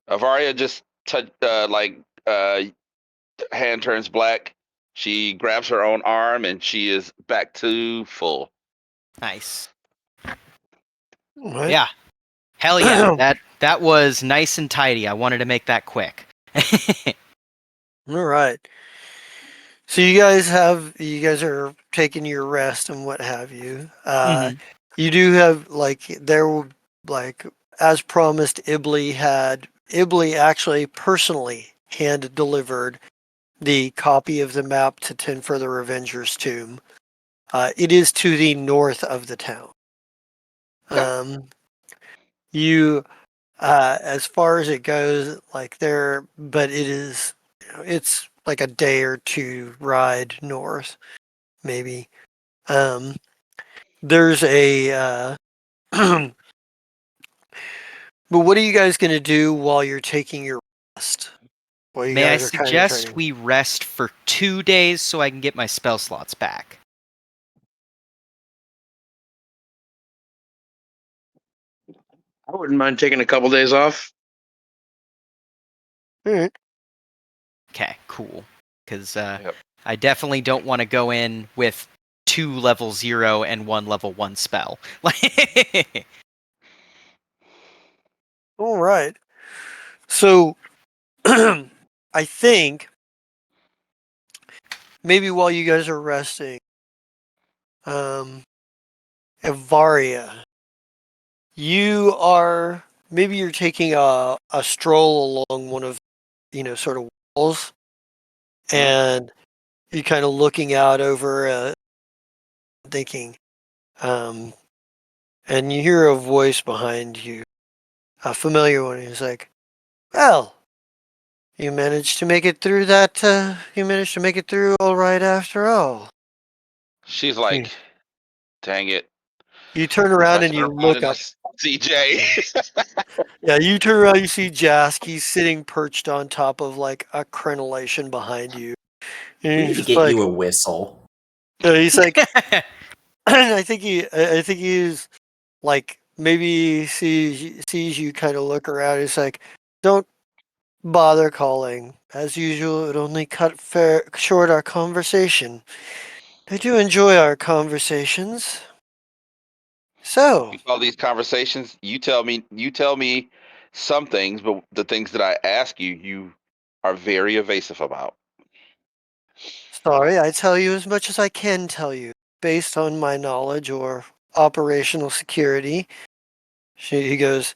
Avaria just hand turns black. She grabs her own arm and she is back to full. Nice. What? Yeah. Hell yeah. That was nice and tidy. I wanted to make that quick. All right. So you guys are taking your rest and what have you. You do have as promised, Ibley actually personally hand delivered the copy of the map to Ten for the Revenger's Tomb. It is to the north of the town. You, as far as it goes, like there, but it is, it's like a day or two ride north, maybe. Um, there's a, but what are you guys going to do while you're taking your rest? While you May I guys are kind of suggest training? we rest for 2 days so I can get my spell slots back? I wouldn't mind taking a couple days off. All right. Okay, cool. Because Yep. I definitely don't want to go in with 2 level 0 and 1 level 1 spell. All right. So, I think maybe while you guys are resting, um, Evaria, you are maybe you're taking a stroll along one of sort of walls, and you're kind of looking out over, thinking, um, and you hear a voice behind you, a familiar one. He's like, "Well, you managed to make it through that. You managed to make it through all right after all." She's Hmm. like, dang it. You turn If I around and turn you around look and I up. see CJ. Yeah, you turn around, you see Jask. He's sitting perched on top of like a crenellation behind you. We And need he's to just get like, you a whistle. he's like, I think he's like, maybe sees you kind of look around. He's like, don't bother calling. As usual, it only cut short our conversation. I do enjoy our conversations. So, We call these conversations. You tell me some things, but the things that I ask you, you are very evasive about. sorry, I tell you as much as I can tell you, based on my knowledge or operational security. He goes,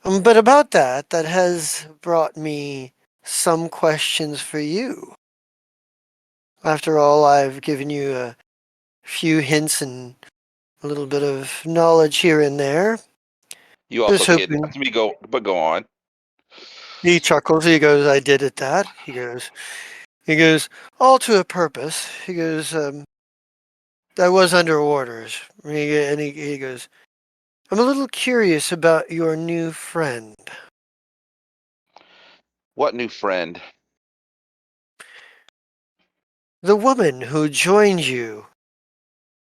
but about that, that has brought me some questions for you. After all, I've given you a few hints and a little bit of knowledge here and there. You Just also hoping. kidnapped me. Go on. He chuckles. He goes, I did it that. He goes, all to a purpose. He goes, I was under orders. He goes, I'm a little curious about your new friend. What new friend? The woman who joined you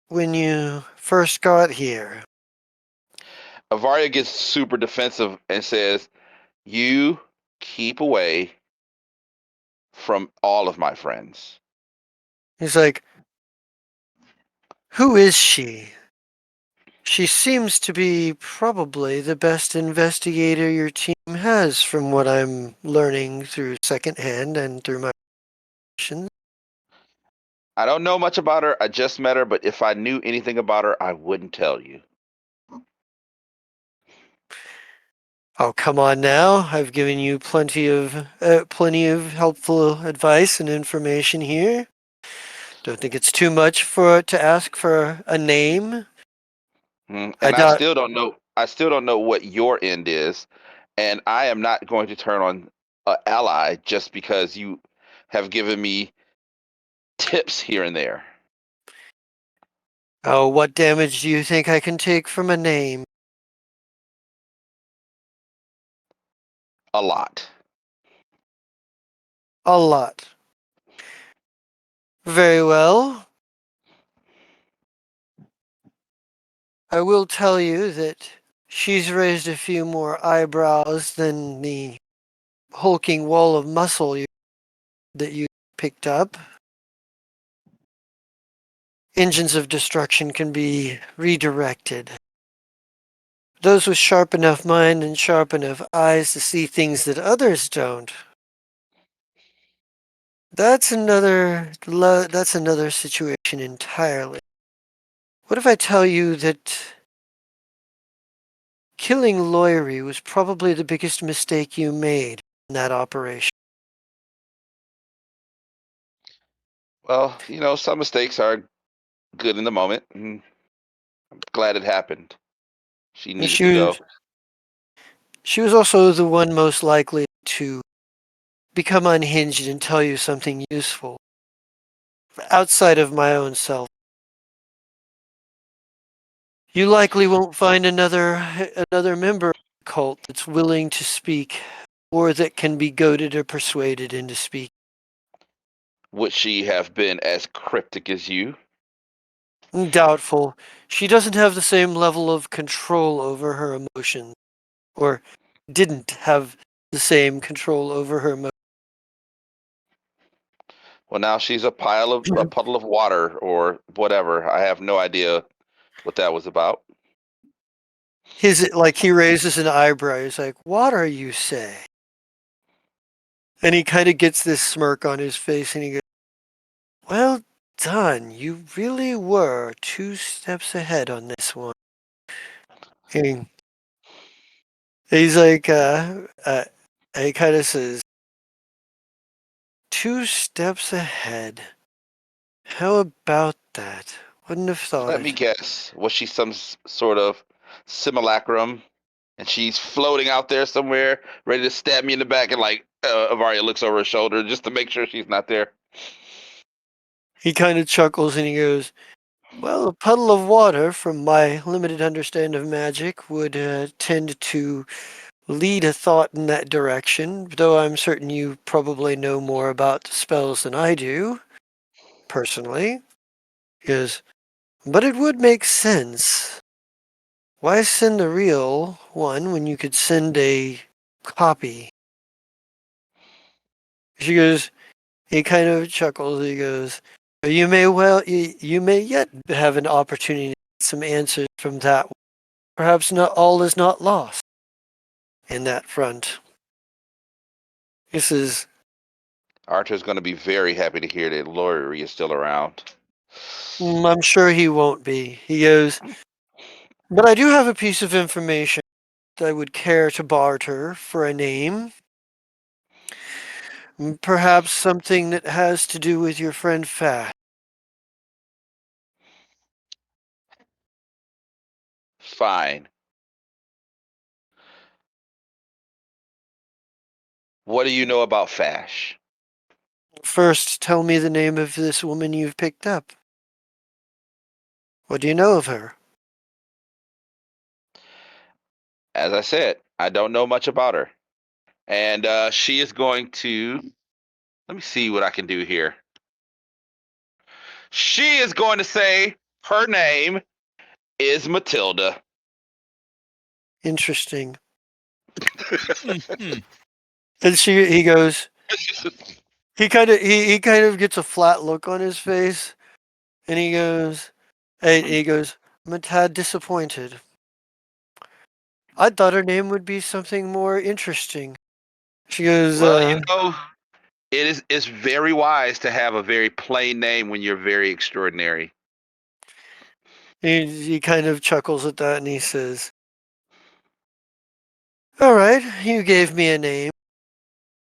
when you first got here. Avaria gets super defensive and says, "You keep away from all of my friends." He's like, who is she? She seems to be probably the best investigator your team has, from what I'm learning through secondhand and through my missions. I don't know much about her. I just met her, but if I knew anything about her, I wouldn't tell you. Oh, come on now. I've given you plenty of helpful advice and information here. Don't think it's too much to ask for a name. I And doubt. I still don't know what your end is, and I am not going to turn on an ally just because you have given me tips here and there. Oh, what damage do you think I can take from a name? A lot. A lot. Very well. I will tell you that she's raised a few more eyebrows than the hulking wall of muscle that you picked up. Engines of destruction can be redirected. Those with sharp enough mind and sharp enough eyes to see things that others don't. That's another situation entirely. What if I tell you that killing Loyery was probably the biggest mistake you made in that operation? Well, some mistakes are good in the moment, and I'm glad it happened. She And needed to go. she was also the one most likely to become unhinged and tell you something useful outside of my own self. You likely won't find another member of the cult that's willing to speak or that can be goaded or persuaded into speaking. Would she have been as cryptic as you? Doubtful. She doesn't have the same level of control over her emotions, or didn't have the same control over her emotions. Well, now she's a puddle of water or whatever. I have no idea what that was about. He raises an eyebrow. He's like, "What are you saying?" And he kind of gets this smirk on his face, and he goes, "Well done. You really were 2 steps ahead on this one." And he's like, he kind of says, "2 steps ahead. How about that? Wouldn't have thought Let me it." guess. Was she some sort of simulacrum? And she's floating out there somewhere, ready to stab me in the back, and like Avaria looks over her shoulder just to make sure she's not there. He kind of chuckles and he goes, "Well, a puddle of water, from my limited understanding of magic, would tend to lead a thought in that direction, though I'm certain you probably know more about spells than I do, personally. Is, but it would make sense. Why send a real one when you could send a copy?" She goes, he kind of chuckles, he goes, you may yet have an opportunity to get some answers from that. Perhaps not all is not lost in that front. This is, Arthur's going to be very happy to hear that Laurie is still around. I'm sure he won't be. He goes, but I do have a piece of information that I would care to barter for a name. Perhaps something that has to do with your friend Fat. Fine. What do you know about Fash? First, tell me the name of this woman you've picked up. What do you know of her? As I said, I don't know much about her. And she is going to. Let me see what I can do here. She is going to say her name is Matilda. Interesting. Mhm. And he goes, he kind of gets a flat look on his face, and he goes, "I'm a tad disappointed. I thought her name would be something more interesting." She goes, Well, you know, it's very wise to have a very plain name when you're very extraordinary. he kind of chuckles at that, and he says, "All right, you gave me a name.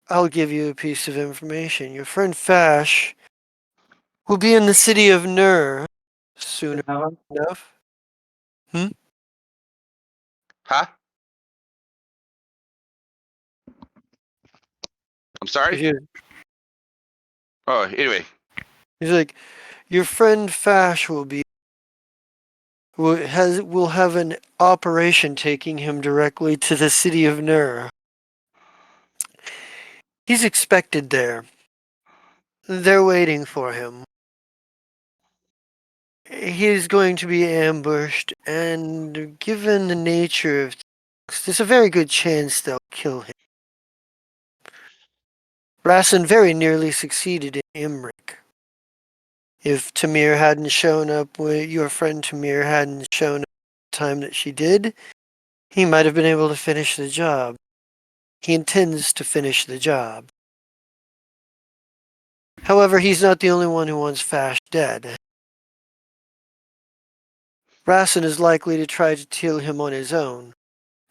I'll give you a piece of information. Your friend Fash will be in the city of Nur soon enough." Hmm? Huh? I'm sorry? He- Oh, anyway. He's like, "Your friend Fash will have an operation taking him directly to the city of Nur. He's expected there. They're waiting for him. He's going to be ambushed, and given the nature of things, there's a very good chance they'll kill him. Rassen very nearly succeeded in Imric. If Tamir hadn't shown up, your friend Tamir hadn't shown up the time that she did, he might have been able to finish the job. He intends to finish the job. However, he's not the only one who wants Fash dead. Rassen is likely to try to kill him on his own,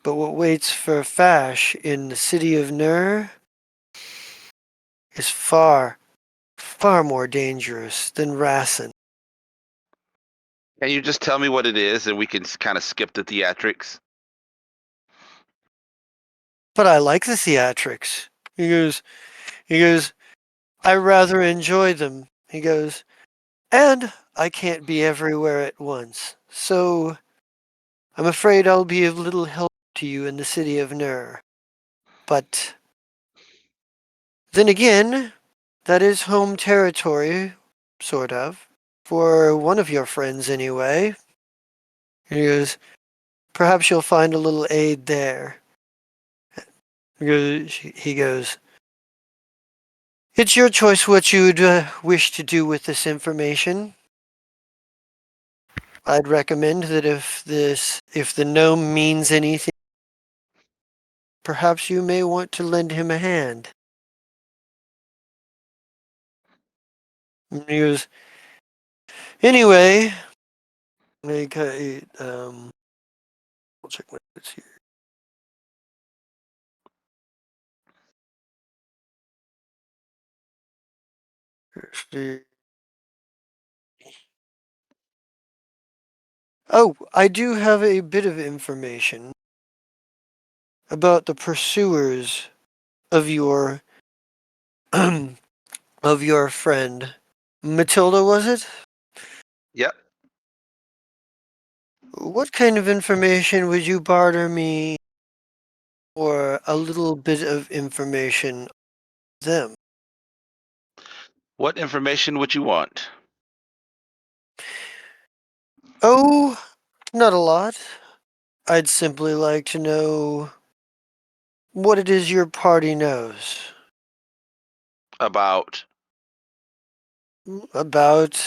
but what waits for Fash in the city of Nur is far, far more dangerous than Rassen." Can you just tell me what it is, and we can kind of skip the theatrics? But I like the theatrics. He goes, I rather enjoy them. He goes, and I can't be everywhere at once. So I'm afraid I'll be of little help to you in the city of Nur. But then again, that is home territory, sort of, for one of your friends anyway. He goes, perhaps you'll find a little aid there. He goes, it's your choice what you'd wish to do with this information. I'd recommend that if the gnome means anything, perhaps you may want to lend him a hand. And he goes, anyway, I'll check my notes here. Oh, I do have a bit of information about the pursuers of your of your friend Matilda, was it? Yep. What kind of information would you barter me for a little bit of information on them? What information would you want? Oh, not a lot. I'd simply like to know what it is your party knows About about.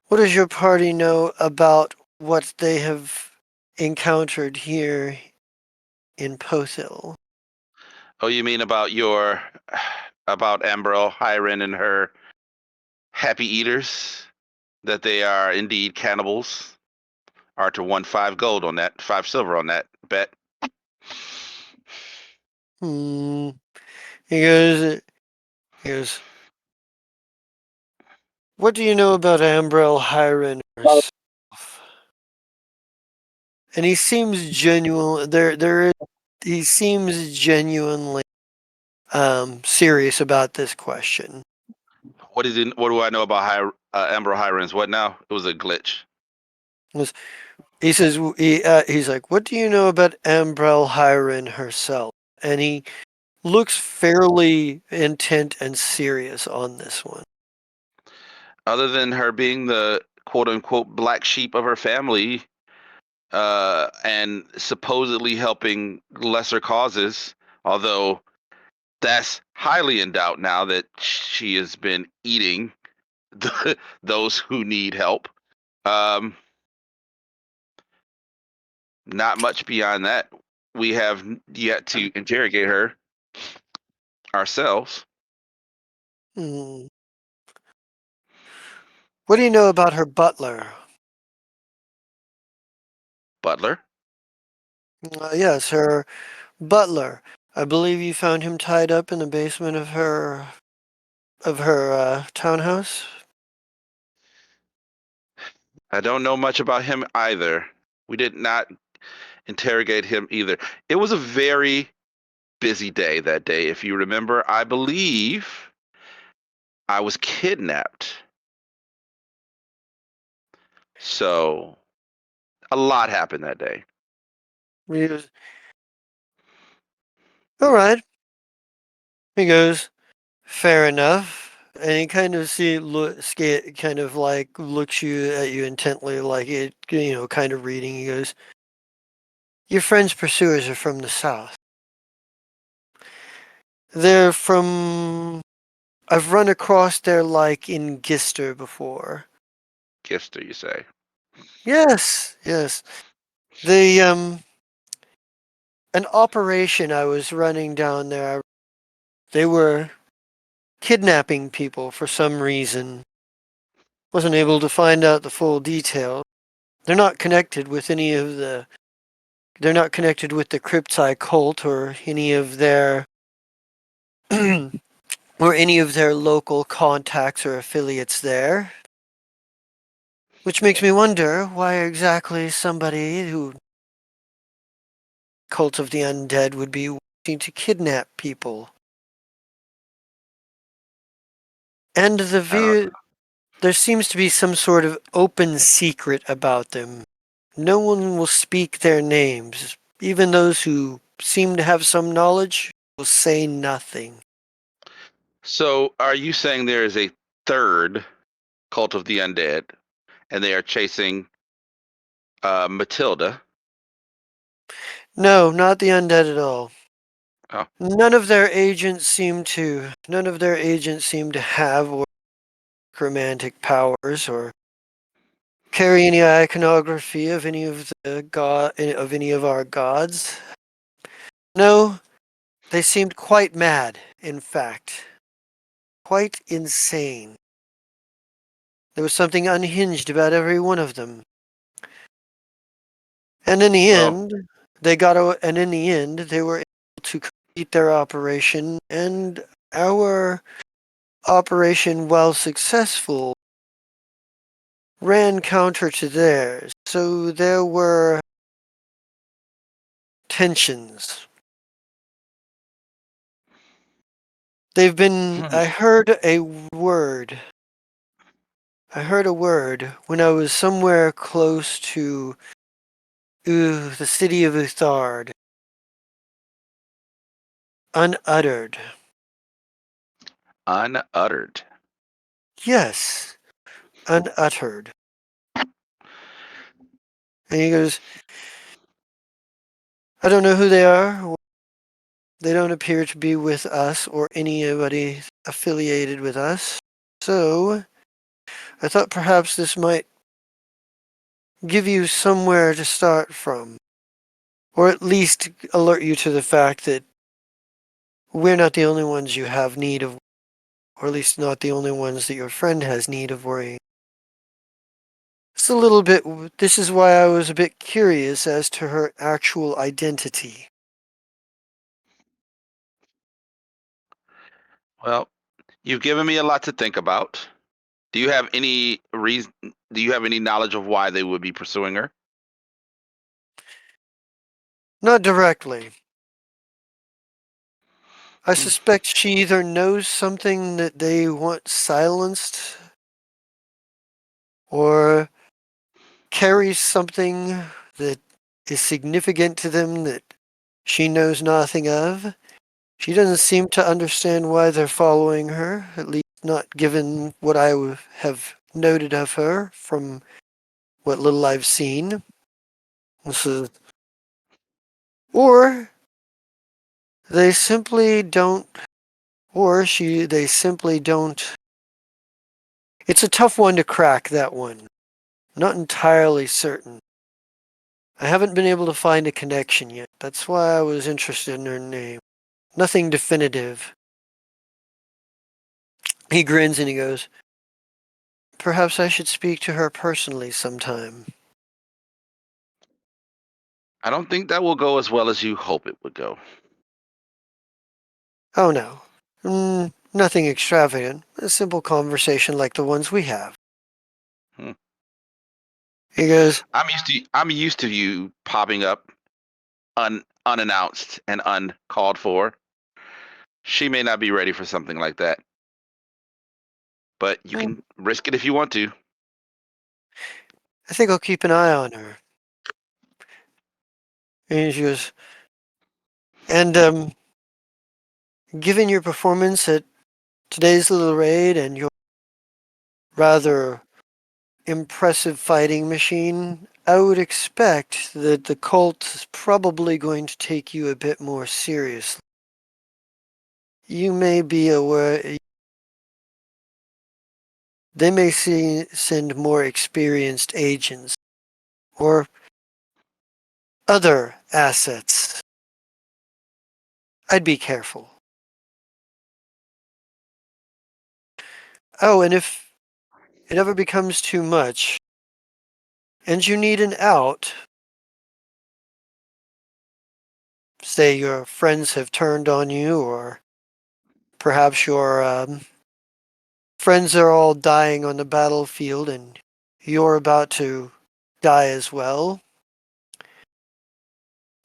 What does your party know about what they have encountered here in Pothil? Oh, you mean about about Ambrel, Hyren, and her happy eaters? That they are indeed cannibals? Archer won 5 gold on that, 5 silver on that bet. Hmm. He goes, what do you know about Ambrel Hyren herself? And he seems genuine. He seems genuinely serious about this question. What do I know about Ambrel Hyrens? What now? It was a glitch. He says he's like, what do you know about Ambrel Hyren herself? And he looks fairly intent and serious on this one. Other than her being the quote unquote black sheep of her family, and supposedly helping lesser causes, although that's highly in doubt now that she has been eating those who need help. Um, Not much beyond that. We have yet to interrogate her ourselves. Hmm. What do you know about her butler? Butler? Yes, her butler. I believe you found him tied up in the basement of her townhouse. I don't know much about him either. We did not interrogate him either. It was a very busy day that day. If you remember, I believe I was kidnapped. So a lot happened that day. He goes, all right. He goes, fair enough. And he kind of kind of like looks at you intently, like it, kind of reading. He goes, your friend's pursuers are from the south. They're from. I've run across their like in Gister before. Gister, you say? Yes, yes. The an operation I was running down there. They were kidnapping people for some reason. Wasn't able to find out the full detail. They're not connected with any of the. They're not connected with the Crypti cult or any of their. or any of their local contacts or affiliates there. Which makes me wonder why exactly somebody who cult of the undead would be wanting to kidnap people. And the I don't. view, there seems to be some sort of open secret about them. No one will speak their names. Even those who seem to have some knowledge will say nothing. So, are you saying there is a third cult of the undead, and they are chasing Matilda? No, not the undead at all. Oh. None of their agents seem to have or romantic powers or carry any iconography of any of our gods. No, they seemed quite mad, in fact. Quite insane. There was something unhinged about every one of them. And in the Well, end, they were able to complete their operation, and our operation, while successful, ran counter to theirs. So there were tensions. I heard a word. I heard a word when I was somewhere close to the city of Uthard. Unuttered. unuttered. Yes, unuttered. And he goes, I don't know who they are. They don't appear to be with us or anybody affiliated with us. So, I thought perhaps this might give you somewhere to start from. Or at least alert you to the fact that we're not the only ones you have need of, or at least not the only ones that your friend has need of worrying. It's a little bit, this is why I was a bit curious as to her actual identity. Well, you've given me a lot to think about. Do you have any reason? Do you have any knowledge of why they would be pursuing her? Not directly. I Hmm. suspect she either knows something that they want silenced or carries something that is significant to them that she knows nothing of. She doesn't seem to understand why they're following her, at least not given what I have noted of her from what little I've seen. This is, or they simply don't, they simply don't. It's a tough one to crack, that one. Not entirely certain. I haven't been able to find a connection yet. That's why I was interested in her name. Nothing definitive. He grins and he goes, perhaps I should speak to her personally sometime. I don't think that will go as well as you hope it would go. Oh no. Nothing extravagant. A simple conversation like the ones we have. Hmm. He goes, I'm used to you popping up unannounced and uncalled for. She may not be ready for something like that, but you "Hmm, can risk it if you want to. I think I'll keep an eye on her. And she goes, and given your performance at today's little raid and your rather impressive fighting machine, I would expect that the cult is probably going to take you a bit more seriously. You may be aware they may send more experienced agents or other assets. I'd be careful. Oh, and if it ever becomes too much and you need an out, say your friends have turned on you, or perhaps your friends are all dying on the battlefield and you're about to die as well,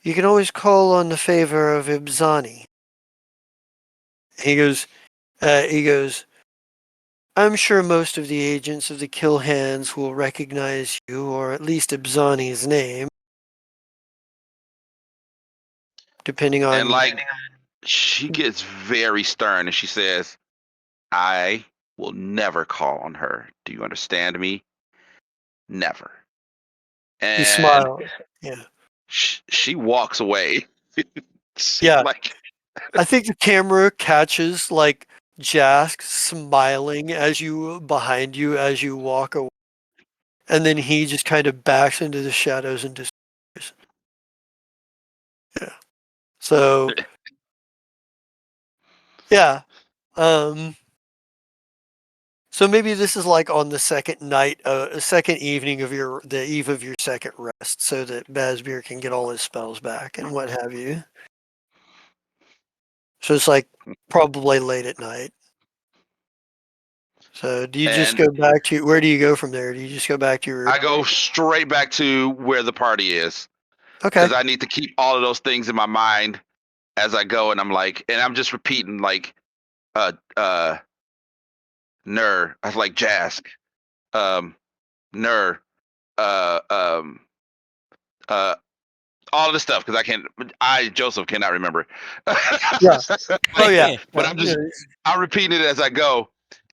you can always call on the favor of Ibzani. He goes, I'm sure most of the agents of the Kill Hands will recognize you, or at least Ibzani's name, depending on... And like, she gets very stern and she says, I will never call on her. Do you understand me? Never. He And smiled. Yeah. she walks away. She's Yeah. like, I think the camera catches like Jask smiling behind you as you walk away. And then he just kind of backs into the shadows and disappears. Yeah. So yeah. So maybe this is like on the second evening of the eve of your second rest, so that Bazbeer can get all his spells back and what have you. So it's like probably late at night. So do you just and go back to where do you go from there? Do you just go back to your I go straight back to where the party is okay? because I need to keep all of those things in my mind as I go, and I'm just repeating like, uh, uh, Ner, I was like Jask, Ner, uh, um, uh, all of this stuff because Joseph cannot remember. Yeah. Oh yeah. But Yeah. I'm repeating it as I go,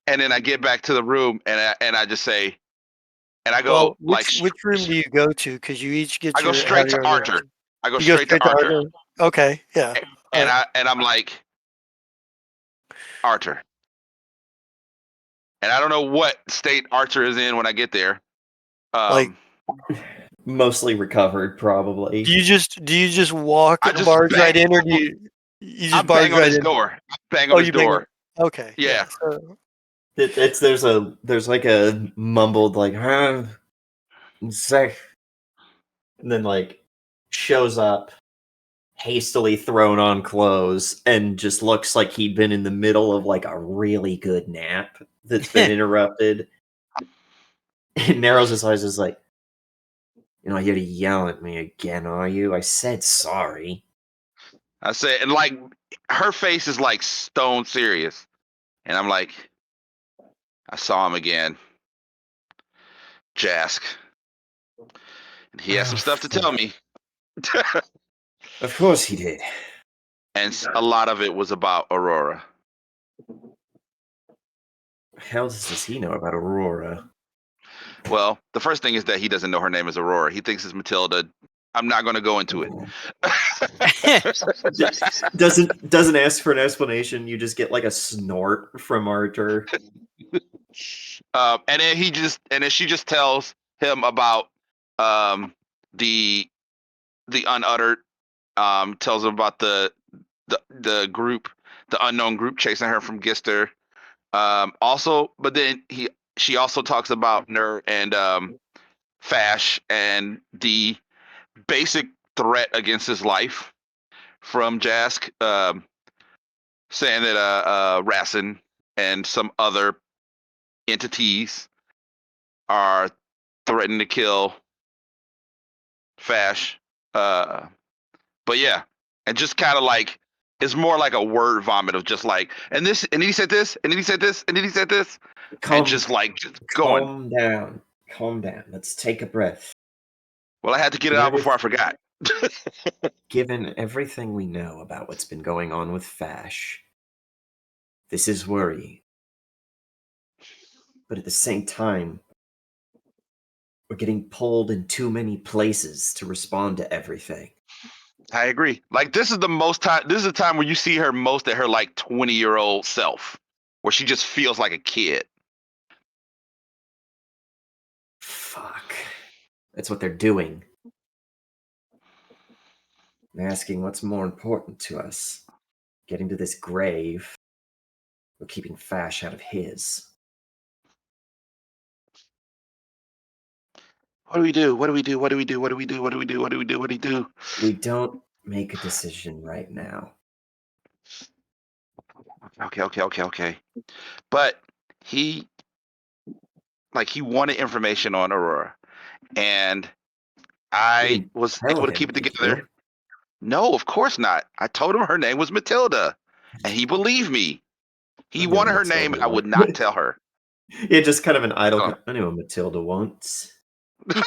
and then I get back to the room and I just say, and I go Well, like, which room do you go to? Because you each get I go have straight to your own Archer. rooms. I go You go straight to straight to Archer, Arthur. Okay. Yeah. All right. and I'm like, Archer, and I don't know what state Archer is in when I get there. Like, Mostly recovered, probably. do you just walk I just barge right bang. in, or do you I just bang barge on right his in? door. I bang on Oh, his you bang it. door. Okay. Yeah. So, There's like a mumbled like say, and then like shows up hastily thrown on clothes and just looks like he'd been in the middle of like a really good nap that's been interrupted. And narrows his eyes, is like, you're not here to yell at me again, are you? I said sorry. I said, and like her face is like stone serious, and I'm like, I saw him again, Jask, and he has some stuff to tell me, Of course he did. and a lot of it was about Aurora. How does he know about Aurora? Well, the first thing is that he doesn't know her name is Aurora. He thinks it's Matilda. I'm not going to go into it. Doesn't ask for an explanation. You just get like a snort from Arthur. And then she just tells him about the unuttered. Tells him about the group, the unknown group chasing her from Gister. Also, but then she also talks about Ner and Fash and the basic threat against his life from Jask, saying that Racin and some other entities are threatening to kill Fash. But yeah, and just kind of like it's more like a word vomit of just like, and this, and then he said this, and then he said this, and then he said this, and just going. Calm down. Let's take a breath. Well, I had to get it out before I forgot. Given everything we know about what's been going on with Fash, this is worrying. But at the same time, we're getting pulled in too many places to respond to everything. I agree. Like this is the most time. This is the time where you see her most at her like 20-year-old self, where she just feels like a kid. Fuck. That's what they're doing. They're asking what's more important to us. Getting to this grave, or keeping Fash out of his. What do we do? What do we do? What do we do? What do we do? What do we do? What do we do? What do we do? We don't make a decision right now. Okay. But he like he wanted information on Aurora, and I didn't was tell able to him, keep it did together. you? No, of course not. I told him her name was Matilda, and he believed me. He I knew wanted her name, Matilda and I would once. not tell her. Yeah, just kind of an idle. Oh. I knew a Matilda once. I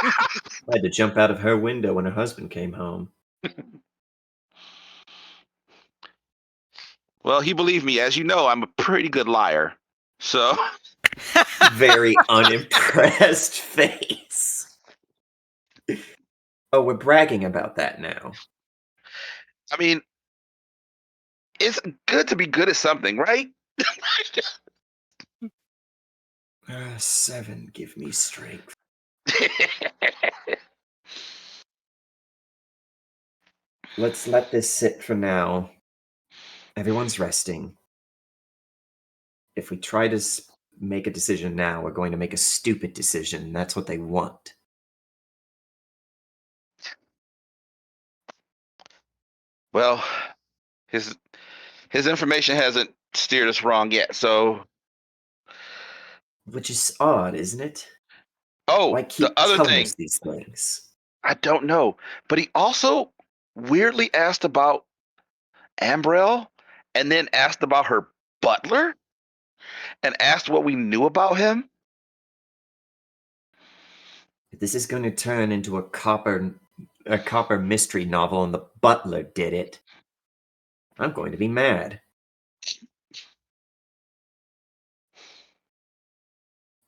had to jump out of her window when her husband came home. Well, he believed me. As you know, I'm a pretty good liar. So, Very unimpressed face. Oh, we're bragging about that now. I mean, it's good to be good at something, right? 7, give me strength. Let's let this sit for now. Everyone's resting. If we try to make a decision now, we're going to make a stupid decision. That's what they want. Well, his information hasn't steered us wrong yet. So, Which is odd, isn't it? oh, Why the keep other telling thing, us these things? I don't know, but he also weirdly asked about Ambrelle, and then asked about her butler, and asked what we knew about him. If this is going to turn into a copper mystery novel and the butler did it, I'm going to be mad.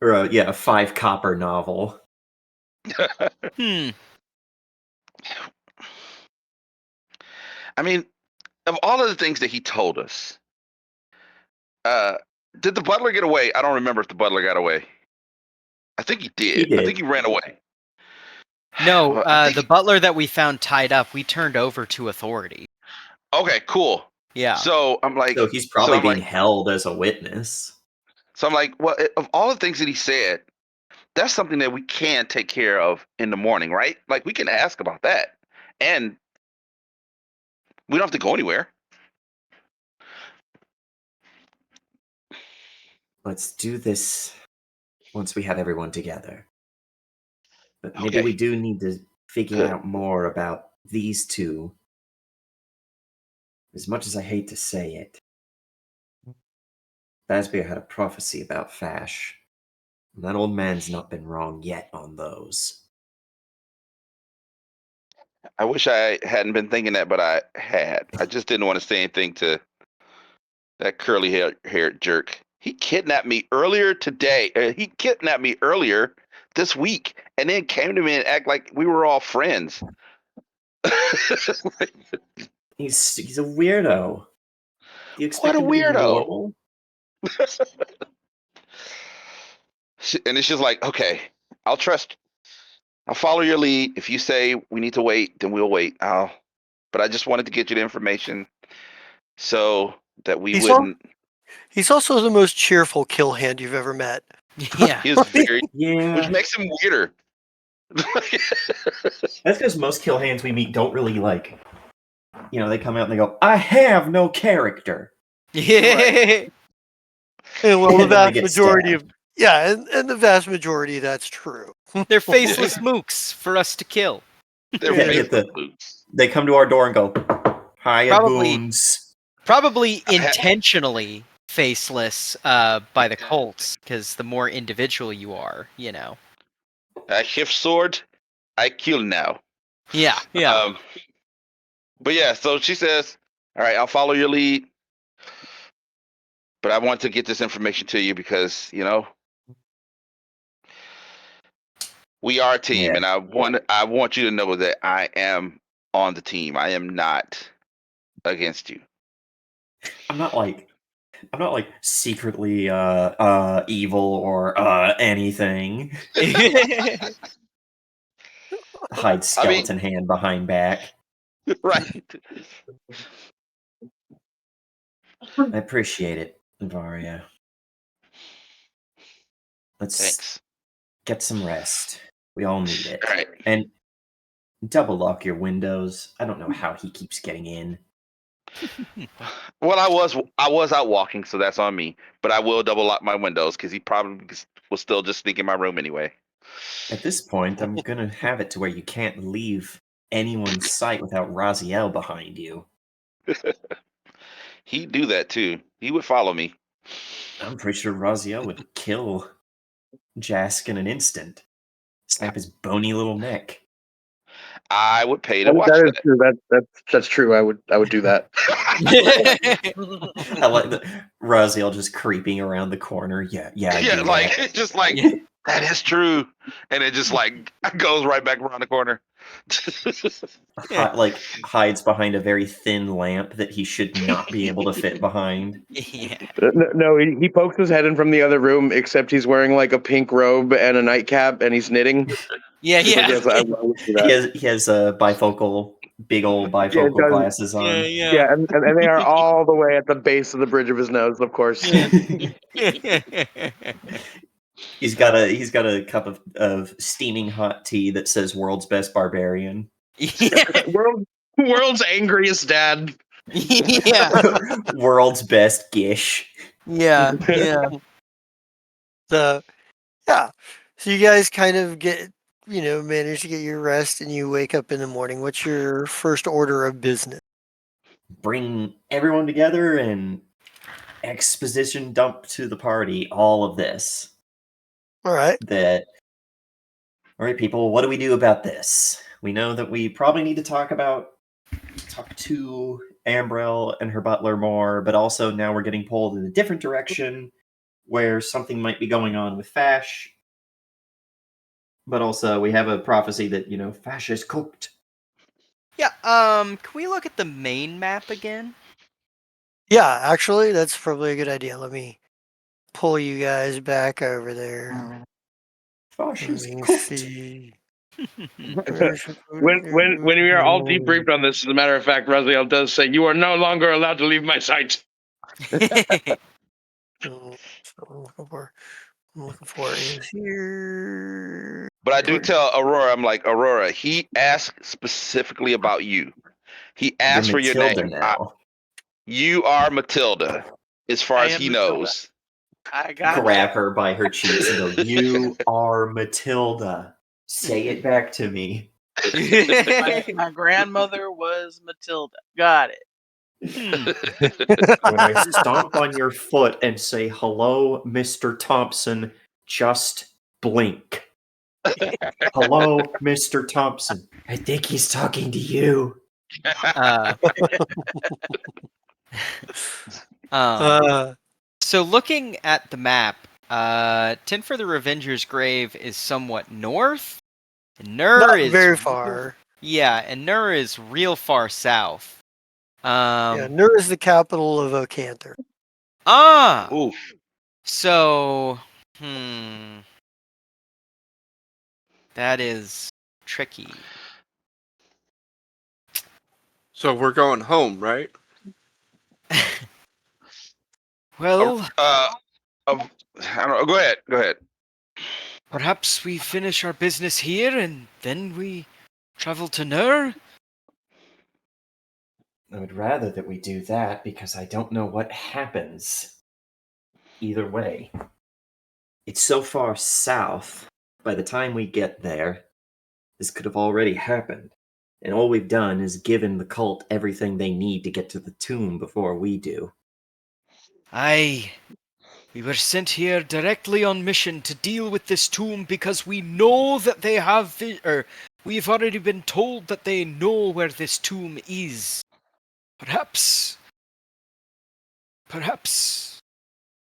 Or a 5 copper novel. Hmm. I mean, of all of the things that he told us, did the butler get away? I don't remember if the butler got away. I think he did. I think did. he ran away. No, Well, I the think butler that we found tied up, we turned over to authority. okay, cool. Yeah. So I'm like, So he's probably being held as a witness. so I'm like, well, of all the things that he said, that's something that we can take care of in the morning, right? Like we can ask about that, and we don't have to go anywhere. Let's do this once we have everyone together. But maybe Okay. we do need to figure Good. out more about these two. As much as I hate to say it, Basbier had a prophecy about Fash. And that old man's not been wrong yet on those. I wish I hadn't been thinking that, but I had. I just didn't want to say anything to that curly haired jerk. He kidnapped me earlier today. He kidnapped me earlier this week, and then came to me and act like we were all friends. He's a weirdo. Do you What expect a him to be weirdo! normal? And it's just like, okay, I'll trust. I'll follow your lead. If you say we need to wait, then we'll wait. But I just wanted to get you the information so that we He's wouldn't. He's also the most cheerful kill hand you've ever met. Yeah. He is very, which Yeah. makes him weirder. That's because most kill hands we meet don't really like. They come out and they go, "I have no character." Yeah. And well, the And then they vast get majority stabbed. of and the vast majority that's true. They're faceless mooks for us to kill. They're Yeah, get faceless the- boots. They come to our door and go, "Hiya, Probably- goons." Probably I've had- intentionally faceless by the Colts, because the more individual you are, I shift sword. I kill now. Yeah, yeah. But yeah, so she says, "All right, I'll follow your lead, but I want to get this information to you because we are a team, Yeah. and I want you to know that I am on the team. I am not against you." I'm not like secretly evil or anything. Hide skeleton hand behind back. Right. I appreciate it, Varia. Let's Thanks. get some rest. We all need it. All right. And double lock your windows. I don't know how he keeps getting in. Well, I was out walking, so that's on me. But I will double lock my windows because he probably will still just sneak in my room anyway. At this point, I'm gonna have it to where you can't leave anyone's sight without Raziel behind you. He'd do that too. He would follow me. I'm pretty sure Raziel would kill Jask in an instant. Snap his bony little neck. I would pay to watch That is that. true. That's true. I would do that. I like the Raziel just creeping around the corner. Yeah, I Yeah, do like that. it's just like that is true, and it just like goes right back around the corner. Like hides behind a very thin lamp that he should not be able to fit behind. Yeah. No, he pokes his head in from the other room, except he's wearing like a pink robe and a nightcap, and he's knitting. Yeah, So yeah. yes, I would do He that. has big old Yeah, it bifocal does. glasses on. Yeah, and they are all the way at the base of the bridge of his nose, of course. He's got a cup of steaming hot tea that says "World's Best Barbarian." World's angriest dad. Yeah. World's best gish. Yeah. So, yeah. So you guys kind of manage to get your rest and you wake up in the morning. What's your first order of business? Bring everyone together and exposition dump to the party all of this. All right. All right, people, what do we do about this? We know that we probably need to talk to Ambrell and her butler more, but also now we're getting pulled in a different direction where something might be going on with Fash. But also we have a prophecy that, Fash is cooked. Yeah. Can we look at the main map again? Yeah, actually, that's probably a good idea. Let me pull you guys back over there. Fash Let is me cooked. see. When we are all debriefed on this, as a matter of fact, Raziel does say, "You are no longer allowed to leave my sight." So I'm looking for is here. But I do tell Aurora, I'm like, Aurora, he asked specifically about you. He You're asked for your Matilda name. now. You are Matilda, as far I as am he Matilda. knows. I got Grab her by her cheeks and go, "You are Matilda. Say it back to me." my grandmother was Matilda. Got it. When I stomp on your foot and say, "Hello, Mr. Thompson," just blink. "Hello, Mr. Thompson." I think he's talking to you. Uh, Uh, so looking at the map, Tin for the Revenger's Grave is somewhat north. And Nur not is very far. Yeah, and Nur is real far south. Yeah, Nur is the capital of Ocanter. Oof. So, that is tricky. So we're going home, right? Well, I don't know. Go ahead. Perhaps we finish our business here and then we travel to Nur? I would rather that we do that because I don't know what happens either way. It's so far south. By the time we get there, this could have already happened. And all we've done is given the cult everything they need to get to the tomb before we do. Aye. We were sent here directly on mission to deal with this tomb because we know that they have, we've already been told that they know where this tomb is. Perhaps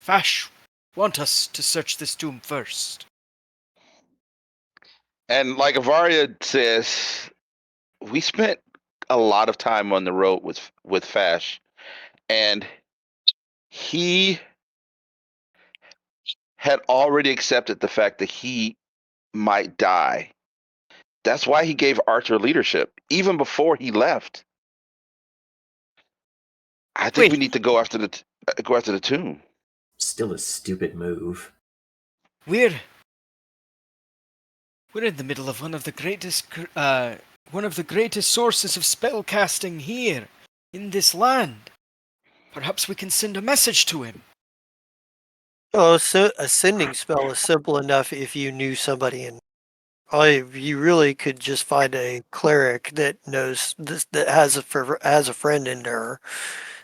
Fash want us to search this tomb first. And like Avaria says, we spent a lot of time on the road with Fash, and he had already accepted the fact that he might die. That's why he gave Archer leadership, even before he left. I think Wait. we need to go after the tomb. Still a stupid move. We're in the middle of one of the greatest sources of spell casting here. in this land. Perhaps we can send a message to him. Oh, so a sending spell is simple enough if you knew somebody, and you really could just find a cleric that knows this, that has a friend in there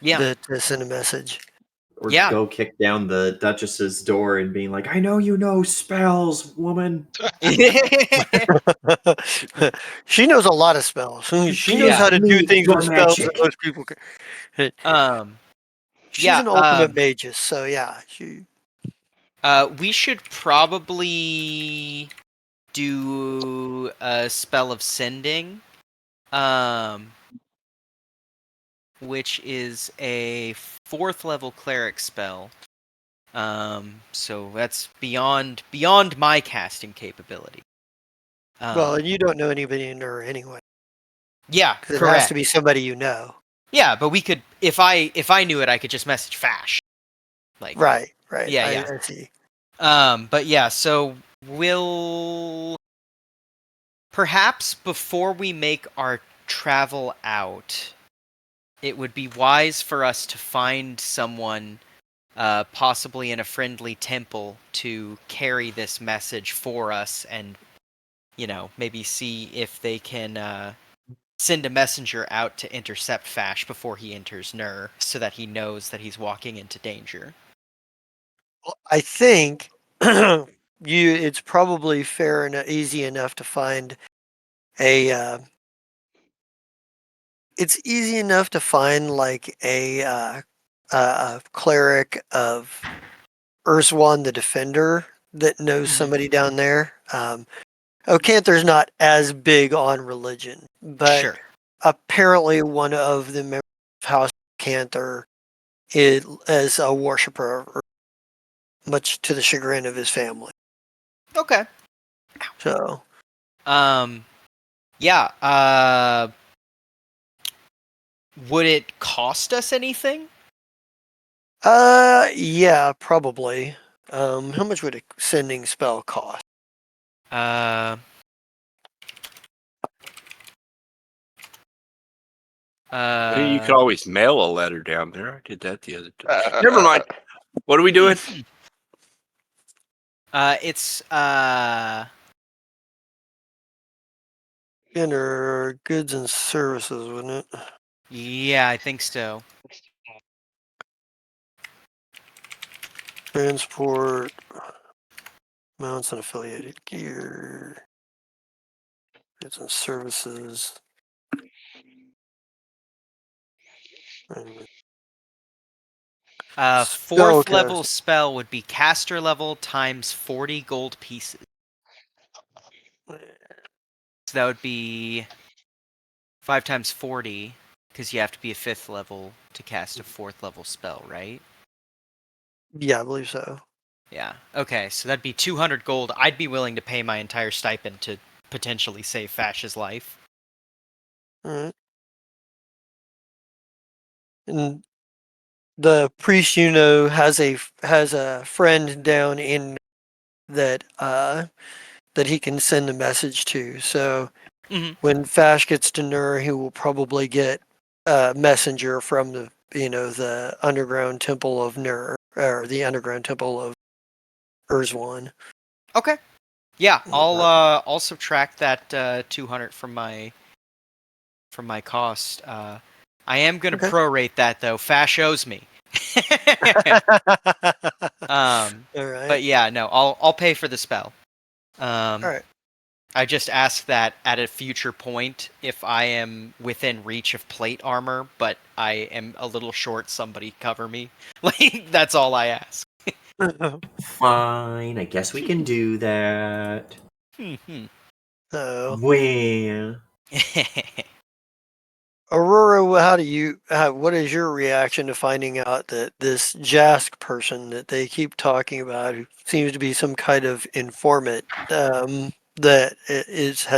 Yeah. that to send a message. Or Yeah. go kick down the Duchess's door and being like, I know you know spells, woman. She knows a lot of spells. She knows Yeah. how to do Me, things your with spells that magic. most people can. She's Yeah. an ultimate magus, so yeah. We should probably do a spell of sending, which is a 4th level cleric spell. So that's beyond my casting capability. Well, and you don't know anybody in there anyway, Yeah, because it has correct. to be somebody you know. Yeah, but we could, if I knew it, I could just message Fash. Like, Right. Yeah, yeah. I see. But yeah, so we'll perhaps before we make our travel out, it would be wise for us to find someone, possibly in a friendly temple, to carry this message for us, and maybe see if they can send a messenger out to intercept Fash before he enters Nur, so that he knows that he's walking into danger. Well, I think it's probably fair and easy enough to find a. It's easy enough to find like a cleric of Urswan the Defender that knows Mhm. somebody down there. Ocanther's not as big on religion, but Sure. apparently one of the members of House Ocanther is a worshiper, much to the chagrin of his family. Okay. So, Yeah. Would it cost us anything? yeah, probably. How much would a sending spell cost? You could always mail a letter down there. I did that the other day. Uh, Never mind. What are we doing? It's Enter goods and services, wouldn't it? yeah, I think so. Transport, mounts and affiliated gear, goods and services. Fourth level Spellcasting. spell would be caster level times 40 gold pieces. So that would be 5 times 40, because you have to be a 5th level to cast a 4th level spell, right? Yeah, I believe so. Yeah. Okay, so that'd be 200 gold. I'd be willing to pay my entire stipend to potentially save Fash's life. All right. And the priest you know has a friend down in that that he can send a message to. So Mhm. when Fash gets to Nur, he will probably get a messenger from the underground temple of Nur, or the underground temple of Urzwan. Okay. Yeah, I'll subtract that 200 from my cost. I am gonna Okay. prorate that though. Fash owes me. All right. But yeah, no, I'll pay for the spell. All right. I just ask that at a future point, if I am within reach of plate armor, but I am a little short, somebody cover me. Like, that's all I ask. Fine, I guess we can do that. So, Well, Aurora, what is your reaction to finding out that this Jask person that they keep talking about, who seems to be some kind of informant, has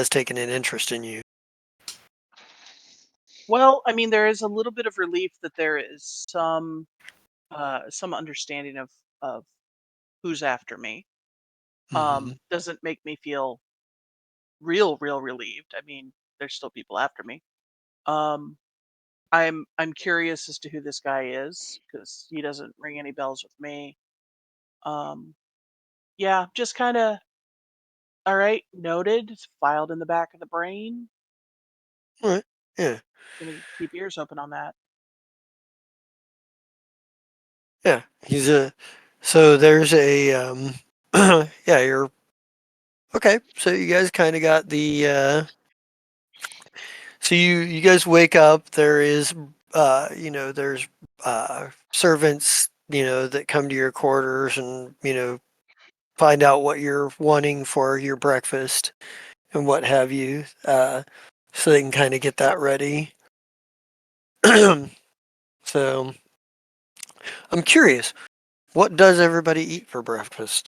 taken an interest in you? Well, I mean, there is a little bit of relief that there is some understanding of who's after me. Mhm. Doesn't make me feel real relieved. I mean, there's still people after me. Um, I'm curious as to who this guy is because he doesn't ring any bells with me. Yeah, just kind of all right. Noted. It's filed in the back of the brain. All right. Yeah. Gonna keep ears open on that. Yeah. He's a. So there's a. Yeah. You're okay. So you guys kind of got the. So you guys wake up. There is. There's servants. That come to your quarters and find out what you're wanting for your breakfast and what have you. So they can kind of get that ready. So I'm curious, what does everybody eat for breakfast?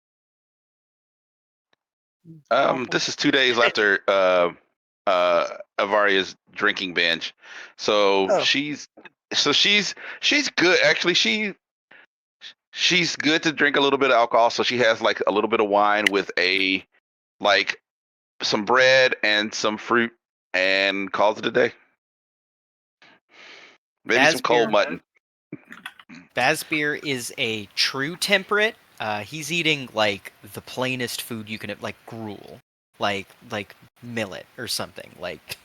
Waffle. This is 2 days after Avaria's drinking binge, so Oh. she's good. Actually, she's good to drink a little bit of alcohol. So she has like a little bit of wine with like some bread and some fruit, and calls it a day. Maybe some cold Basbeer, mutton. Basbeer is a true temperate. He's eating like the plainest food you can, like gruel, like millet or something. Like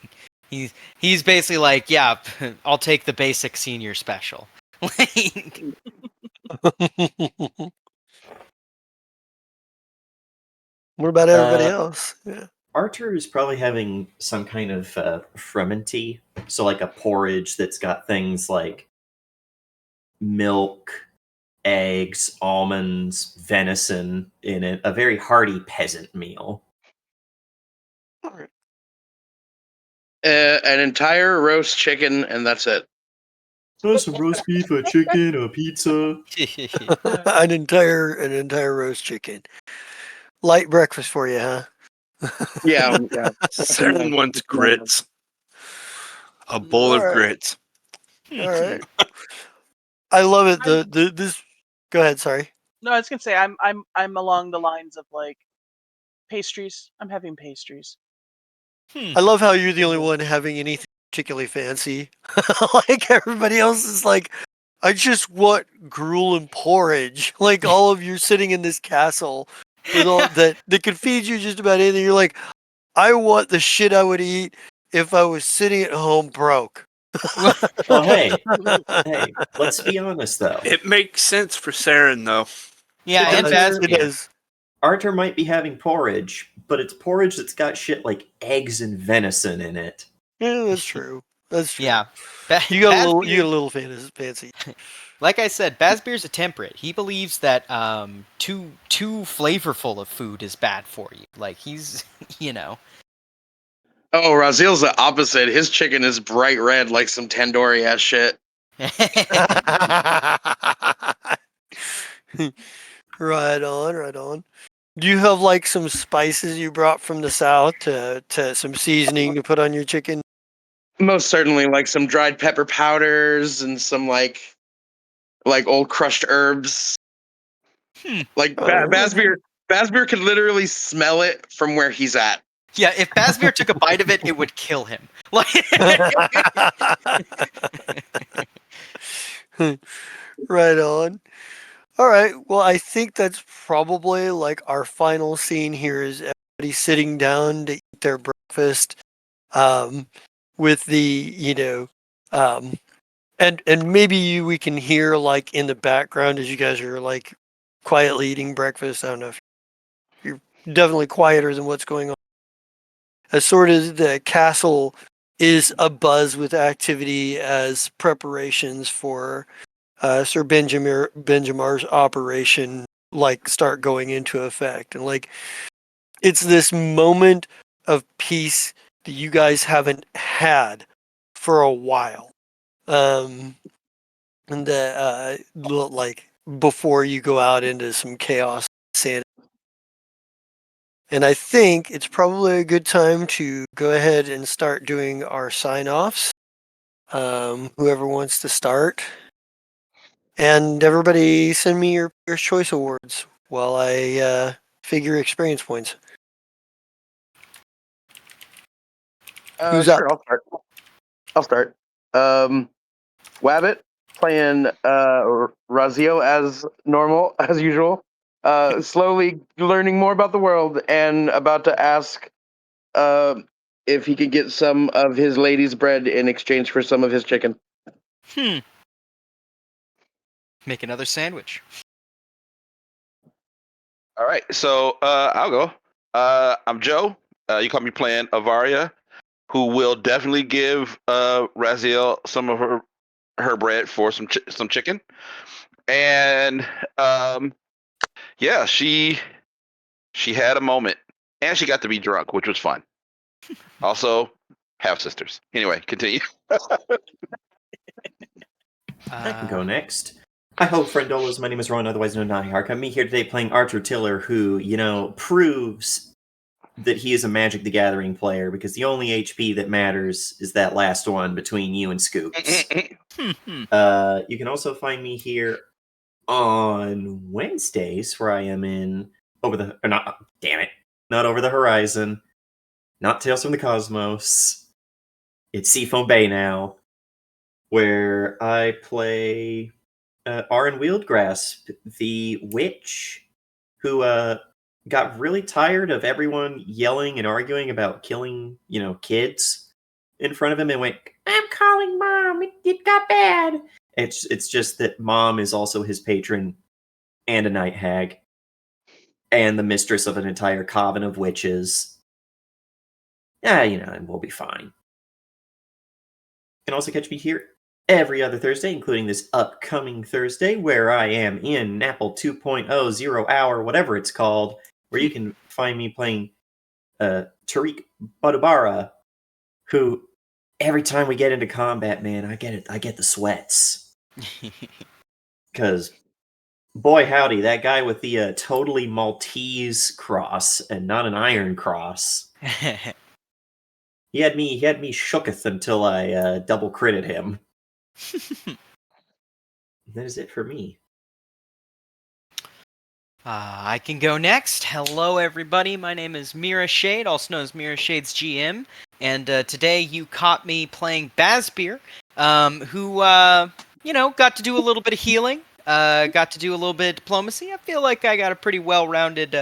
he's basically like, yeah, I'll take the basic senior special. Like, What about everybody else? Yeah. Archer is probably having some kind of frumenty, so like a porridge that's got things like milk, eggs, almonds, venison in it. A very hearty peasant meal. All right. An entire roast chicken, and that's it. Some roast beef, a chicken, a pizza. an entire roast chicken. Light breakfast for you, huh? Yeah, yeah. Saren wants grits. A bowl All of right. grits. All right. I love it. This. Go ahead. Sorry. No, I was gonna say I'm along the lines of like pastries. I'm having pastries. I love how you're the only one having anything particularly fancy. Like everybody else is like, I just want gruel and porridge. Like all of you sitting in this castle with all that could feed you just about anything. You're like, I want the shit I would eat if I was sitting at home broke. Well, hey, let's be honest though. It makes sense for Saren, though. yeah, and Archer, It Basbeer. is. Archer might be having porridge, but it's porridge that's got shit like eggs and venison in it. Yeah, that's true. That's true. Yeah, You got a Basbeer- little fancy. Like I said, Basbeer's a temperate. He believes that too flavorful of food is bad for you. Like he's, you know. Oh, Razil's the opposite. His chicken is bright red, like some tandoori ass shit. Right on, right on. Do you have like some spices you brought from the south to some seasoning to put on your chicken? Most certainly, like some dried pepper powders and some like old crushed herbs. Like Basbeer could literally smell it from where he's at. Yeah, if Basbeer took a bite of it, it would kill him. Like, Right on. All right. Well, I think that's probably like our final scene here is everybody sitting down to eat their breakfast, um, with and maybe we can hear like in the background as you guys are like quietly eating breakfast. I don't know if you're definitely quieter than what's going on. As sort of the castle is abuzz with activity as preparations for Sir Benjamar's operation like start going into effect, and like it's this moment of peace that you guys haven't had for a while, and that like before you go out into some chaos, and I think it's probably a good time to go ahead and start doing our sign offs. Whoever wants to start. And everybody send me your Player's Choice Awards while I figure experience points. Who's Sure, up? I'll start. I'll start. Wabbit playing Razio as normal, as usual. Slowly learning more about the world and about to ask if he could get some of his lady's bread in exchange for some of his chicken. Make another sandwich. All right, so I'll go. I'm Joe. You call me playing Avaria, who will definitely give Raziel some of her bread for some chicken, and yeah, she had a moment, and she got to be drunk, which was fun. Also, half sisters. Anyway, continue. I can go next. Hi ho, friendolas. My name is Ron, otherwise known as Nahihark. I'm me here today playing Archer Tiller, who, proves that he is a Magic the Gathering player, because the only HP that matters is that last one between you and Scoops. You can also find me here on Wednesdays, where I am in not Over the Horizon, not Tales from the Cosmos. It's Seafoam Bay now, where I play Arin Wieldgrass, the witch who got really tired of everyone yelling and arguing about killing, kids in front of him, and went, "I'm calling mom. It got bad." It's just that mom is also his patron and a night hag and the mistress of an entire coven of witches. Yeah, and we'll be fine. You can also catch me here every other Thursday, including this upcoming Thursday, where I am in Napple 2.0 0 hour, whatever it's called, where you can find me playing Tariq Badubara, who every time we get into combat, man, I get the sweats. Because boy howdy, that guy with the totally Maltese cross and not an iron cross. He had me shooketh until I double critted him. That is it for me. I can go next. Hello, everybody. My name is Mira Shade, also known as Mira Shade's GM. And today you caught me playing Bazbeer, who, got to do a little bit of healing, got to do a little bit of diplomacy. I feel like I got a pretty well-rounded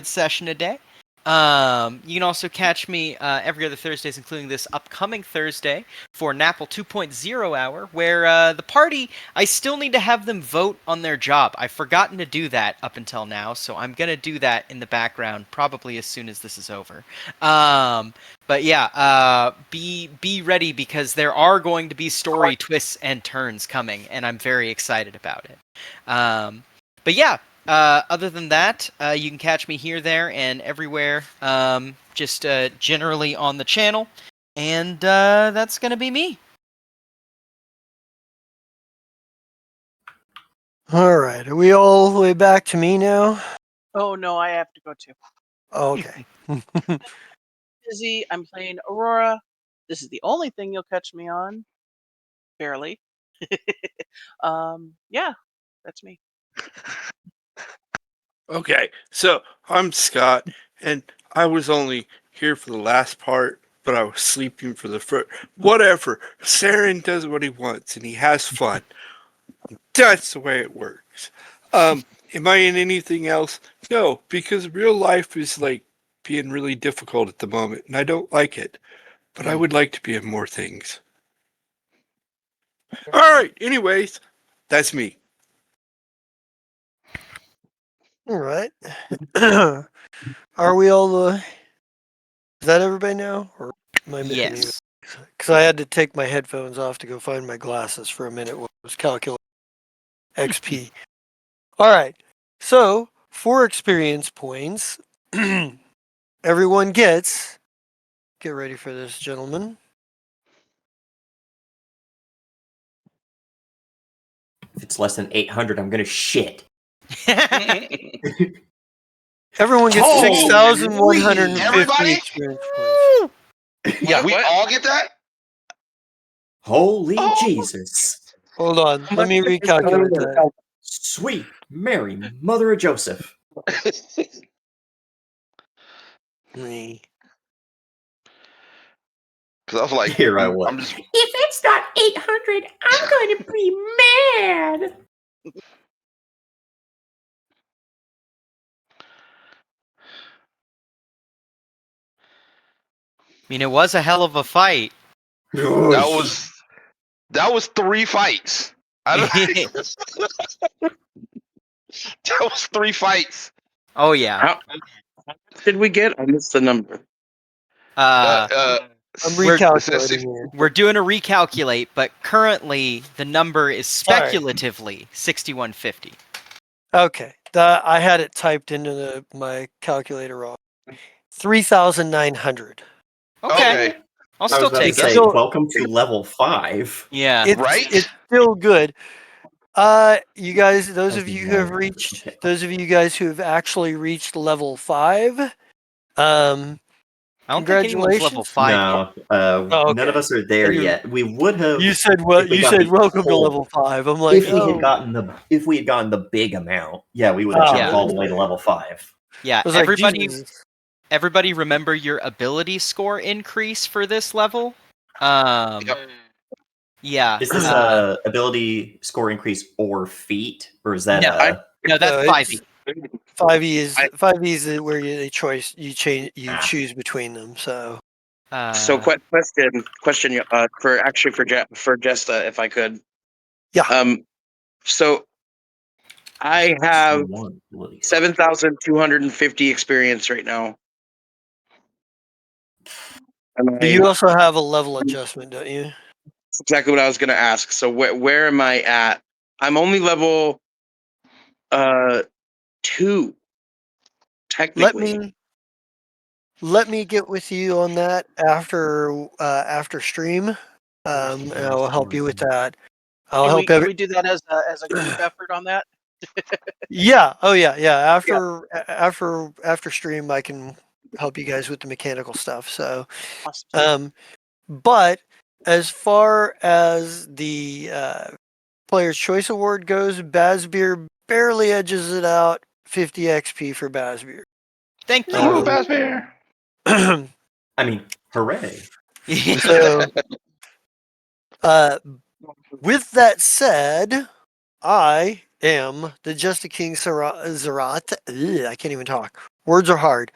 session today. You can also catch me every other Thursdays, including this upcoming Thursday, for Napple 2.0 hour, where the party, I still need to have them vote on their job. I've forgotten to do that up until now, so I'm going to do that in the background, probably as soon as this is over. But yeah, be ready, because there are going to be story twists and turns coming, and I'm very excited about it. But yeah, other than that, you can catch me here, there, and everywhere, just generally on the channel, and that's going to be me. All right. Are we all the way back to me now? Oh no, I have to go too. Oh, okay. Busy. I'm playing Aurora. This is the only thing you'll catch me on. Barely. Yeah, that's me. Okay, so I'm Scott, and I was only here for the last part, but I was sleeping for the first. Whatever. Saren does what he wants, and he has fun. That's the way it works. Am I in anything else? No, because real life is like being really difficult at the moment, and I don't like it. But I would like to be in more things. All right. Anyways, that's me. All right. Are we all is that everybody now? Or am I missing Yes. Because I had to take my headphones off to go find my glasses for a minute while I was calculating XP. All right. So, 4 experience points. Everyone gets. Get ready for this, gentlemen. If it's less than 800, I'm gonna shit. Everyone gets Holy 6,150 everybody? experience points. Yeah, we all get that. Holy Jesus. Hold on. Let me recalculate that. Sweet Mary, Mother of Joseph. Because I was like, Here I was. I'm just. If it's not 800, I'm going to be mad. I mean, it was a hell of a fight. That was 3 fights. That was 3 fights. Oh yeah. How did we get? I missed the number. I'm We're- recalculating here. We're doing a recalculate, but currently the number is speculatively 6150. Okay, I had it typed into my calculator wrong. 3,900. Okay. I'll I was still about to take say, it. Still- welcome to level 5. Yeah. It's, Right? It's still good. You guys, those That'd of be you who have 900, reached, okay. those of you guys who have actually reached level 5, I don't think anyone's level congratulations. 5 yet. No, Oh, none of okay. us are there And you- yet. We would have. You said if what? we You got said the welcome to whole- level 5. I'm like, If we oh. had gotten the big amount, yeah, we would have Oh, jumped yeah. all the way to level 5. Yeah, I was like, everybody Jesus. everybody remember your ability score increase for this level? Yep. Yeah. Is this ability score increase or feat, or is that No, No, that's No, 5e. 5e is where you choose between them. So So question for Jesta, if I could. Yeah. So I have one ability? 7,250 experience right now. And but you also have a level adjustment, don't you? that's exactly what I was going to ask. So where am I at? I'm only level 2. Technically. Let me get with you on that after stream, and I will help you with that. I'll help Can we do that as a group effort on that? Yeah. Oh yeah. Yeah. After stream, I can help you guys with the mechanical stuff. So, Awesome. but as far as the Player's Choice Award goes, Bazbeer barely edges it out. 50 XP for Bazbeer. Thank you. Ooh, Bass Bear. I mean, hooray! So, with that said, I am the Just a King Zerat. I can't even talk. Words are hard.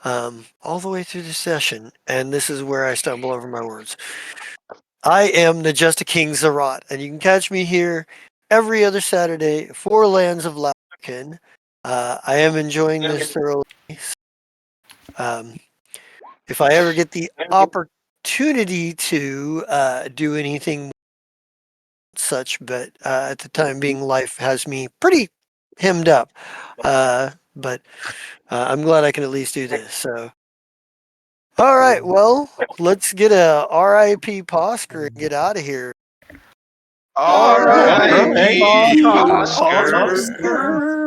All the way through the session, and this is where I stumble over my words. I am the Just a King Zerat, and you can catch me here every other Saturday for Lands of Lazrikaan. I am enjoying this thoroughly. If I ever get the opportunity to do anything such, but at the time being, life has me pretty hemmed up. But I'm glad I can at least do this. So, all right, well, let's get a RIP Posker and get out of here. All right. Hey, Oscar. Oscar.